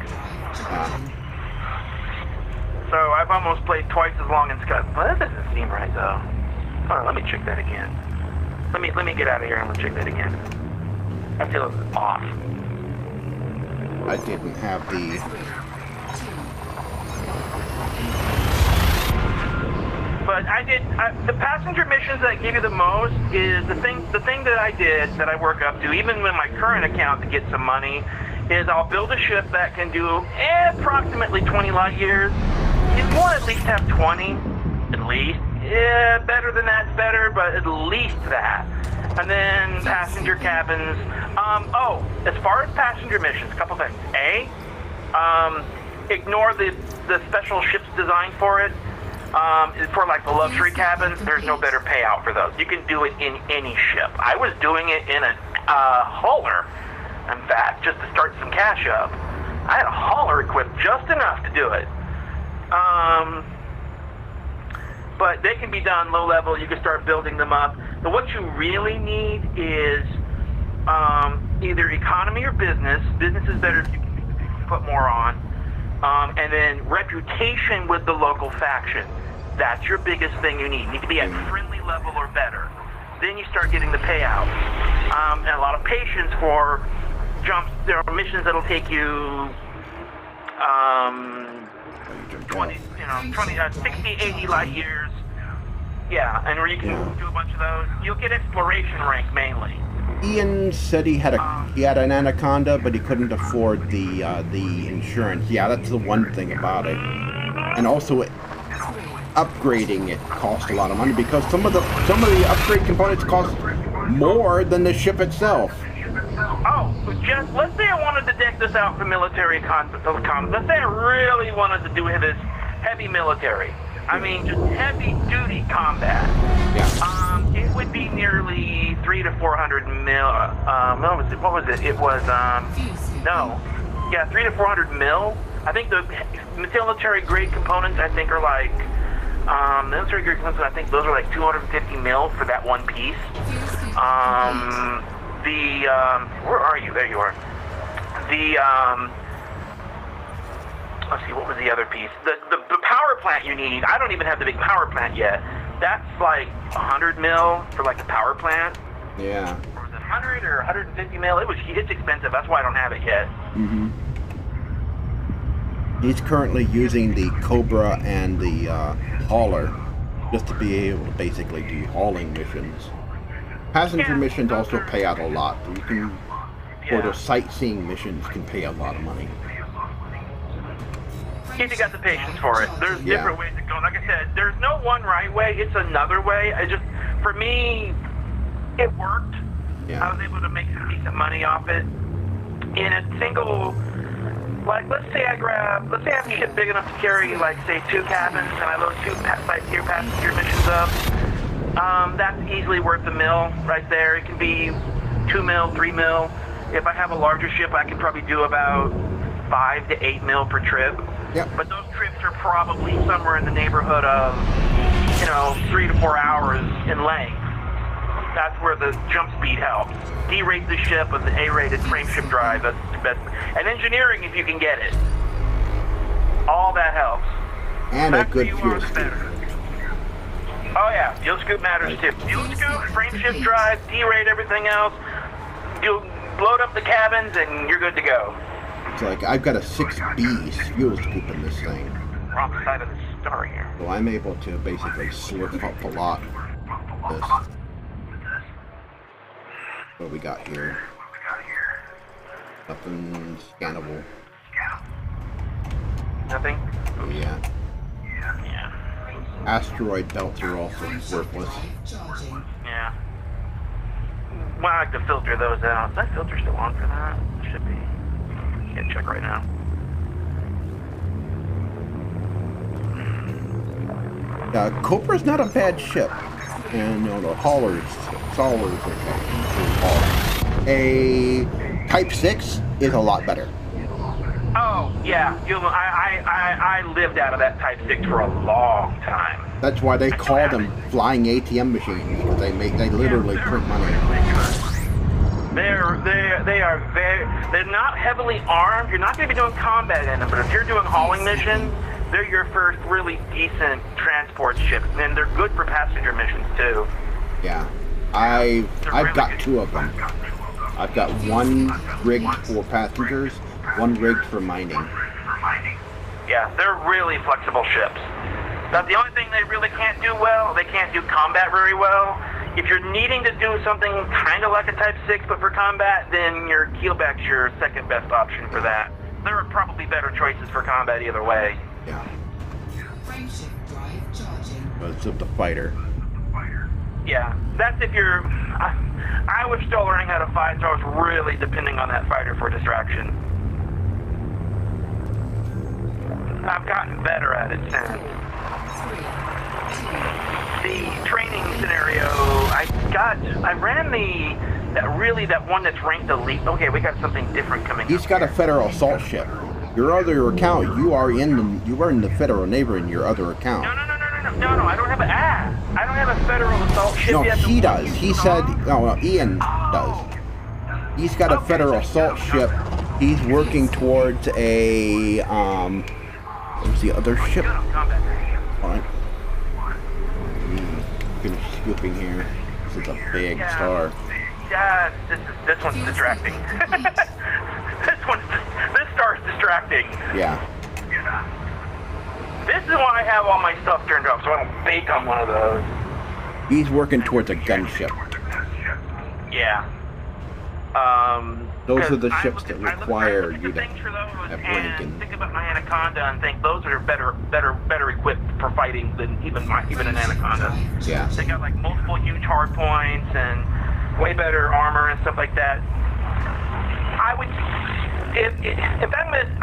So I've almost played twice as long in Skylines. Well, that doesn't seem right, though. Hold on, let me check that again. Let me get out of here and check that again. I feel off. I didn't have the... But the passenger missions that give you the most is the thing that I did, that I work up to, even with my current account to get some money, is I'll build a ship that can do approximately 20 light years. You want to at least have 20, at least. Yeah, better than that's better, but at least that. And then passenger cabins. As far as passenger missions, a couple things. A, ignore the special ships designed for it. For like the luxury cabins, there's no better payout for those. You can do it in any ship. I was doing it in a hauler, in fact, just to start some cash up. I had a hauler equipped just enough to do it. But they can be done low level. You can start building them up. But what you really need is either economy or business. Business is better if you can put more on. And then reputation with the local faction. That's your biggest thing you need. You need to be at friendly level or better. Then you start getting the payouts. And a lot of patience for jumps. There are missions that'll take you 60, 80 light years. Yeah, and where you can do a bunch of those. You'll get exploration rank mainly. Ian said he had an Anaconda, but he couldn't afford the insurance. Yeah, that's the one thing about it. And also, upgrading it cost a lot of money because some of the upgrade components cost more than the ship itself. Oh, just let's say I wanted to deck this out for military let's say I really wanted to do this heavy military. I mean, just heavy-duty combat. Yeah. It would be nearly 300 to 400 mil. What was it? It was 300 to 400 mil. I think the military-grade components, I think, are like military-grade components. I think those are like 250 mil for that one piece. Where are you? There you are. Let's see, what was the other piece? The power plant you need, I don't even have the big power plant yet. That's like 100 mil for like the power plant. Yeah. Or was it 100 or 150 mil? It's expensive, that's why I don't have it yet. Mm-hmm. He's currently using the Cobra and the hauler just to be able to basically do hauling missions. Passenger missions also pay out a lot. You can, for those sightseeing missions, can pay a lot of money. If you got the patience for it. There's different ways to go. Like I said, there's no one right way. It's another way. For me, it worked. Yeah. I was able to make some decent money off it. In a single, like, let's say I have a ship big enough to carry, like, say, 2 cabins, and I load 2 sightseer passenger missions up. That's easily worth $1 million right there. It can be $2 million, $3 million. If I have a larger ship, I can probably do about $5 to $8 million per trip. Yep. But those trips are probably somewhere in the neighborhood of, 3 to 4 hours in length. That's where the jump speed helps. D-rate the ship with the A-rated frameshift drive. That's the best. And engineering, if you can get it. All that helps. And a good fuel scoop. scoop. Oh yeah, fuel scoop matters too. Fuel scoop, frameshift drive, D-rate, everything else. You load up the cabins and you're good to go. It's like I've got a 6B's fuel scoop in this thing. Wrong side of the star here. So I'm able to basically slurp up a lot of this. What we got here? Nothing scannable. Nothing? Yeah. Yeah. Asteroid belts are also worthless. Yeah. Well, I like to filter those out. Is that filter still on for that? Should be. Can't check right now. Cobra's not a bad ship. And the haulers are a Type 6 is a lot better. Oh, yeah. I lived out of that Type 6 for a long time. That's why they call them flying ATM machines, because they literally print money. They're not heavily armed. You're not going to be doing combat in them, but if you're doing hauling missions, they're your first really decent transport ship, and they're good for passenger missions too. Yeah, I've got 2 of them. I've got one rigged for passengers, one rigged for mining. Yeah, they're really flexible ships. That's the only thing they really can't do well. They can't do combat very well. If you're needing to do something kind of like a Type 6 but for combat, then your keelback's your second best option for that. There are probably better choices for combat either way. Yeah. Frameshift drive charging. But it's of the fighter. Yeah, that's if you're... I was still learning how to fight, so I was really depending on that fighter for distraction. I've gotten better at it since. The training scenario, I ran that one that's ranked elite. Okay, we got something different coming. He's got a Federal assault ship. Your other account, you are in the Federal Navy in your other account. No, I don't have I don't have a Federal assault ship yet. No, he does. He said, Ian does. He's got a Federal assault ship. He's working towards a, what's the other ship? Alright. Finish scooping here. This is a big star. Yeah, this one's distracting. This star's distracting. Yeah. This is why I have all my stuff turned off, so I don't bake on one of those. He's working towards a gunship. Yeah. Those are the ships that require you to have rank and think about my Anaconda and think those are better equipped for fighting than even an Anaconda. Yeah. They got like multiple huge hard points and way better armor and stuff like that.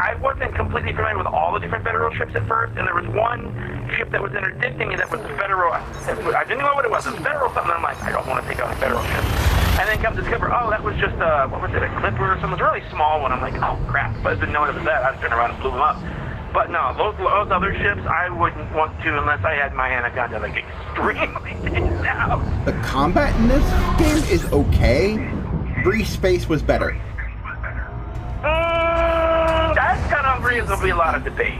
I wasn't completely familiar with all the different Federal ships at first, and there was one ship that was interdicting me that was the Federal. I didn't know what it was. It was Federal something. I'm like, I don't want to take on a Federal ship. And then come to discover, that was just what was it, a Clipper or something? It was a really small one. I'm like, oh crap! But I didn't know it was that. I turned around and blew them up. But no, those other ships I wouldn't want to unless I had my Anaconda like extremely pinned out. The combat in this game is okay. Free space was better. That's going to raise a lot of debate.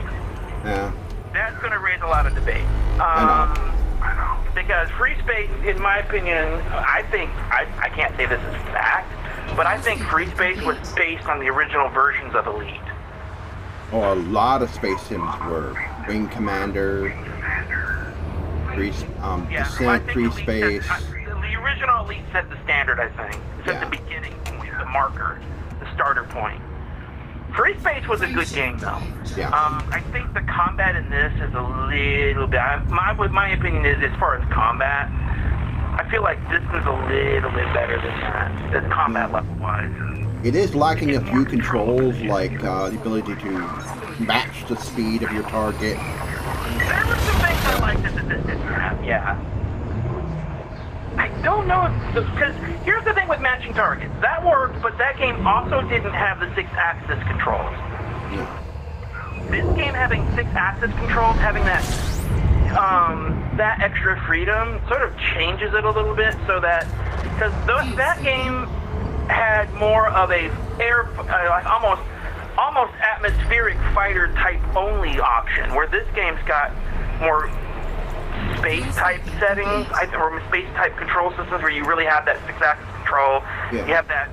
Yeah. That's going to raise a lot of debate. I know. Because free space, in my opinion, I think, I can't say this is fact, but I think free space was based on the original versions of Elite. Oh, a lot of space sims were. Wing Commander, Descent, Free Space. The original Elite set the standard, I think. Set the beginning point, the marker, the starter point. Free Space was a good game, though. Yeah. I think the combat in this is a little bit... My opinion is, as far as combat, I feel like this is a little bit better than that, the combat level-wise. It is lacking a few controls, like the ability to match the speed of your target. There were some things I liked that this didn't have, yeah. I don't know if... Because here's the thing with matching targets. That worked, but that game also didn't have the 6-axis controls. Yeah. This game having 6-axis controls, having that extra freedom, sort of changes it a little bit, so that... Because that game had more of a like almost atmospheric fighter type only option, where this game's got more space type settings, or space type control systems, where you really have that 6-axis control. Yeah. You have that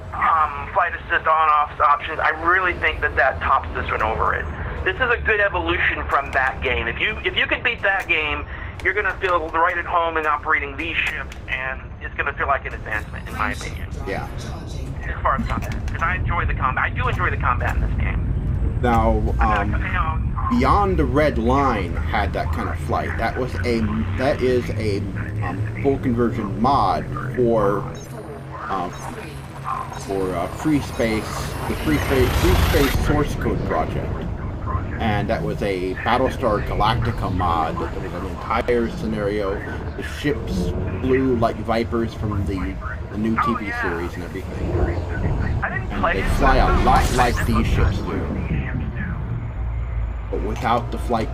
flight assist on-off options. I really think that tops this one over it. This is a good evolution from that game. If you can beat that game, you're going to feel right at home in operating these ships, and it's going to feel like an advancement, in my opinion. Yeah. As far as combat, because I enjoy the combat. I do enjoy the combat in this game. Now, Beyond the Red Line had that kind of flight. That is a full conversion mod for Free Space, the Free Space source code project. And that was a Battlestar Galactica mod. There was an entire scenario. The ships flew like Vipers from the new TV series and everything. And they fly a lot like these ships do, but without the flight.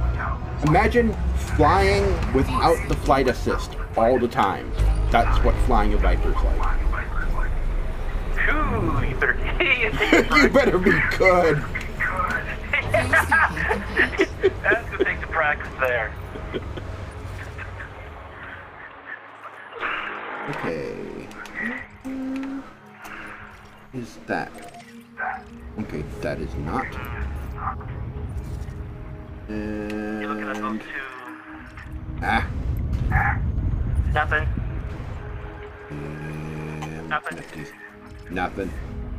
Imagine flying without the flight assist all the time. That's what flying a Viper's like. Ooh, you better You better be good. That's gonna take some practice there. Okay. Is that? Okay, that is not. You're looking at those two. Nothing. Nothing. Nothing.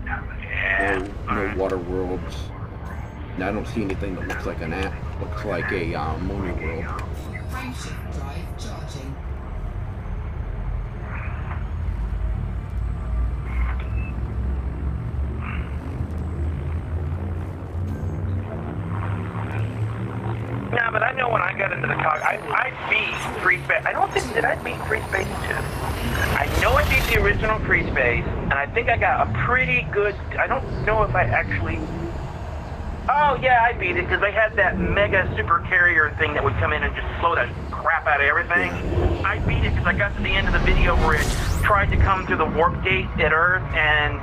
Yeah. No water worlds. I don't see anything that looks like an app. Looks like a Mooney world. Frameshift drive charging. Yeah, but I know when I got into the cog, I beat Free Space. I don't think, did I beat Free Space 2? I know I beat the original Free Space, and I think I got a pretty good, I don't know if I actually, oh yeah, I beat it, because they had that mega super carrier thing that would come in and just slow the crap out of everything. I beat it because I got to the end of the video where it tried to come through the warp gate at Earth, and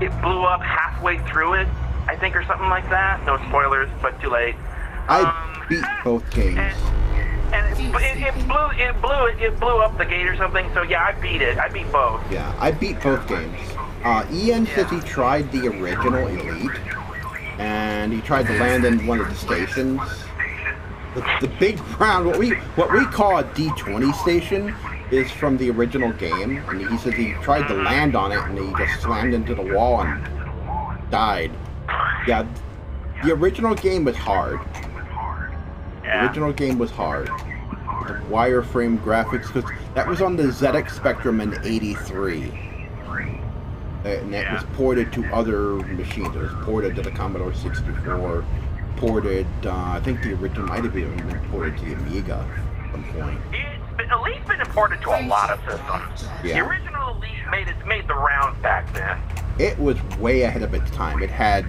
it blew up halfway through it, I think, or something like that. No spoilers, but too late. I beat both games. And it blew up the gate or something. So yeah, I beat it. I beat both. Yeah, I beat both games. Ian says he tried the original Elite, and he tried to land in one of the stations. The big round, what we call a D20 station, is from the original game. And he said he tried to land on it, and he just slammed into the wall and died. Yeah, the original game was hard. The original game was hard. The wireframe graphics, because that was on the ZX Spectrum in '83. And that was ported to other machines. It was ported to the Commodore 64, ported, I think the original might have been ported to the Amiga at some point. Elite's been imported to a lot of systems. Yeah. The original Elite made the rounds back then. It was way ahead of its time. It had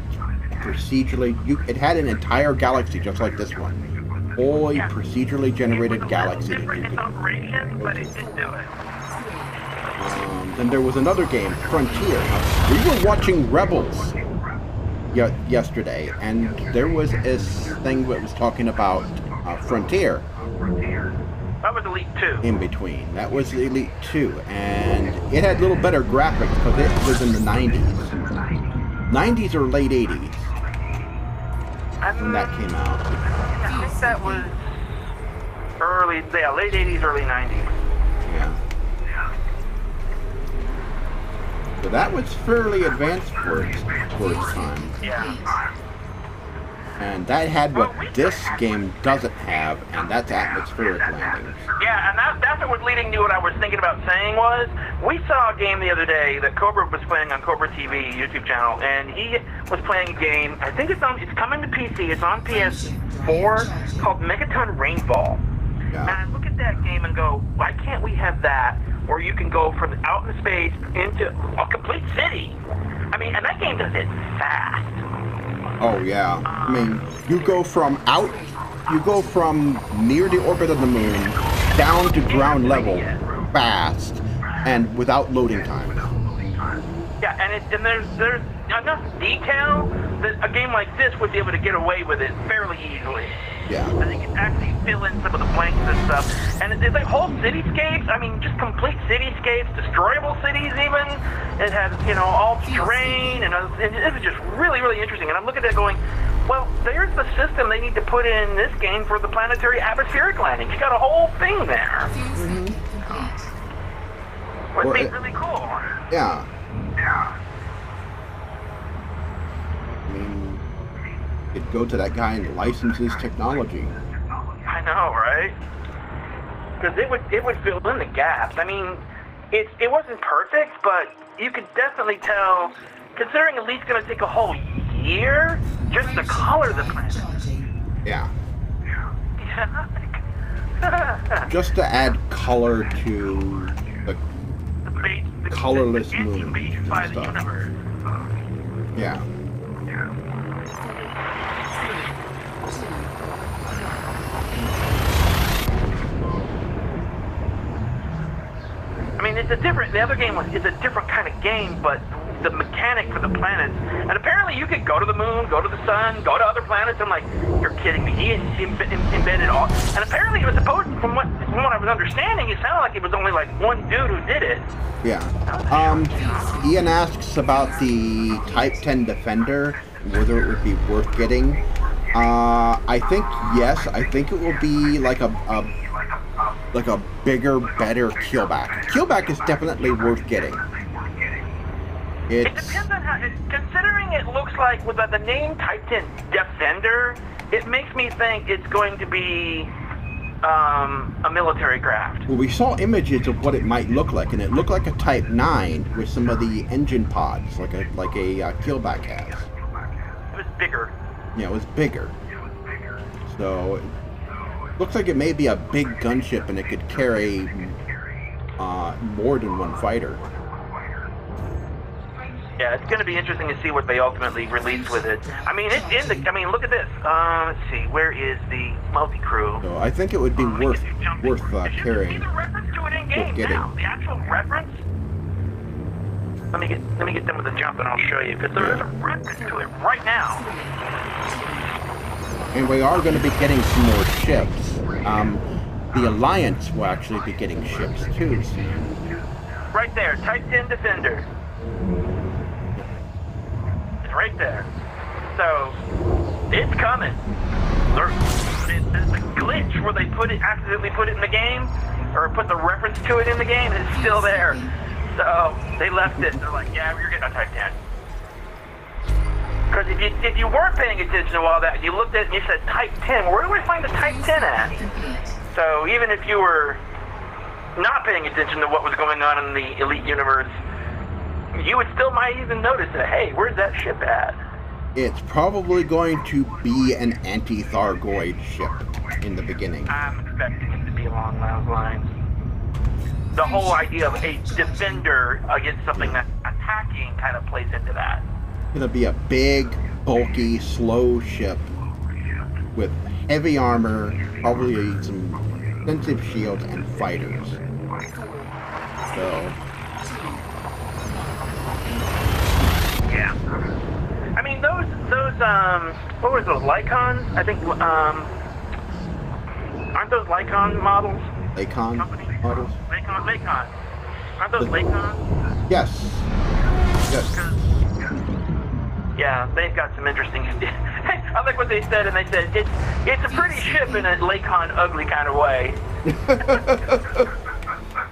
it had an entire galaxy just like this one. Wholly procedurally generated galaxy. It's not radiant, but it did do it. Then there was another game, Frontier. We were watching Rebels yesterday, and there was this thing that was talking about Frontier. That was Elite 2. In between. That was Elite 2, and it had a little better graphics because it was in the 90s. 90s or late 80s. when that came out. I think that was late 80s, early 90s. Yeah. So that was fairly advanced for its time. Yeah. And that had what this game doesn't have, and that's atmospheric landings. Yeah, and that's what was leading to what I was thinking about saying was, we saw a game the other day that Cobra was playing on Cobra TV YouTube channel, and he was playing a game, I think it's coming to PC, it's on PS4, called Megaton Rainfall. Yeah. And I look at that game and go, why can't we have that, where you can go from out in space into a complete city? I mean, and that game does it fast. Oh yeah, I mean, you go from near the orbit of the moon down to ground level fast and without loading time. Yeah, and there's enough detail that a game like this would be able to get away with it fairly easily. Yeah. I think it actually fill in some of the blanks and stuff. And it's like whole cityscapes, I mean, just complete cityscapes, destroyable cities even. It has, all terrain, and it was just really, really interesting. And I'm looking at it going, well, there's the system they need to put in this game for the planetary atmospheric landing. You got a whole thing there. Would be really cool. Yeah. I mean, it'd go to that guy and license his technology. I know, right? Because it would fill in the gaps. I mean, it wasn't perfect, but you could definitely tell, considering at least going to take a whole year just to color the planet. Yeah. Yeah. Just to add color to the colorless moon and stuff. Yeah. I mean, the other game is a different kind of game, but the mechanic for the planets, and apparently you could go to the moon, go to the sun, go to other planets. I'm like, you're kidding me. He embedded all, and apparently it was supposed, from what I was understanding, it sounded like it was only like one dude who did it. Yeah. Ian asks about the Type 10 Defender, whether it would be worth getting. I think yes. I think it will be like a bigger, better Keelback. Keelback is definitely worth getting. It depends on how, considering it looks like with the name Type 10 Defender, it makes me think it's going to be a military craft. Well, we saw images of what it might look like, and it looked like a Type 9 with some of the engine pods, like a Keelback has. It was bigger. Yeah, it was bigger. So, it looks like it may be a big gunship, and it could carry more than one fighter. Yeah, it's going to be interesting to see what they ultimately release with it. I mean, it's in the. I mean, look at this. Let's see. Where is the multi-crew? So I think it would be worth carrying. See the reference to it in game now. The actual reference. Let me get them with the jump, and I'll show you, because there is a reference to it right now. And we are going to be getting some more ships. The Alliance will actually be getting ships too soon. Right there, Type 10 Defender. It's right there. So, it's coming. The glitch where they accidentally put it in the game, or put the reference to it in the game, is still there. So, they left it. They're like, yeah, you're getting a Type 10. Because if you weren't paying attention to all that, you looked at it and you said Type 10, where do we find the Type 10 at? So even if you were not paying attention to what was going on in the Elite universe, you would still might even notice that, hey, where's that ship at? It's probably going to be an anti-Thargoid ship in the beginning. I'm expecting it to be along those lines. The whole idea of a defender against something that's attacking kind of plays into that. It's going to be a big, bulky, slow ship with heavy armor, probably some extensive shields and fighters. So, yeah. I mean, those what were those, Lycons? I think, aren't those Lycon models? Lycon models? Lycon. Aren't those Lycons? Yes. Yes. Yeah, they've got some interesting. I'm like, what they said, and they said it's a pretty ship in a Lakon ugly kind of way.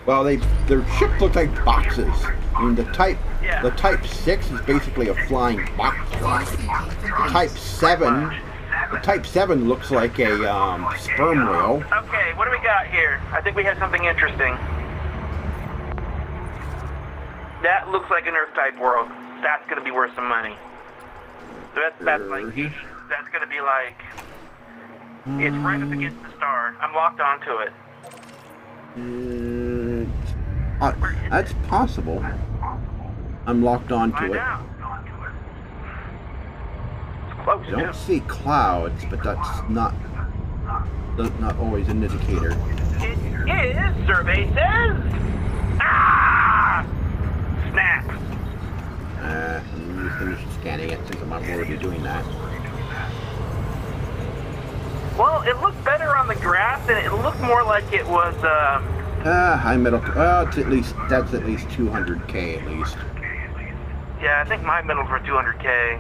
Well, their ship looks like boxes. I mean, the Type 6 is basically a flying box truck. The Type 7 looks like a sperm whale. Okay, what do we got here? I think we have something interesting. That looks like an Earth-type world. That's going to be worth some money. So that's going to be like, it's right up against the star. I'm locked onto it. That's possible. I'm locked onto it. It's close, I don't see clouds, but that's not always an indicator. It is, survey says. Ah! Snap. Let me finish scanning it since I'm already doing that. Well, it looked better on the graph, and it looked more like it was, high metal. Well, that's at least 200K at least. Yeah, I think my metals were 200K.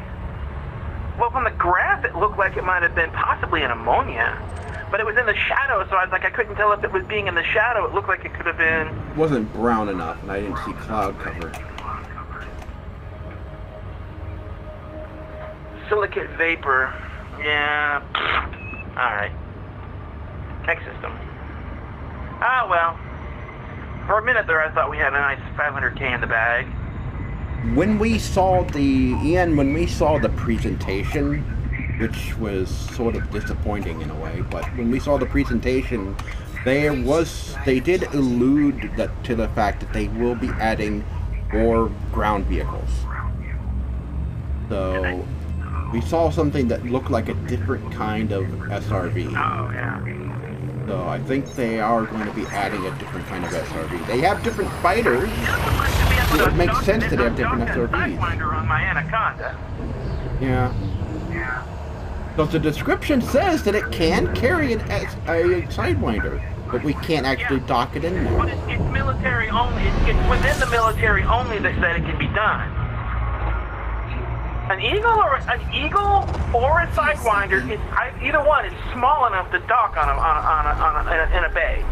Well, from the graph, it looked like it might have been possibly an ammonia. But it was in the shadow, so I was like, I couldn't tell if it was being in the shadow. It looked like it could have been... It wasn't brown enough, and I didn't see cloud cover. Silicate vapor. Yeah. Alright. Tech system. Ah, well. For a minute there, I thought we had a nice 500K in the bag. When we saw the presentation, which was sort of disappointing in a way, but when we saw the presentation, they did allude to the fact that they will be adding more ground vehicles. So we saw something that looked like a different kind of SRV. Oh, yeah. So I think they are going to be adding a different kind of SRV. They have different fighters. It makes sense that they have different SRVs. On my Anaconda. Yeah. Because the description says that it can carry a Sidewinder, but we can't actually dock it in there. But it's military only. It's within the military only that it can be done. An Eagle or a Sidewinder is either one is small enough to dock in a bay.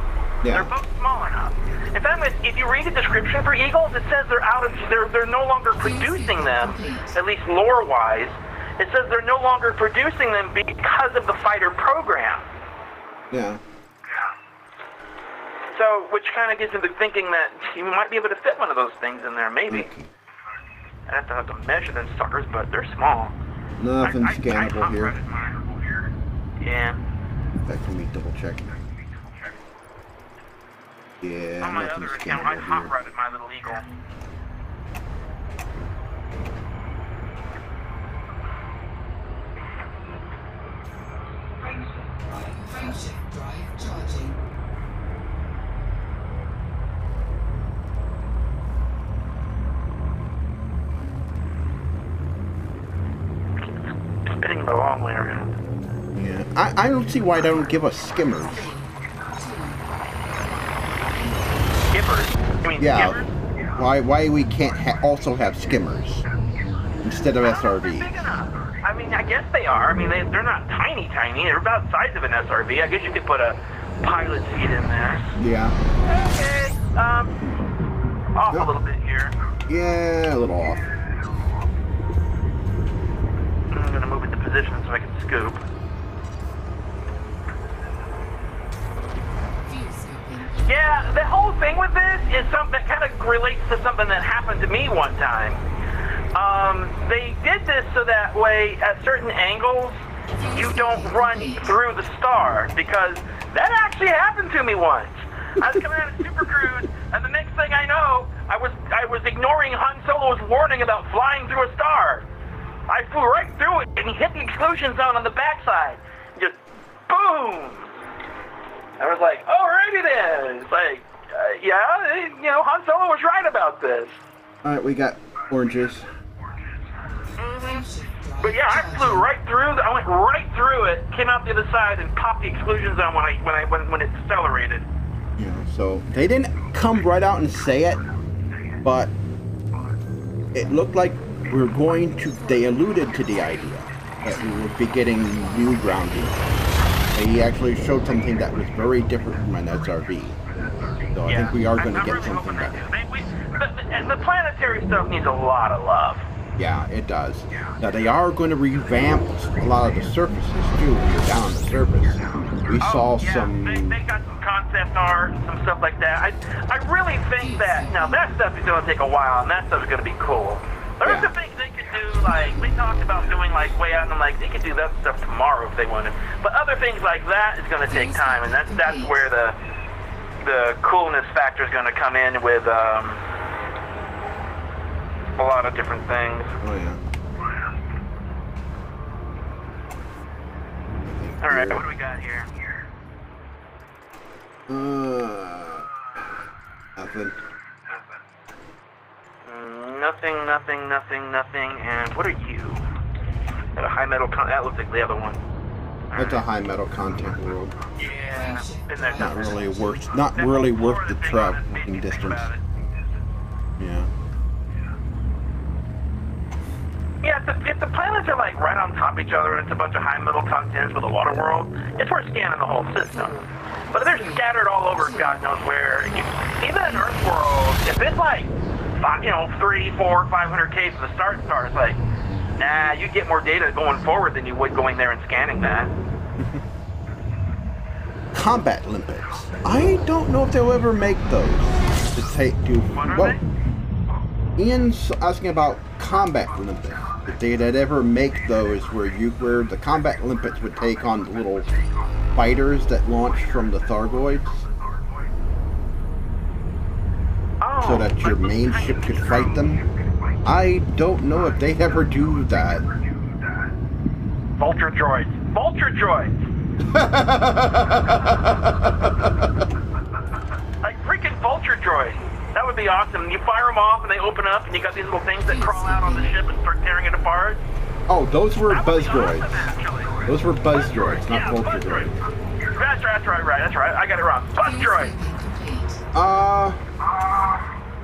Yeah. They're both small enough. In fact, if you read the description for Eagles, it says they're no longer producing them, at least lore-wise. It says they're no longer producing them because of the fighter program. Yeah. So, which kind of gets into thinking that you might be able to fit one of those things in there, maybe. Okay. I'd have to measure them suckers, but they're small. Nothing scannable here. Yeah. In fact, let me double check. Yeah, On my nothing other account, I scannable hot here. rodded my little Eagle. Frameshift drive charging. Spinning the long way around. Yeah, I don't see why they don't give us skimmers. Skippers? You mean Yeah, skippers? why we can't also have skimmers instead of I don't know if they're SRVs? big enough. I mean, I guess they are. I mean, they're not tiny. They're about the size of an SRV. I guess you could put a pilot seat in there. Yeah. Okay. Off a little bit here. Yeah, a little off. I'm gonna move into position so I can scoop. Yeah, the whole thing with this is something that kind of relates to something that happened to me one time. They did this so that way, at certain angles, you don't run through the star, because that actually happened to me once. I was coming out of Super Cruise, and the next thing I know, I was ignoring Han Solo's warning about flying through a star. I flew right through it, and he hit the exclusion zone on the backside. Just boom! I was like, alrighty then. It's like, Han Solo was right about this. Alright, we got oranges. But yeah, I flew right through. I went right through it, came out the other side, and popped the exclusion zone when it accelerated. Yeah, so they didn't come right out and say it, but it looked like they alluded to the idea. that we would be getting new grounding. He actually showed something that was very different from an SRV. So I think we are going to get something better. The planetary stuff needs a lot of love. Yeah, it does. Now they are going to revamp a lot of the surfaces too when you're down on the surface. We saw some... They got some concept art, some stuff like that. I really think that, now that stuff is going to take a while, and that stuff is going to be cool. There's some things they could do, like, we talked about doing, like, way out, and like, they could do that stuff tomorrow if they wanted. But other things like that is going to take time, and that's where the coolness factor is going to come in with, a lot of different things. Oh, yeah. Alright, what do we got here? Nothing. Nothing. And what are you? That a high metal that looks like the other one. That's a high metal content world. Yeah. Not really worth the traveling distance. Yeah. Yeah, if the planets are like right on top of each other and it's a bunch of high metal contents with a water world, it's worth scanning the whole system. But if they're scattered all over God knows where, even in Earth world, if it's like 3, 4, 500K for the start, it's like, nah, you get more data going forward than you would going there and scanning that. Combat limpets. I don't know if they'll ever make those well, Ian's asking about combat limpets. If they'd ever make those where the combat limpets would take on the little fighters that launch from the Thargoids. So that your main ship could fight them. I don't know if they'd ever do that. Vulture droids. Like freaking vulture droids. That would be awesome. You fire them off and they open up and you got these little things that crawl out on the ship and start tearing it apart. Oh, those were buzz droids. Awesome, those were buzz droids, not vulture droids. That's right. I got it wrong. Buzz droids.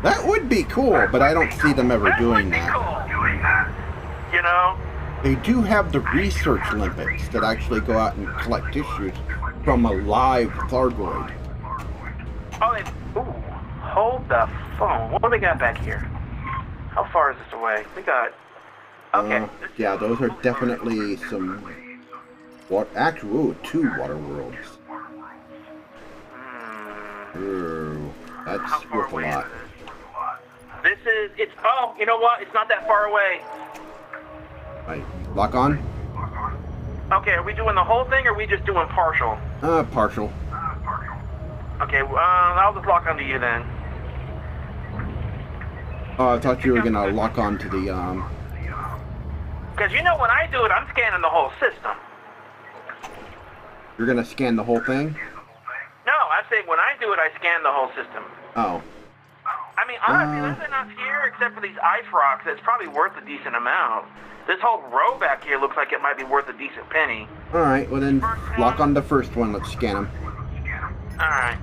That would be cool, but I don't see them ever doing that. Cool. You know? They do have the research limpets that actually go out and collect tissues from a live Thargoid. Ooh, hold the phone. What do we got back here? How far is this away? We got... Okay. Yeah, those are definitely some... two water worlds. Ooh, that's worth a lot. You know what? It's not that far away. Right, lock on? Okay, are we doing the whole thing or are we just doing partial? Partial. Okay, I'll just lock onto you then. I thought you were gonna lock on to the, Because when I do it, I'm scanning the whole system. You're gonna scan the whole thing? No, I say when I do it, I scan the whole system. Oh. I mean, honestly, there's enough here, except for these ice rocks, that's probably worth a decent amount. This whole row back here looks like it might be worth a decent penny. Alright, well then, lock on the first one, let's scan them. Alright.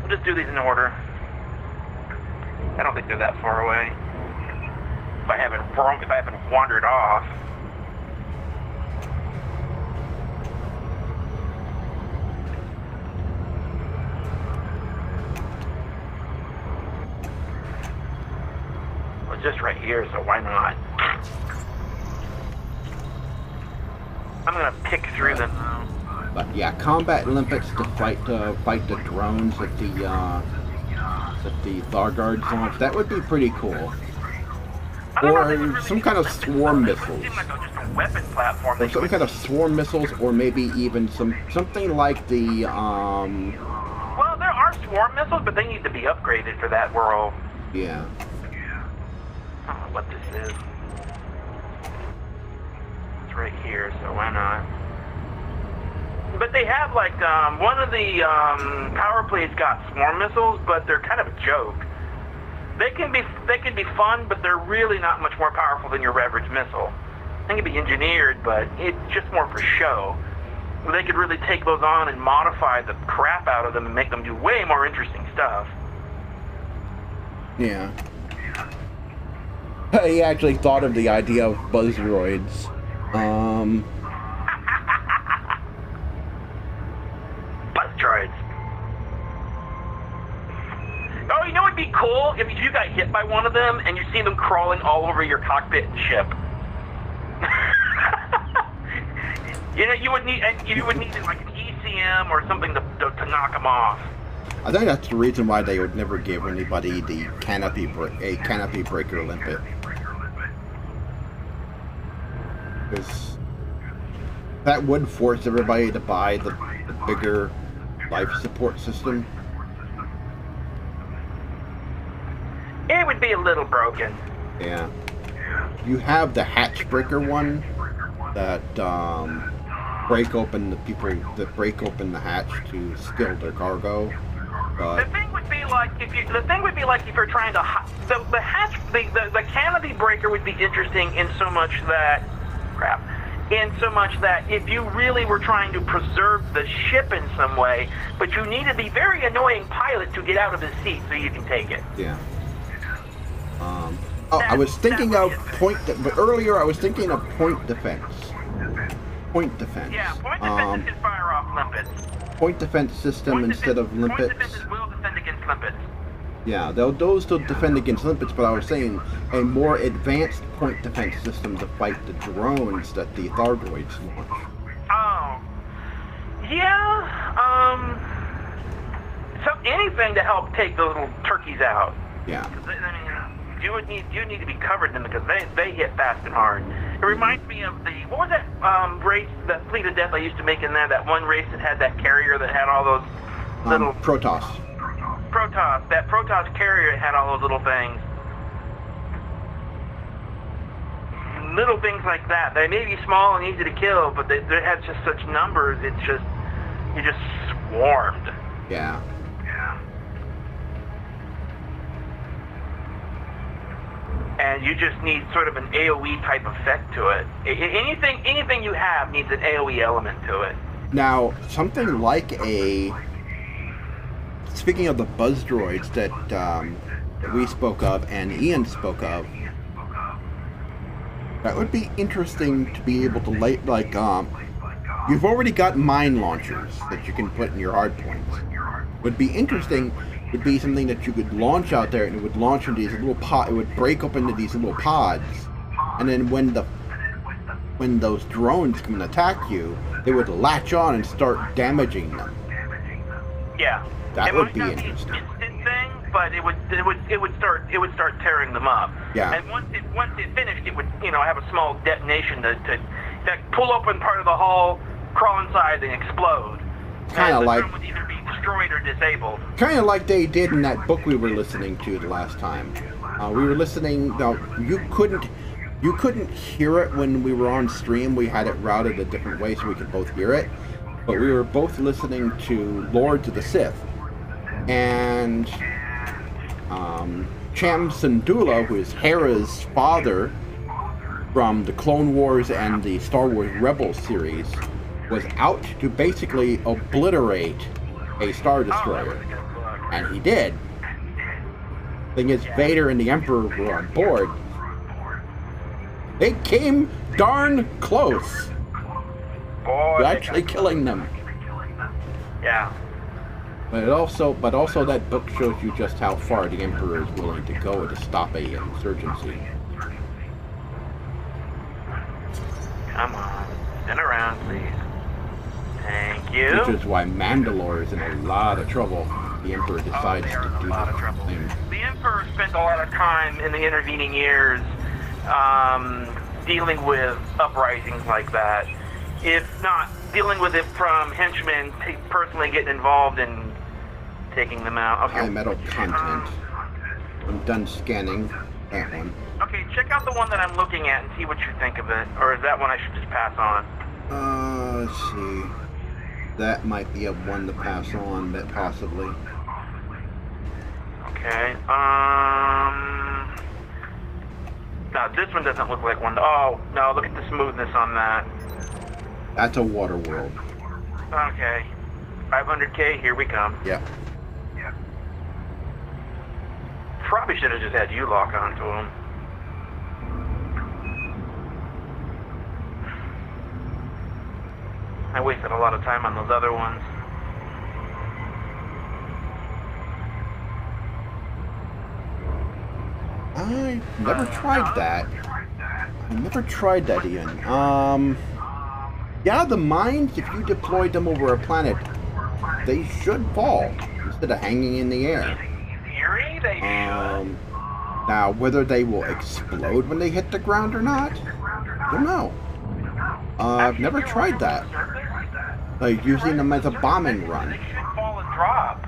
We'll just do these in order. I don't think they're that far away. If I haven't wandered off. Well, just right here, so why not? I'm gonna pick through them now. But yeah, combat limpets to fight the drones that the Thargoids launch. That would be pretty cool. Or some kind of swarm missiles. Or some kind of swarm missiles, or maybe even something like the Well, there are swarm missiles, but they need to be upgraded for that world. Yeah. I don't know what this is. It's right here, so why not? But they have like one of the power plates got swarm missiles, but they're kind of a joke. They can be fun, but they're really not much more powerful than your average missile. They can be engineered, but it's just more for show. They could really take those on and modify the crap out of them and make them do way more interesting stuff. Yeah. He actually thought of the idea of buzz droids Bus droids. Oh, you know what'd be cool? If you got hit by one of them and you see them crawling all over your cockpit and ship. You know, you would need like an ECM or something to knock them off. I think that's the reason why they would never give anybody the canopy breaker limpet. Because that would force everybody to buy the bigger life support system. It would be a little broken. Yeah. You have the hatch breaker one that break open the the hatch to steal their cargo. The thing would be like if you're trying to the canopy breaker would be interesting in so much that if you really were trying to preserve the ship in some way, but you needed the very annoying pilot to get out of his seat so you can take it. Yeah. I was thinking of but earlier I was thinking of point defense. Point defense. Yeah, point defense can fire off limpets. Point defense system instead of limpets. Point defense will defend against limpets. Yeah, those will defend against limpets, but I was saying a more advanced point defense system to fight the drones that the Thargoids launch. Oh. Yeah, so anything to help take those little turkeys out. Yeah. I mean, you need to be covered in them because they hit fast and hard. It reminds me of what was that race, that Fleet of Death I used to make in there, that one race that had that carrier that had all those little... Protoss. That Protoss carrier had all those little things. Little things like that. They may be small and easy to kill, but they had just such numbers, you just swarmed. Yeah. And you just need sort of an AoE type effect to it. Anything you have needs an AoE element to it. Now, something like speaking of the buzz droids that we spoke of and Ian spoke of, that would be interesting to be able to you've already got mine launchers that you can put in your hard points. Would be interesting. Would be something that you could launch out there, and it would launch into these little it would break up into these little pods, and then when those drones come and attack you, they would latch on and start damaging them. Yeah, that would be interesting. It might not be an instant thing, but it would start tearing them up. Yeah. And once it finished, it would have a small detonation to pull open part of the hull, crawl inside, and explode. Kind of like. Would either be destroyed or disabled. Kind of like they did in that book we were listening to the last time. We were listening. No, you couldn't hear it when we were on stream. We had it routed a different way so we could both hear it. But we were both listening to Lords of the Sith, and Cham Syndulla, who is Hera's father from the Clone Wars and the Star Wars Rebels series, was out to basically obliterate a Star Destroyer. And he did. Thing is, Vader and the Emperor were on board. They came darn close to actually killing them. Yeah. But also that book shows you just how far the Emperor is willing to go to stop a insurgency. Come on. Spin around, please. Thank you. Which is why Mandalore is in a lot of trouble. The Emperor decides to do that thing. The Emperor spent a lot of time in the intervening years dealing with uprisings like that. If not dealing with it from henchmen personally getting involved in taking them out. Okay. High metal content. I'm done scanning that one. Okay, check out the one that I'm looking at and see what you think of it. Or is that one I should just pass on? Let's see. That might be a one to pass on, that possibly. Okay, no, this one doesn't look like one. Oh, no, look at the smoothness on that. That's a water world. Okay. 500K, here we come. Yeah. Probably should have just had you lock onto him. I wasted a lot of time on those other ones. I never tried that. I never tried that, Ian. Yeah, the mines, if you deployed them over a planet, they should fall instead of hanging in the air. In theory, they should. Now, whether they will explode when they hit the ground or not, I don't know. I've never tried that. Like using them as a bombing run. They should fall and drop.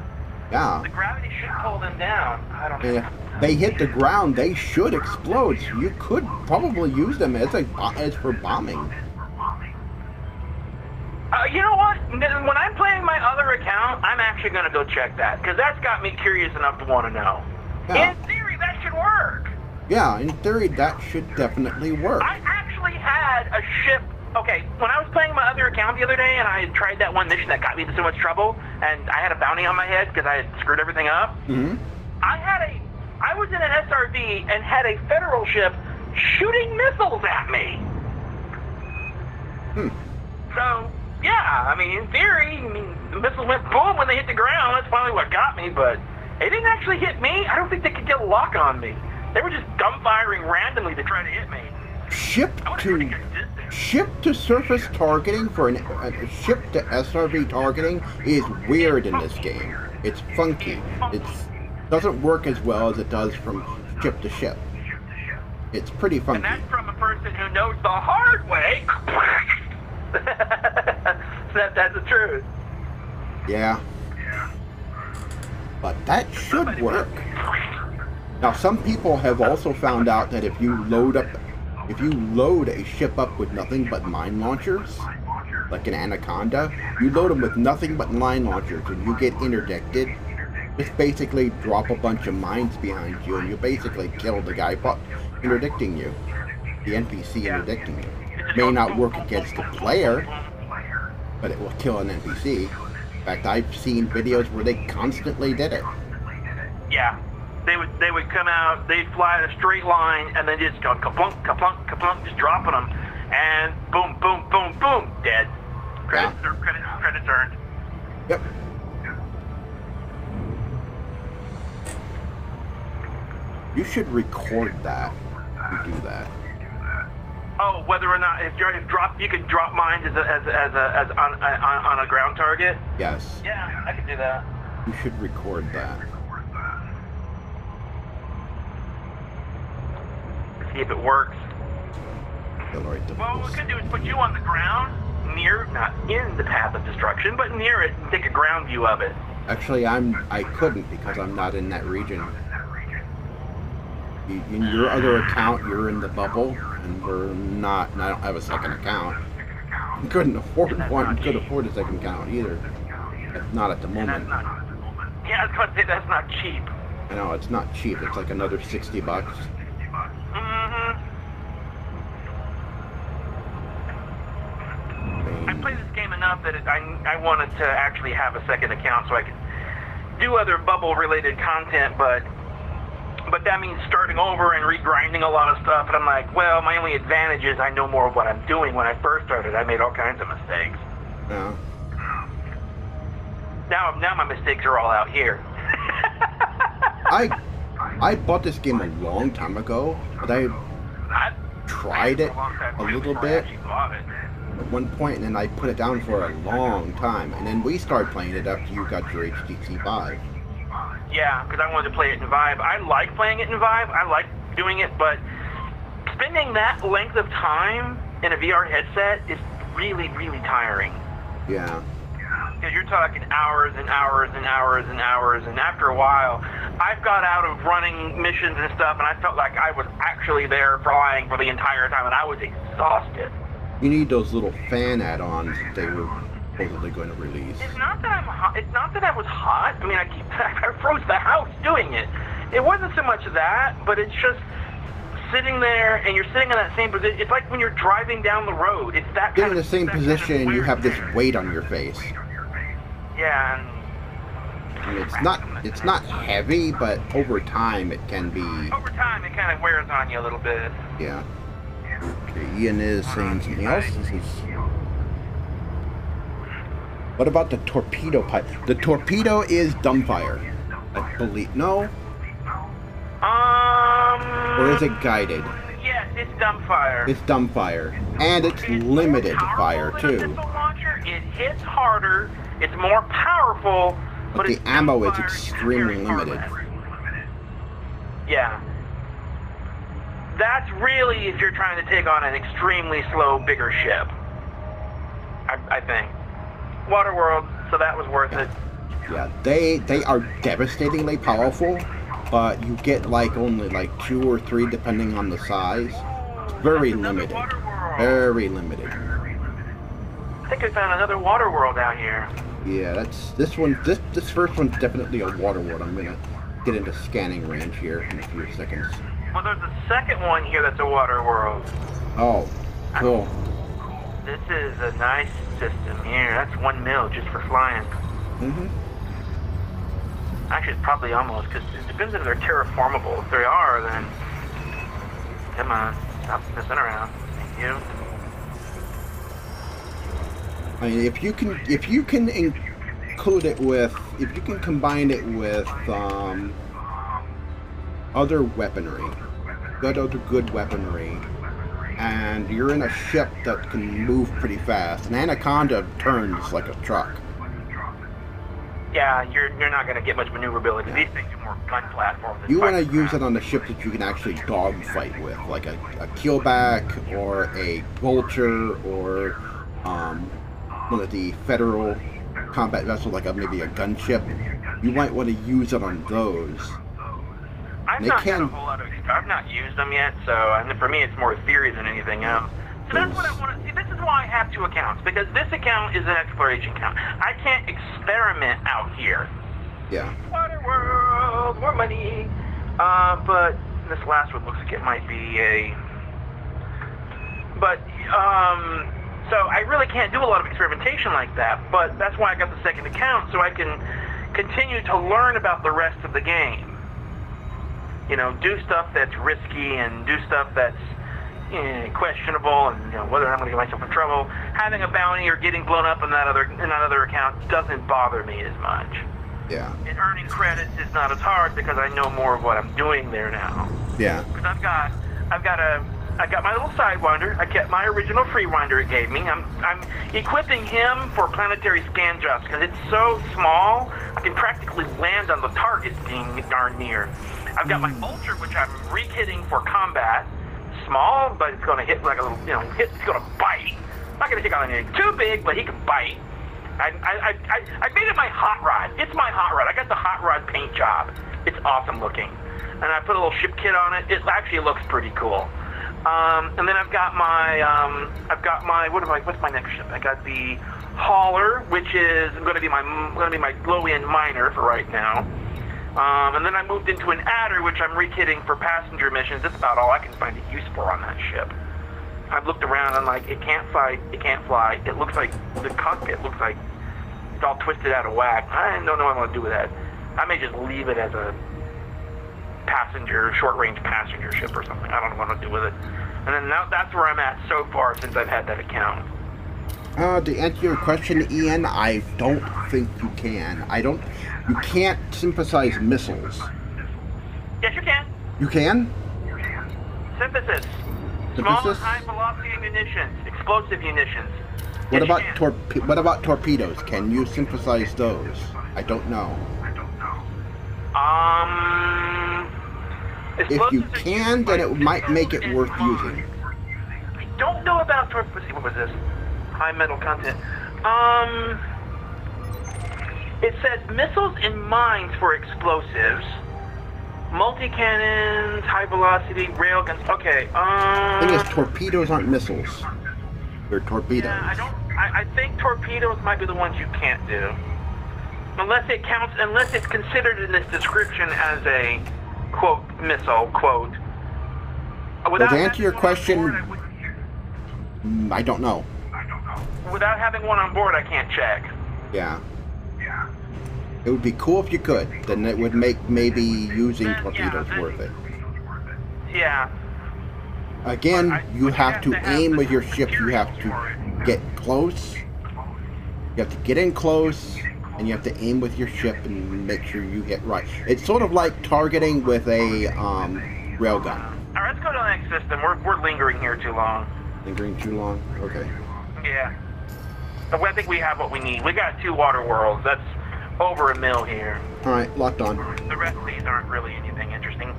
Yeah. The gravity should pull them down. I don't know. If they hit the ground, they should explode. So you could probably use them as for bombing. You know what? When I'm playing my other account, I'm actually going to go check that, because that's got me curious enough to want to know. Yeah. In theory, that should work. Yeah, in theory, that should definitely work. I actually had a ship. Okay, when I was playing my other account the other day, and I had tried that one mission that got me into so much trouble, and I had a bounty on my head because I had screwed everything up. Mm-hmm. I was in an SRV and had a federal ship shooting missiles at me. So, yeah, I mean, in theory, the missiles went boom when they hit the ground. That's probably what got me, but they didn't actually hit me. I don't think they could get a lock on me. They were just gunfiring randomly to try to hit me. Ship to surface targeting for a ship to SRV targeting is weird in this game. It's funky. It doesn't work as well as it does from ship to ship. It's pretty funky. And that's from a person who knows the hard way. That's the truth. Yeah. But that should work. Now, some people have also found out that if you load a ship up with nothing but mine launchers, like an Anaconda, you load them with nothing but mine launchers and you get interdicted, just basically drop a bunch of mines behind you and you basically kill the guy interdicting you. The NPC interdicting you. It may not work against the player, but it will kill an NPC. In fact, I've seen videos where they constantly did it. Yeah. They would come out, they'd fly in a straight line, and then just go kaplunk, kaplunk, kaplunk, just dropping them, and boom, boom, boom, boom, dead. Credits earned. Yep. You should record that. You do that. Oh, whether or not you could drop mines as on a ground target. Yes. Yeah, I could do that. You should record that. See if it works. Well, what we could do is put you on the ground, not in the path of destruction, but near it, and take a ground view of it. Actually, I couldn't because I'm not in that region. In your other account, you're in the bubble, and we're not. And I don't have a second account. Couldn't afford one. Could afford a second account either. Not at the moment. Yeah, I was going to say that's not cheap. I know it's not cheap. It's like another $60. I played this game enough that I wanted to actually have a second account so I could do other bubble-related content, but that means starting over and regrinding a lot of stuff, and I'm like, well, my only advantage is I know more of what I'm doing. When I first started, I made all kinds of mistakes. Yeah. Now my mistakes are all out here. I bought this game a long time ago, but I tried it a little bit at one point, and then I put it down for a long time, and then we started playing it after you got your HTC Vive. Yeah, because I wanted to play it in Vive. I like playing it in Vive. I like doing it, but spending that length of time in a VR headset is really, really tiring. Yeah. Because you're talking hours and hours and hours and hours, and after a while, I've got out of running missions and stuff, and I felt like I was actually there flying for the entire time, and I was exhausted. You need those little fan add-ons that they were supposedly going to release. It's not that I'm hot. It's not that I was hot. I mean, I froze the house doing it. It wasn't so much that, but it's just sitting there, and you're sitting in that same position. It's like when you're driving down the road. It's that kind in the same position, and you have this weight on your face. Yeah, and it's not heavy, but over time it can be. Over time, it kind of wears on you a little bit. Yeah. Okay, Ian is saying something else. What about the torpedo pipe? The torpedo is dumbfire, I believe. No? Or is it guided? Yes, it's dumbfire. It's dumbfire. And it's limited fire, too. Missile launcher, it hits harder, it's more powerful, But the ammo is extremely limited. Yeah. That's really if you're trying to take on an extremely slow, bigger ship. I think. Waterworld, so that was worth it. Yeah, they are devastatingly powerful, but you get like only like 2 or 3 depending on the size. It's very limited. Very limited. I think I found another water world out here. Yeah, that's this one. This first one's definitely a water world. I'm gonna get into scanning range here in a few seconds. Well, there's a second one here that's a water world. Oh, cool. This is a nice system here. That's 1 mil just for flying. Mhm. Actually, it's probably almost, because it depends if they're terraformable. If they are, then come on, stop messing around. Thank you. I mean, if you can include it with, if you can combine it with other weaponry, good weaponry, and you're in a ship that can move pretty fast. An Anaconda turns like a truck. Yeah, you're not going to get much maneuverability. These things are more gun platforms. You want to use it on the ship that you can actually dogfight with, like a keelback or a vulture or one of the federal combat vessels, like maybe a gunship. You might want to use it on those. I've not had a whole lot of experience. I've not used them yet, so for me it's more theory than anything else. So that's what I want to see. This is why I have 2 accounts, because this account is an exploration account. I can't experiment out here. Yeah. Water world, more money. But this last one looks like it might be a... But, so I really can't do a lot of experimentation like that, but that's why I got the second account, so I can continue to learn about the rest of the game. You know, do stuff that's risky and do stuff that's questionable, and whether I'm going to get myself in trouble. Having a bounty or getting blown up in that other account doesn't bother me as much. Yeah. And earning credits is not as hard because I know more of what I'm doing there now. Yeah. Because I got my little Sidewinder. I kept my original Freewinder it gave me. I'm equipping him for planetary scan jobs because it's so small. I can practically land on the target being darn near. I've got my Vulture, which I'm re-kitting for combat. Small, but it's going to hit like a little, it's going to bite. Not going to take on anything too big, but he can bite. I made it my hot rod. It's my hot rod. I got the hot rod paint job. It's awesome looking. And I put a little ship kit on it. It actually looks pretty cool. And then I've got my, what's my next ship? I got the Hauler, which is going to be my low-end miner for right now. And then I moved into an Adder, which I'm re-kitting for passenger missions. That's about all I can find a use for on that ship. I've looked around and like, it can't fight, it can't fly. It looks like, the cockpit looks like it's all twisted out of whack. I don't know what I want to do with that. I may just leave it as a passenger, short-range passenger ship or something. I don't know what to do with it. And then now that's where I'm at so far since I've had that account. To answer your question, Ian, I don't think you can. You can't synthesize missiles. Yes, you can. You can? Synthesis. Small and high-velocity munitions, explosive munitions. What about torpedoes? Can you synthesize those? I don't know. If you can, then it might make it worth using. I don't know about torpedoes. What was this? High metal content. It says missiles and mines for explosives, multi-cannons, high-velocity railguns. Okay. The thing is, torpedoes aren't missiles. They're torpedoes. Yeah, I think torpedoes might be the ones you can't do, unless it's considered in this description as a quote missile quote. Well, to answer your question, I don't know. Without having one on board, I can't check. Yeah. It would be cool if you could. Then it would make maybe using torpedoes worth it. Yeah. Again, you have to aim with your ship. You have to get close. You have to get in close, and you have to aim with your ship and make sure you hit right. It's sort of like targeting with a railgun. All right, let's go to the next system. We're lingering here too long. Lingering too long? Okay. Yeah. I think we have what we need. We got 2 water worlds. That's over a mil here. Alright, locked on. The rest of these aren't really anything interesting.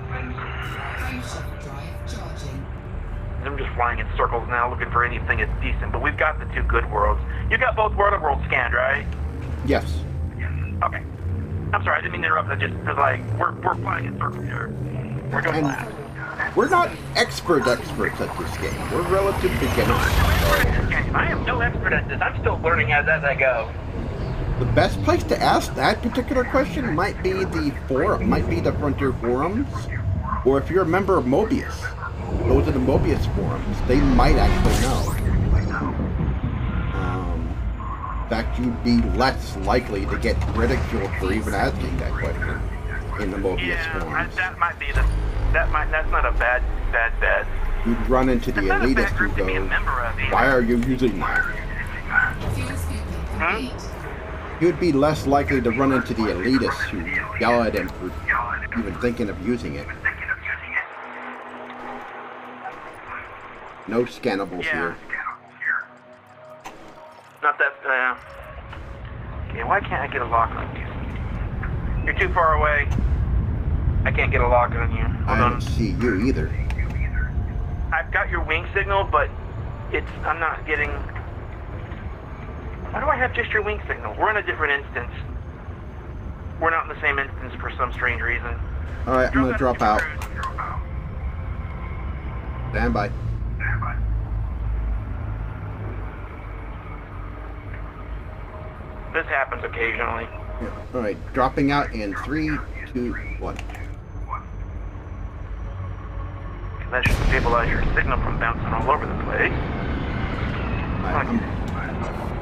Crankshaft drive charging. I'm just flying in circles now, looking for anything that's decent. But we've got the 2 good worlds. You got both worlds scanned, right? Yes. Okay. I'm sorry, I didn't mean to interrupt. I just was like, we're flying in circles here. We're going fast. We're not experts at this game. We're relative beginners. I am no expert at this. I'm still learning as I go. The best place to ask that particular question might be the forum, might be the Frontier forums, or if you're a member of Mobius. Those are the Mobius forums. They might actually know. In fact, you'd be less likely to get ridiculed for even asking that question in the Mobius forums. That might be that's not a bad bet. You'd run into the elitist who goes, "Why are you using that?" You'd be less likely to run into the elitists who yell at him for even thinking of using it. No scannables here. Not that, okay, why can't I get a lock on you? You're too far away. I can't get a lock on you. I don't see you either. I've got your wing signal, but I'm not getting... Why do I have just your wing signal? We're in a different instance. We're not in the same instance for some strange reason. Alright, I'm gonna drop out. Stand by. This happens occasionally. Yeah. Alright, dropping out in 3, 2, 1. That should stabilize your signal from bouncing all over the place.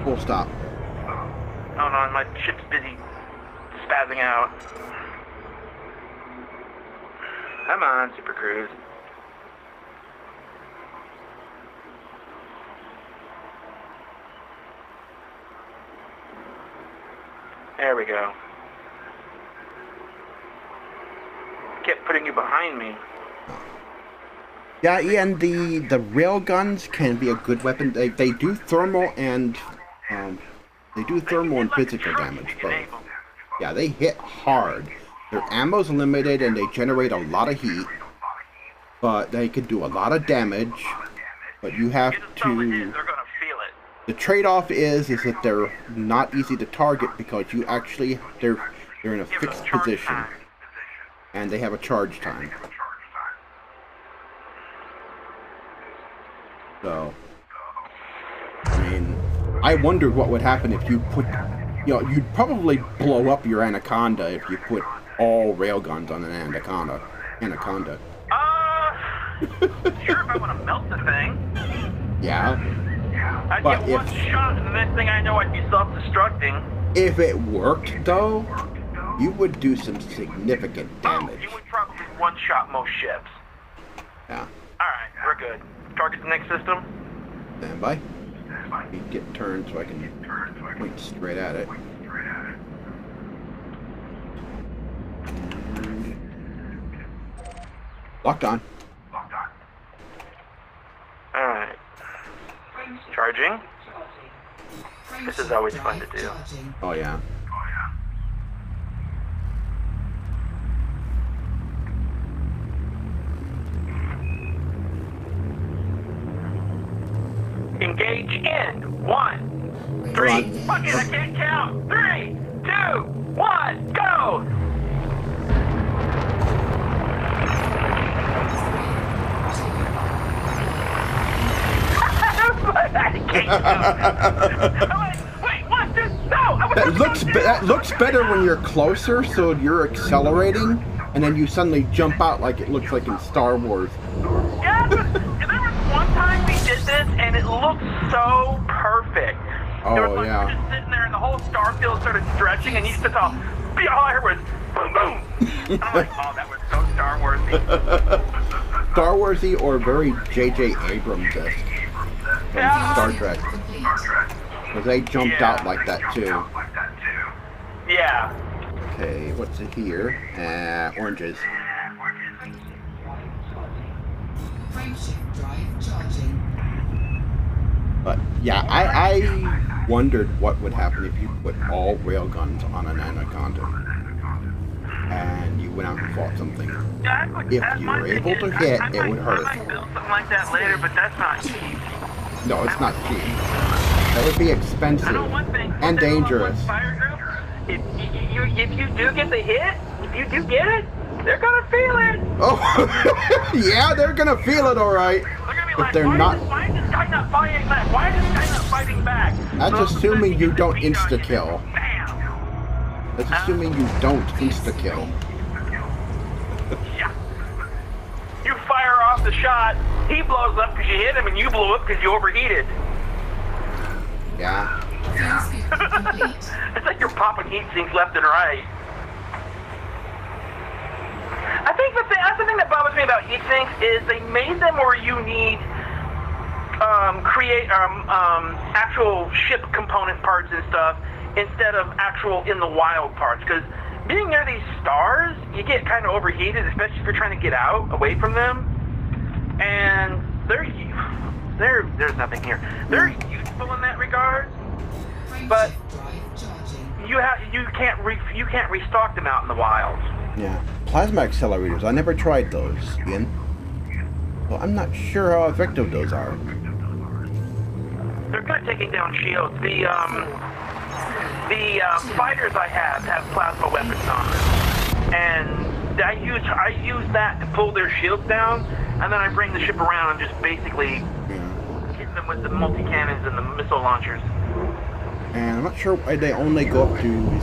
Full stop. Oh no, my ship's busy spazzing out. Come on, Super Cruise. There we go. Kept putting you behind me. Yeah, and the rail guns can be a good weapon. They do thermal and physical damage both. Yeah, they hit hard. Their ammo's limited and they generate a lot of heat, but they can do a lot of damage. But you have to. They're gonna feel it. The trade-off is that they're not easy to target because you actually they're in a fixed position, and they have a charge time. So, I mean, I wondered what would happen if you put, you'd probably blow up your Anaconda if you put all railguns on an Anaconda. Sure, if I want to melt the thing. Yeah. I'd But get one shot, and the next thing I know, I'd be self-destructing. If it worked, though, you would do some significant damage. You would probably one-shot most ships. Yeah. Alright, we're good. Target the next system. Stand by. You get turned so I can point straight at it. Locked on. Alright. Charging. This is always fun to do. Oh yeah. Engage in 1, 3. Fuck it, I can't count. 3, 2, 1, go! Wait, what? No! That looks better when you're closer, so you're accelerating, and then you suddenly jump out like it looks like in Star Wars. Yeah, there was one time we did this, and it looked so perfect. There was Oh yeah. We were just sitting there, and the whole star field started stretching, and you just saw, all I heard was boom, boom. I'm like, oh, that was so Star Warsy. Star Warsy or very J.J. Abrams-esque. from Star Trek. Because they jumped out like that too. Yeah. Okay, what's it here? Oranges. Frameshift drive charging. But yeah, I wondered what would happen if you put all railguns on an anaconda. And you went out and fought something. If you were able to hit, it would hurt. I might build something like that later, but that's not cheap. No, it's not cheap. That would be expensive I know one thing. and dangerous. Fire group, if you do get the hit, if you do get it, they're gonna feel it. Oh, yeah, they're gonna feel it, all right. They're gonna be But like, they're why not. Why is this guy not fighting back? Why is this guy not fighting back? That's assuming you don't insta-kill. Bam. That's assuming you don't insta-kill. Yeah. You fire off the shot, he blows up because you hit him, and you blow up because you overheated. Yeah. It's like you're popping heat sinks left and right. I think that's the thing that bothers me about heat sinks is they made them where you need create actual ship component parts and stuff instead of actual in the wild parts. Because being near these stars, you get kind of overheated, especially if you're trying to get out away from them. And there's nothing here. They're useful in that regard, but you can't restock them out in the wild. Yeah. Plasma accelerators. I never tried those, Ian. Well, I'm not sure how effective those are. They're good at taking down shields. The fighters I have plasma weapons on them, and I use that to pull their shields down, and then I bring the ship around and just basically hit them with the multi-cannons and the missile launchers. And I'm not sure why they only go up to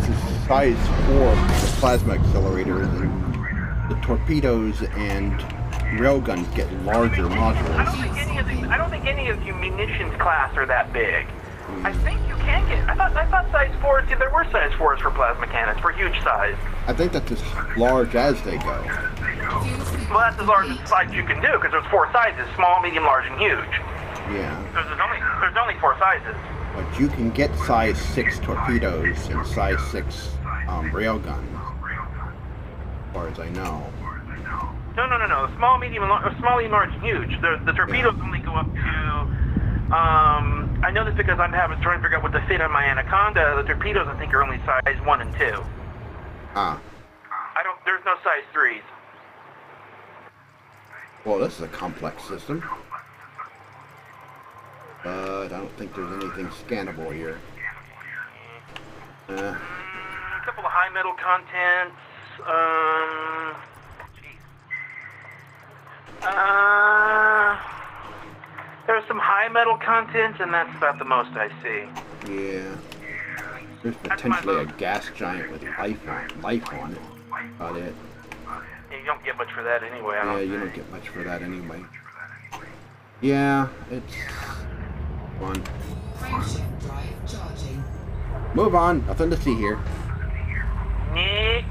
size 4 for the plasma accelerators, and the torpedoes and railguns get larger modules. I don't think any of you munitions class are that big. I think you can get. I thought size 4s. There were size 4s for plasma cannons for huge size. I think that's as large as they go. Well, that's as large as size you can do because there's 4 sizes: small, medium, large, and huge. Yeah. There's only 4 sizes. But you can get size 6 torpedoes and size 6 railguns, as far as I know. No. Small, medium, large, and huge. The torpedoes only go up to. I know this because I'm trying to figure out what to fit on my Anaconda. The torpedoes, I think, are only size 1 and 2. Ah. There's no size 3s. Well, this is a complex system. But I don't think there's anything scannable here. A couple of high metal contents. There's some high metal contents, and that's about the most I see. Yeah. There's potentially a gas giant with life on it. About it. You don't get much for that anyway. Yeah, you don't get much for that anyway. Yeah, it's fun. Frameshift drive charging. Move on. Nothing to see here. Next.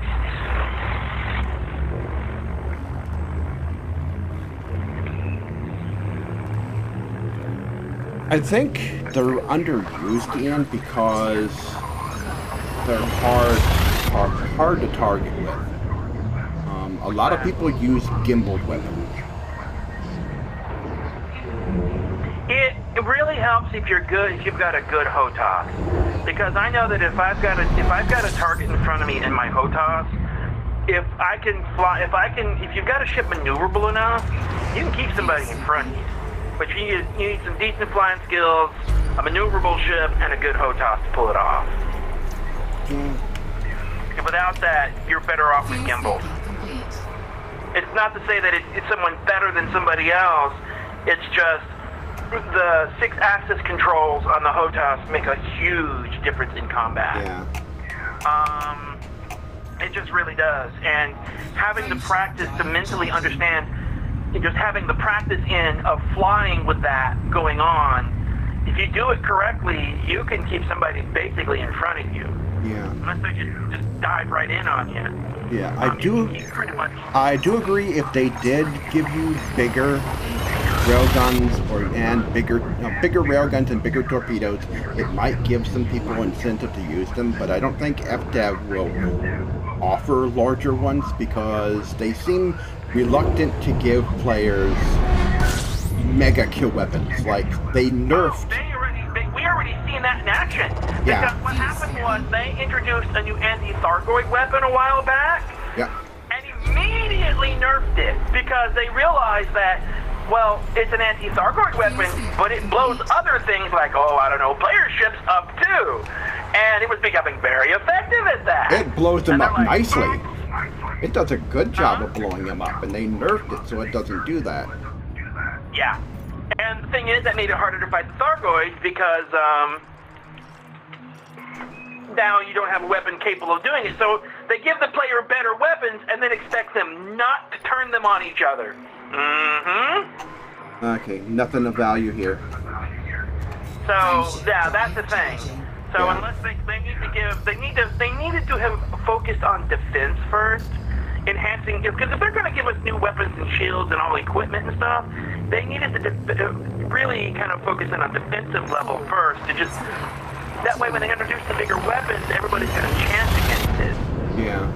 I think they're underused, Ian, because they're hard to target with. A lot of people use gimbaled weapons. It really helps if you've got a good HOTAS, because I know that if I've got a target in front of me in my HOTAS, if you've got a ship maneuverable enough, you can keep somebody in front of you. But you need some decent flying skills, a maneuverable ship, and a good HOTAS to pull it off. And without that, you're better off with gimbal. It's not to say that it's someone better than somebody else. It's just the 6-axis controls on the HOTAS make a huge difference in combat. Yeah. It just really does. And having the practice to mentally understand, just having the practice of flying with that going on, if you do it correctly, you can keep somebody basically in front of you. Yeah. Unless they just dive right in on you. Yeah, I do agree if they did give you bigger railguns and bigger railguns and bigger torpedoes, it might give some people incentive to use them, but I don't think FDev will offer larger ones because they seem reluctant to give players mega kill weapons. Like, they nerfed. We already seen that in action. Yeah. Because what happened was they introduced a new anti-Thargoid weapon a while back. Yeah. And immediately nerfed it because they realized that, well, it's an anti-Thargoid weapon, but it blows other things like, oh, I don't know, player ships up too. And it was becoming very effective at that. It blows them up like, nicely. It does a good job of blowing them up, and they nerfed it so it doesn't do that. Yeah. And the thing is, that made it harder to fight the Thargoids because now you don't have a weapon capable of doing it. So they give the player better weapons and then expect them not to turn them on each other. Mm-hmm. Okay, nothing of value here. So yeah, that's the thing. So Yeah. unless they needed to have focused on defense first, enhancing, because if they're going to give us new weapons and shields and all equipment and stuff, they needed to really kind of focus in on defensive level first. To just that way, when they introduce the bigger weapons, everybody's got a chance against it. Yeah.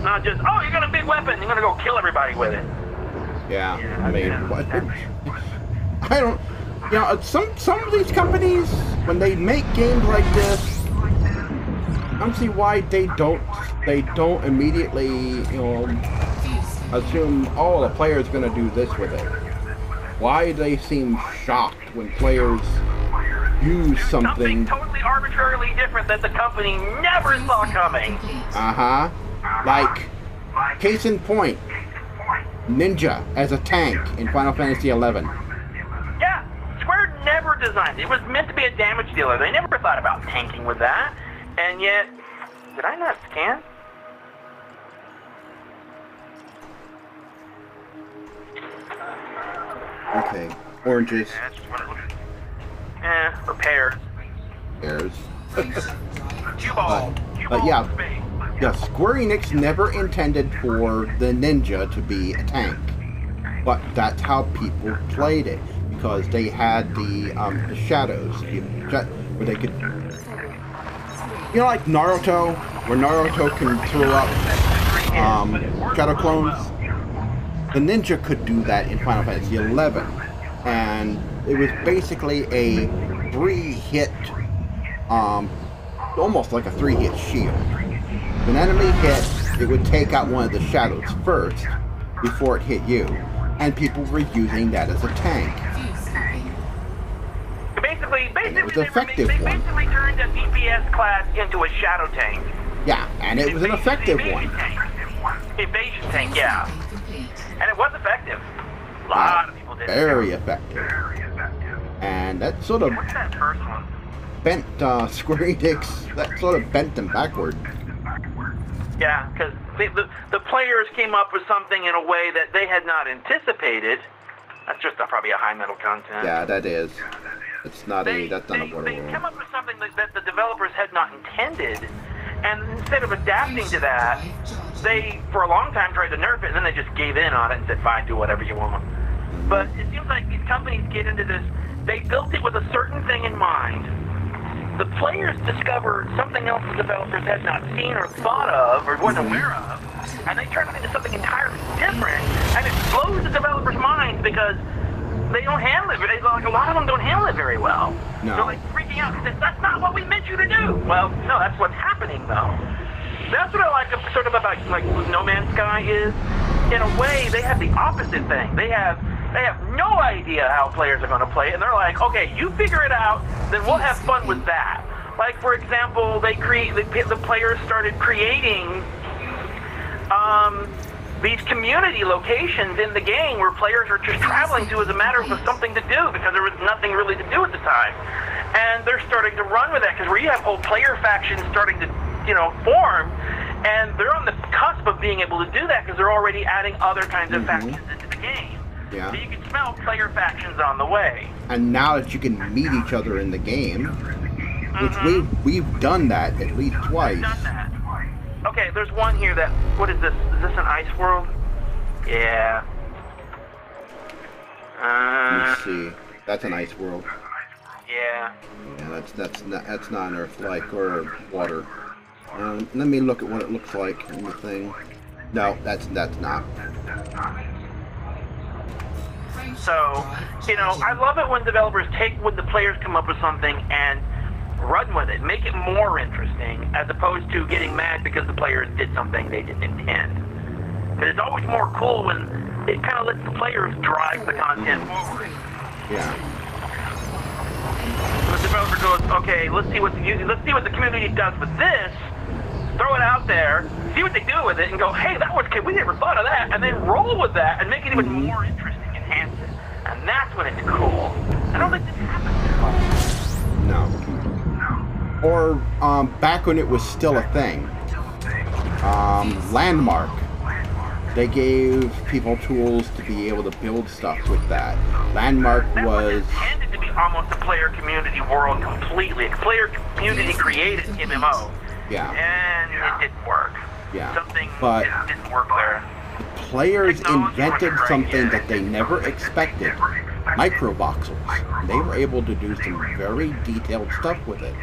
Not just, oh, you got a big weapon, you're going to go kill everybody with it. Yeah. I mean, what? I don't. You know, some of these companies, when they make games like this, I don't see why they don't immediately, you know, assume, oh, the player's going to do this with it. Why do they seem shocked when players use something totally arbitrarily different that the company never saw coming. Uh-huh. Like, case in point, Ninja as a tank in Final Fantasy XI. Yeah, Square never designed it. It was meant to be a damage dealer. They never thought about tanking with that. And yet, did I not scan? Okay, oranges, Yeah, that's just what it looks like. Repairs. bears. Cue ball. Cue But ball yeah. in space. Yeah, Square Enix never intended for the Ninja to be a tank, but that's how people played it because they had the shadows, where they could, you know, like Naruto, where Naruto can throw up shadow clones. The Ninja could do that in Final Fantasy XI, and it was basically a 3-hit, almost like a 3-hit shield. If an enemy hit, it would take out one of the shadows first before it hit you, and people were using that as a tank. Basically, it was an effective they one. basically turned a DPS class into a shadow tank. Yeah, and it was an effective Evasion one. tank. Evasion tank, yeah. And it was effective. A lot of people did it. Very effective. And that sort of What's that first one? bent Square Enix, that sort of bent them backward. Yeah, because the players came up with something in a way that they had not anticipated. That's just probably a high metal content. Yeah, that is. It's not They that's not a come word. up with something that the developers had not intended, and instead of adapting to that, they for a long time tried to nerf it, and then they just gave in on it and said, fine, do whatever you want. But it seems like these companies get into this, they built it with a certain thing in mind. The players discovered something else the developers had not seen or thought of or wasn't aware of, and they turned it into something entirely different, and it blows the developers' minds because they don't handle it. Like, a lot of them don't handle it very well. No. They're like freaking out because that's not what we meant you to do. Well, no, that's what's happening though. That's what I like sort of about like No Man's Sky is, in a way, they have the opposite thing. They have no idea how players are going to play it, and they're like, okay, you figure it out, then we'll have fun with that. Like, for example, the players started creating these community locations in the game where players are just traveling to as a matter of something to do because there was nothing really to do at the time. And they're starting to run with that because where you have whole player factions starting to, form, and they're on the cusp of being able to do that because they're already adding other kinds of factions into the game. Yeah. So you can smell player factions on the way. And now that you can meet each other in the game, which we've done that at least twice. We've done that. Okay, there's one here that, what is this? Is this an ice world? Yeah. Let me see. That's an ice world. Yeah. Yeah, that's not an Earth-like or water. Let me look at what it looks like in the thing. No, that's not. So, you know, I love it when developers take when the players come up with something and run with it, make it more interesting, as opposed to getting mad because the players did something they didn't intend. But it's always more cool when it kind of lets the players drive the content forward. Yeah. The developer goes, okay, let's see what the community does with this. Throw it out there, see what they do with it, and go, hey, that was good. We never thought of that, and then roll with that and make it even more interesting, enhance it, and that's when it's cool. I don't think this happens too much. No. Or back when it was still a thing. Landmark. They gave people tools to be able to build stuff with that. Landmark was intended to be almost a player community world completely. A player community created MMO. Yeah. And it didn't work. Yeah. Something but didn't work there. Players invented something that they never expected. Microvoxels. They were able to do some very detailed stuff with it.